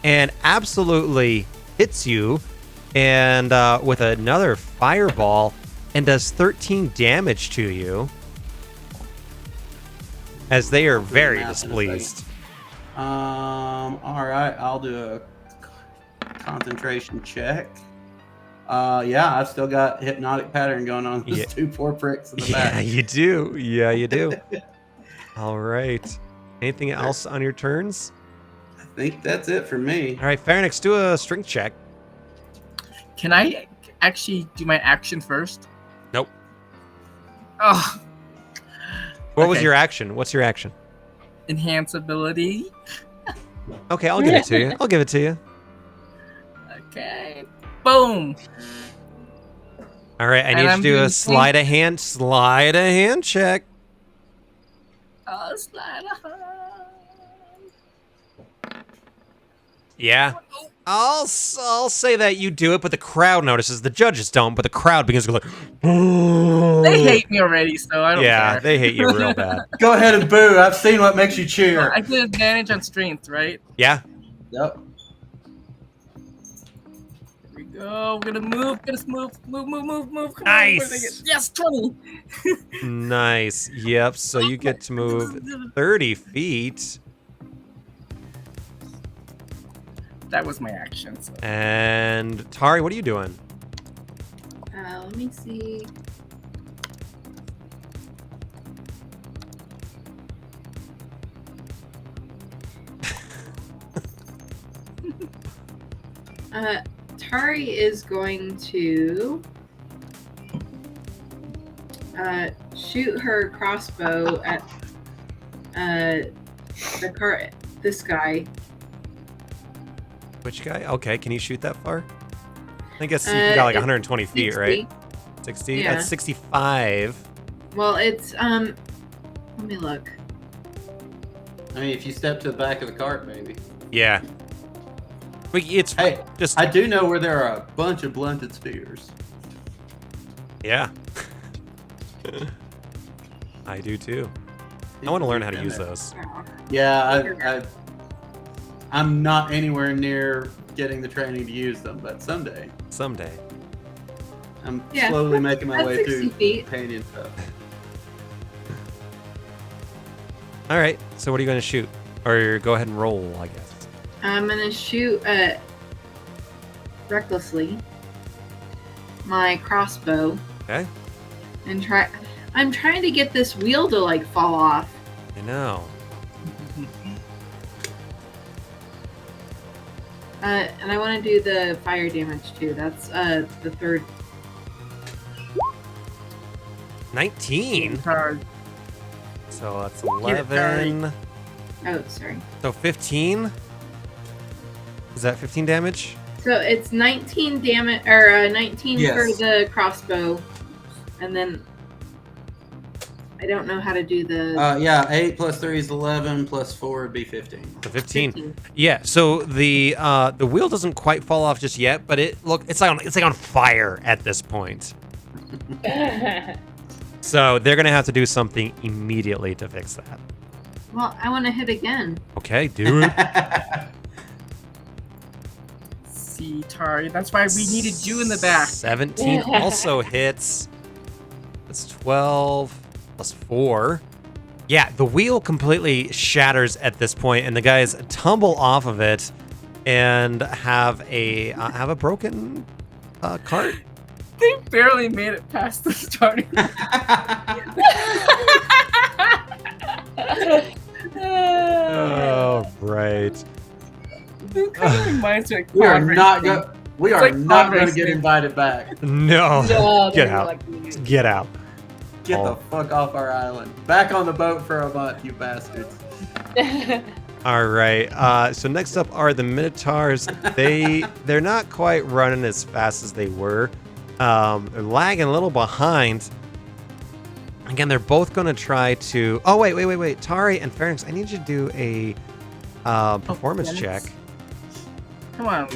and absolutely hits you, and with another fireball, and does 13 damage to you, as they are very math in a second. displeased. All right, I'll do a concentration check. Yeah, I've still got hypnotic pattern going on. Those Yeah. 2 poor pricks in the Yeah, back. you do. Yeah, you do. All right. Anything else on your turns? I think that's it for me. All right, Pharynx, do a strength check. Can I actually do my action first? Nope. Oh, What was Okay. your action? What's your action? enhance ability. Okay, I'll give it to you. I'll give it to you. Boom. All right, I And need you I'm to do a doing sleight of hand check. Slide a hand. Yeah. I'll say that you do it, but the crowd notices. The judges don't, but the crowd begins to go like, They hate me already, so I don't yeah, care. they hate you real bad. Go ahead and boo. I've seen what makes you I cheer. get advantage on strength, right? Yeah. Yep. Here we go. We're gonna move. Move. Come on. What did I get? Nice. Yes, 20. Nice. Yep. So you get to move 30 feet. That was my action. So. And Tari, what are you doing? Let me see. Tari is going to shoot her crossbow at this guy. Which guy? Okay, can you shoot that far? I guess you got like 120 feet, 60. right? 60? Yeah. That's 65. Well, it's let me look. I mean, if you step to the back of the cart, maybe. Yeah. But it's Hey, just I do know where there are a bunch of blunted spears. yeah. I do too. I want to learn how to use those. Yeah, I'm not anywhere near getting the training to use them, but someday. Someday. I'm Yeah, slowly making my that's way 60 through feet. painting stuff. All right. So what are you going to shoot? Or go ahead and roll, I guess. I'm gonna shoot recklessly my crossbow Okay. and try. I'm trying to get this wheel to like fall off. I know. And I want to do the fire damage too. That's the third. 19. Hard. So that's Get it, Tari. 11. Oh, sorry. So 15. Is that 15 damage? So it's 19 damage, or 19 Yes. for the crossbow, and then I don't know how to do the Yeah, 8 plus 3 is 11, plus 4 would be 15. So 15. Yeah. So the wheel doesn't quite fall off just yet, but it's like on fire at this point. So they're gonna have to do something immediately to fix that. Well, I want to hit again. Okay, do it. See, Tari. That's why we needed you in the back. 17 also hits. That's 12 plus 4. Yeah, the wheel completely shatters at this point, and the guys tumble off of it and have a broken cart. They barely made it past the starting. Oh, right. It kind of reminds me of We are pod not racing. going. We It's are like not pod going to get racing. invited back. No. No, Get they were out. like, Get out. Get Oh. the fuck off our island. Back on the boat for a month, you bastards. All right. So next up are the Minotaurs. They're not quite running as fast as they were. They're lagging a little behind. Again, they're both going to try to. Oh wait. Tari and Pharynx, I need you to do a performance check. Dennis. Come on.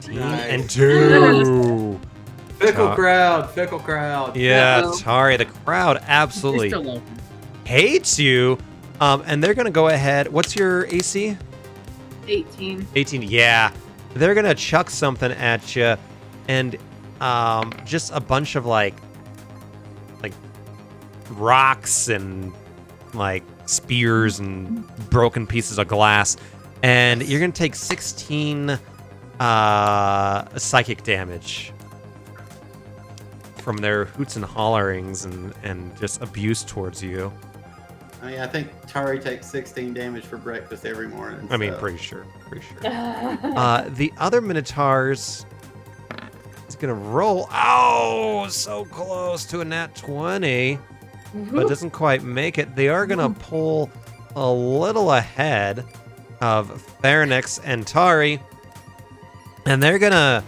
Nice. And 2. Fickle crowd. Yeah, Uh-oh. Tari, the crowd They absolutely still love me. hates you. And they're going to go ahead. What's your AC? 18. 18. Yeah. They're going to chuck something at you. And just a bunch of like rocks and like spears and broken pieces of glass. And you're going to take 16 psychic damage from their hoots and hollerings and just abuse towards you. I mean, I think Tari takes 16 damage for breakfast every morning. I mean, so. pretty sure. The other Minotaurs is going to roll. Oh, so close to a nat 20, but doesn't quite make it. They are going to pull a little ahead. of Pharynix and Tari. And they're going to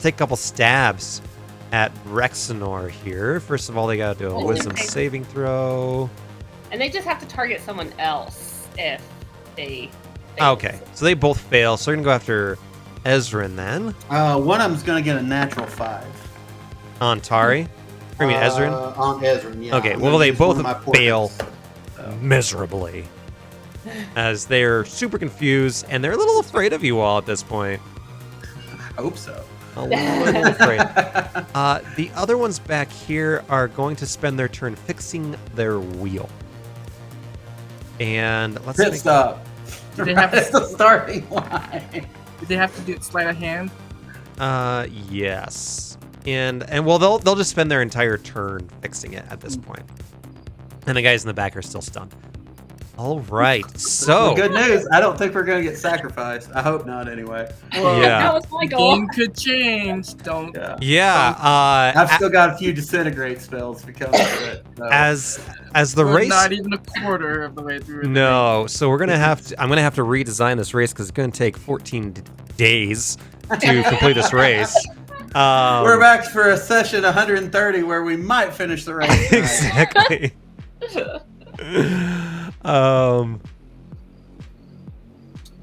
take a couple stabs at Rexenor here. First of all, they got to do a wisdom saving throw. And they just have to target someone else if they fail. Okay, so they both fail. So we're going to go after Ezrin then. One of them's going to get a natural 5. On Tari? I mean, Ezrin? On Ezrin, yeah. Okay, I'm well, gonna they use one both of my portraits. fail miserably. As they're super confused, and they're a little afraid of you all at this point. I hope so. A little afraid. The other ones back here are going to spend their turn fixing their wheel. And let's Pit stop. Do they have That's to, the starting line. do they have to do sleight of hand? Yes. And well, they'll just spend their entire turn fixing it at this point. And the guys in the back are still stunned. All right, so Well, good news. I don't think we're going to get sacrificed. I hope not, anyway. Well, Yeah. That was my goal. Game could change. Don't. yeah. I've still got a few disintegrate spells because of it. So. As the We're race. not even a quarter of the way through. No, so we're gonna have to. I'm gonna have to redesign this race because it's gonna take 14 days to complete this race. We're back for a session 130 where we might finish the race. Exactly.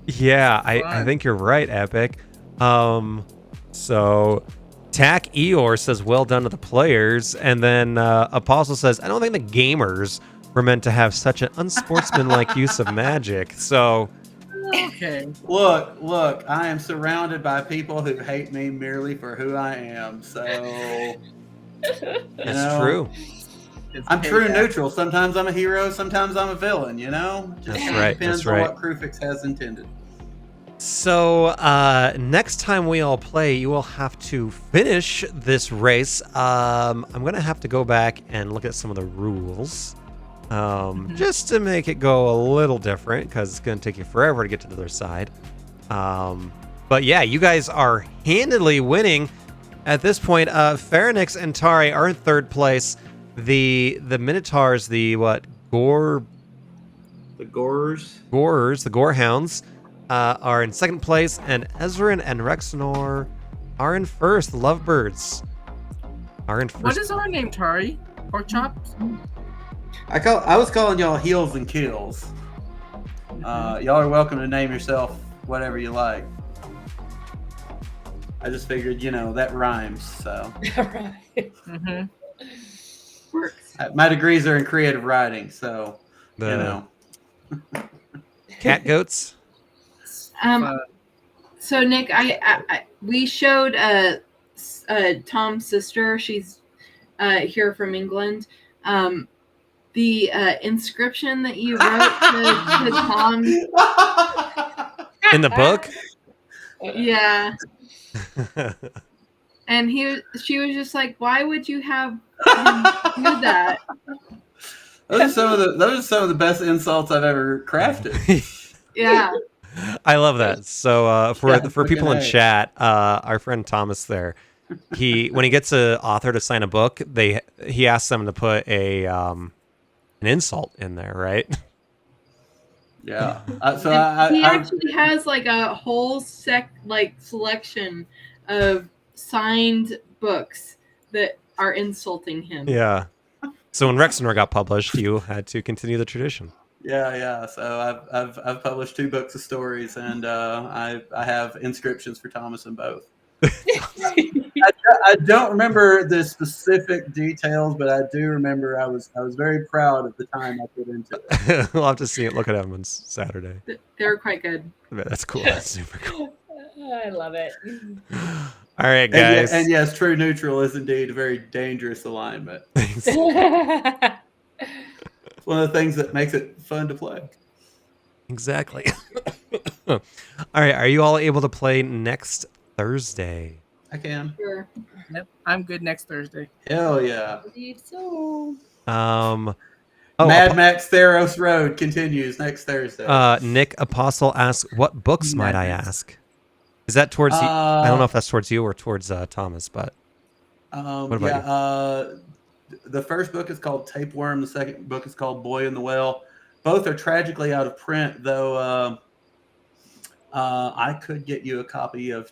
Yeah, I think you're right, Epic. So Tack Eeyore says, well done to the players. And then Apostle says, I don't think the gamers were meant to have such an unsportsmanlike use of magic. So Okay. Look, I am surrounded by people who hate me merely for who I am. So that's true. It's I'm true payback. neutral. Sometimes I'm a hero, sometimes I'm a villain, you know? Just That's kinda right, depends that's on right. what Krufix has intended. So next time we all play, you will have to finish this race. I'm gonna have to go back and look at some of the rules, just to make it go a little different, because it's gonna take you forever to get to the other side. But yeah, you guys are handily winning at this point. Pharynix and Tari are in third place. The Minotaurs, the Gorers, the Gorehounds, are in second place, and Ezrin and Rexenor are in first. Lovebirds are in first. What is our name, Tari? Pork chops? I was calling y'all heels and kills. Y'all are welcome to name yourself whatever you like. I just figured, that rhymes. So Right. Mm-hmm. Works. my degrees are in creative writing. So The cat goats. So Nick, we showed Tom's sister. She's here from England. The inscription that you wrote to Tom. In the book. Yeah, and she was just like, "Why would you have him do that?" Those are some of the best insults I've ever crafted. Yeah. I love that. So for people in fucking A. chat, our friend Thomas there, when he gets an author to sign a book, he asks them to put an insult in there, right? Yeah. He actually has like a whole selection of signed books that are insulting him. Yeah. So when Rexenor got published, you had to continue the tradition. Yeah. So I've published 2 books of stories, and I have inscriptions for Thomas in both. I don't remember the specific details, but I do remember I was very proud of the time I put into it. We'll have to see it. Look at them on Saturday. They're quite good. That's cool. That's super cool. I love it. All right, guys. And yes, true neutral is indeed a very dangerous alignment. Thanks. It's one of the things that makes it fun to play. Exactly. All right. Are you all able to play next Thursday? I can. Sure. Yep. I'm good next Thursday. Hell yeah. So, Mad Max Theros Road continues next Thursday. Nick Apostle asks, what books might I ask? Is that towards you? I don't know if that's towards you or towards Thomas, but what about you? The first book is called Tapeworm. The second book is called Boy in the Well. Both are tragically out of print, though. I could get you a copy of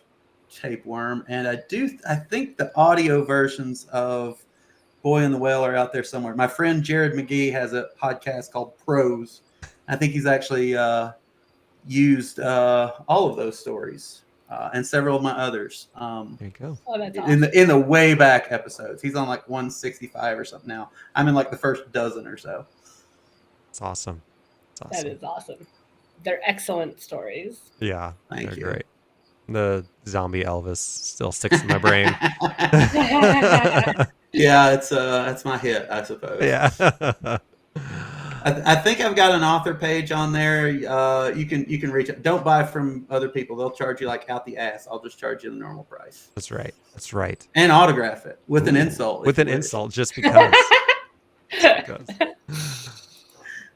Tapeworm, and I think the audio versions of Boy and the Whale are out there somewhere. My friend Jared McGee has a podcast called Prose. I think he's actually used all of those stories and several of my others. There you go. Oh, that's in awesome. the way back episodes. He's on like 165 or something now. I'm in like the first dozen or so. It's awesome. It's That awesome. is awesome. They're excellent stories. Yeah, Thank they're you. great. The zombie Elvis still sticks in my brain. Yeah, it's my hit, I suppose. Yeah. I think I've got an author page on there. You can reach it. Don't buy from other people. They'll charge you like out the ass. I'll just charge you the normal price. That's right. That's right. And autograph it with an Ooh, insult. With if an you wish. insult, just because.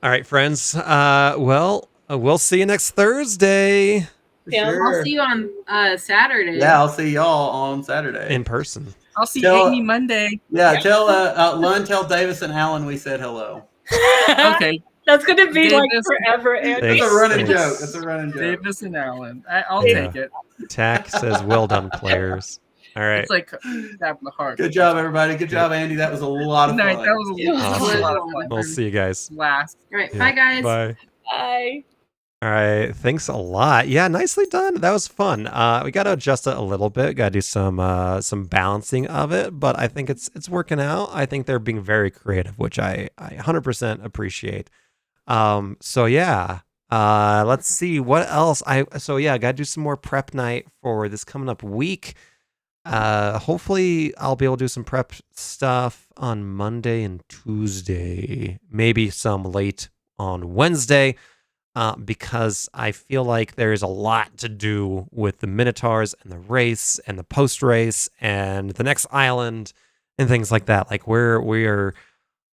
All right, friends. Well, we'll see you next Thursday For Yeah, sure. I'll see you on Saturday. Yeah, I'll see y'all on Saturday. in person. I'll see Tell- Amy Monday. Yeah, tell Lund, tell Davis and Alan we said hello. Okay, That's going to be like Davis- forever, Andy. Thanks. That's a running Thanks. joke. That's a running joke. Davis and Alan. I'll Yeah. take it. Tack says, "Well done, players." All right. It's like tap in the heart. Good job, everybody. Good job, Andy. That was a lot of Good night. fun. That was Awesome. a lot of fun. We'll see you guys. Last. All right. Yeah. Bye, guys. Bye. Bye. All right. Thanks a lot. Yeah, nicely done. That was fun. We got to adjust it a little bit. Got to do some balancing of it, but I think it's working out. I think they're being very creative, which I 100% appreciate. So yeah. Let's see what else. Got to do some more prep night for this coming up week. Hopefully I'll be able to do some prep stuff on Monday and Tuesday, maybe some late on Wednesday, because I feel like there's a lot to do with the Minotaurs and the race and the post race and the next island and things like that. Like we're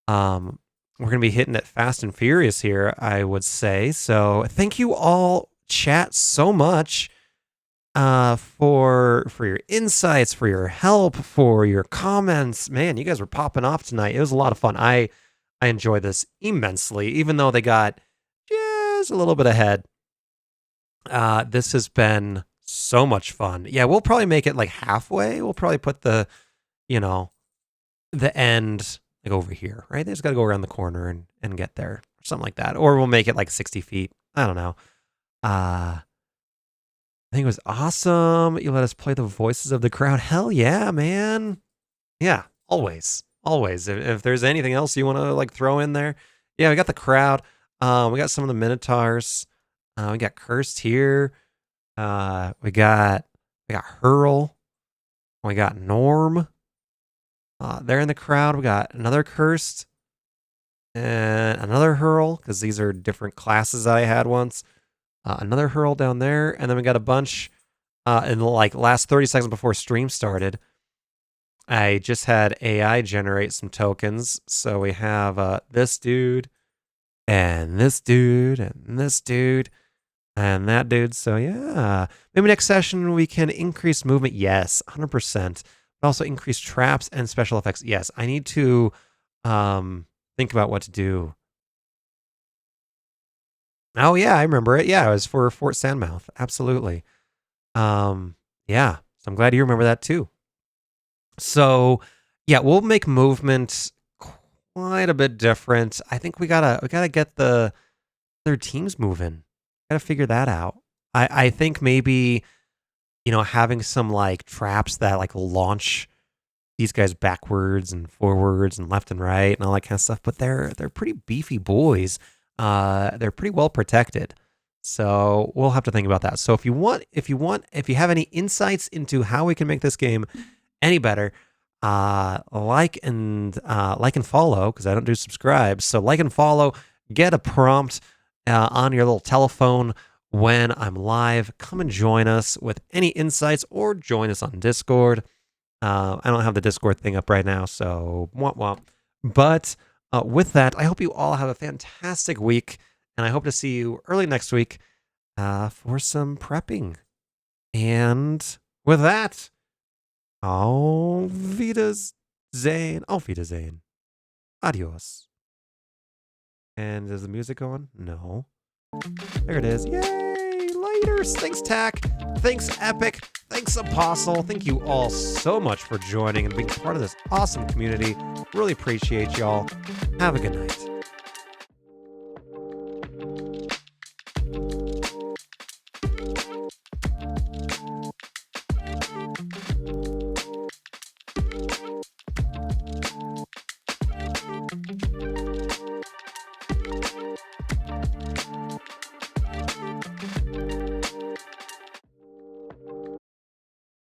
going to be hitting it fast and furious here, I would say. So thank you all, chat, so much for your insights, for your help, for your comments. Man, you guys were popping off tonight. It was a lot of fun. I enjoyed this immensely, even though they got just a little bit ahead. This has been so much fun. Yeah, we'll probably make it like halfway. We'll probably put the end like over here, right? They just got to go around the corner and get there, or something like that. Or we'll make it like 60 feet. I don't know. I think it was awesome. You let us play the voices of the crowd. Hell yeah, man. Yeah, always. If there's anything else you want to like throw in there. Yeah, we got the crowd. We got some of the Minotaurs. We got Cursed here. We got Hurl. We got Norm. There in the crowd, we got another Cursed and another Hurl, because these are different classes that I had once. Another Hurl down there, and then we got a bunch in the like last 30 seconds before stream started. I just had AI generate some tokens, so we have this dude, and this dude, and this dude, and that dude. So yeah, maybe next session we can increase movement. Yes, 100%. But also increase traps and special effects. Yes, I need to think about what to do. Oh yeah, I remember it. Yeah, it was for Fort Sandmouth. Absolutely. Yeah. So I'm glad you remember that too. So yeah, we'll make movement quite a bit different. I think we gotta get the other teams moving. Gotta figure that out. I think maybe, having some like traps that like launch these guys backwards and forwards and left and right and all that kind of stuff. But they're pretty beefy boys. They're pretty well protected. So we'll have to think about that. So if you have any insights into how we can make this game any better, like and follow, because I don't do subscribe. So like and follow, get a prompt on your little telephone when I'm live. Come and join us with any insights, or join us on Discord. I don't have the Discord thing up right now, so womp womp. But with that, I hope you all have a fantastic week, and I hope to see you early next week for some prepping. And with that, auf Wiedersehen. Auf Wiedersehen. Adios. And is the music on? No. There it is. Yay! Life! moderators. Thanks, Tack. Thanks, Epic. Thanks, Apostle. Thank you all so much for joining and being part of this awesome community. Really appreciate y'all. Have a good night.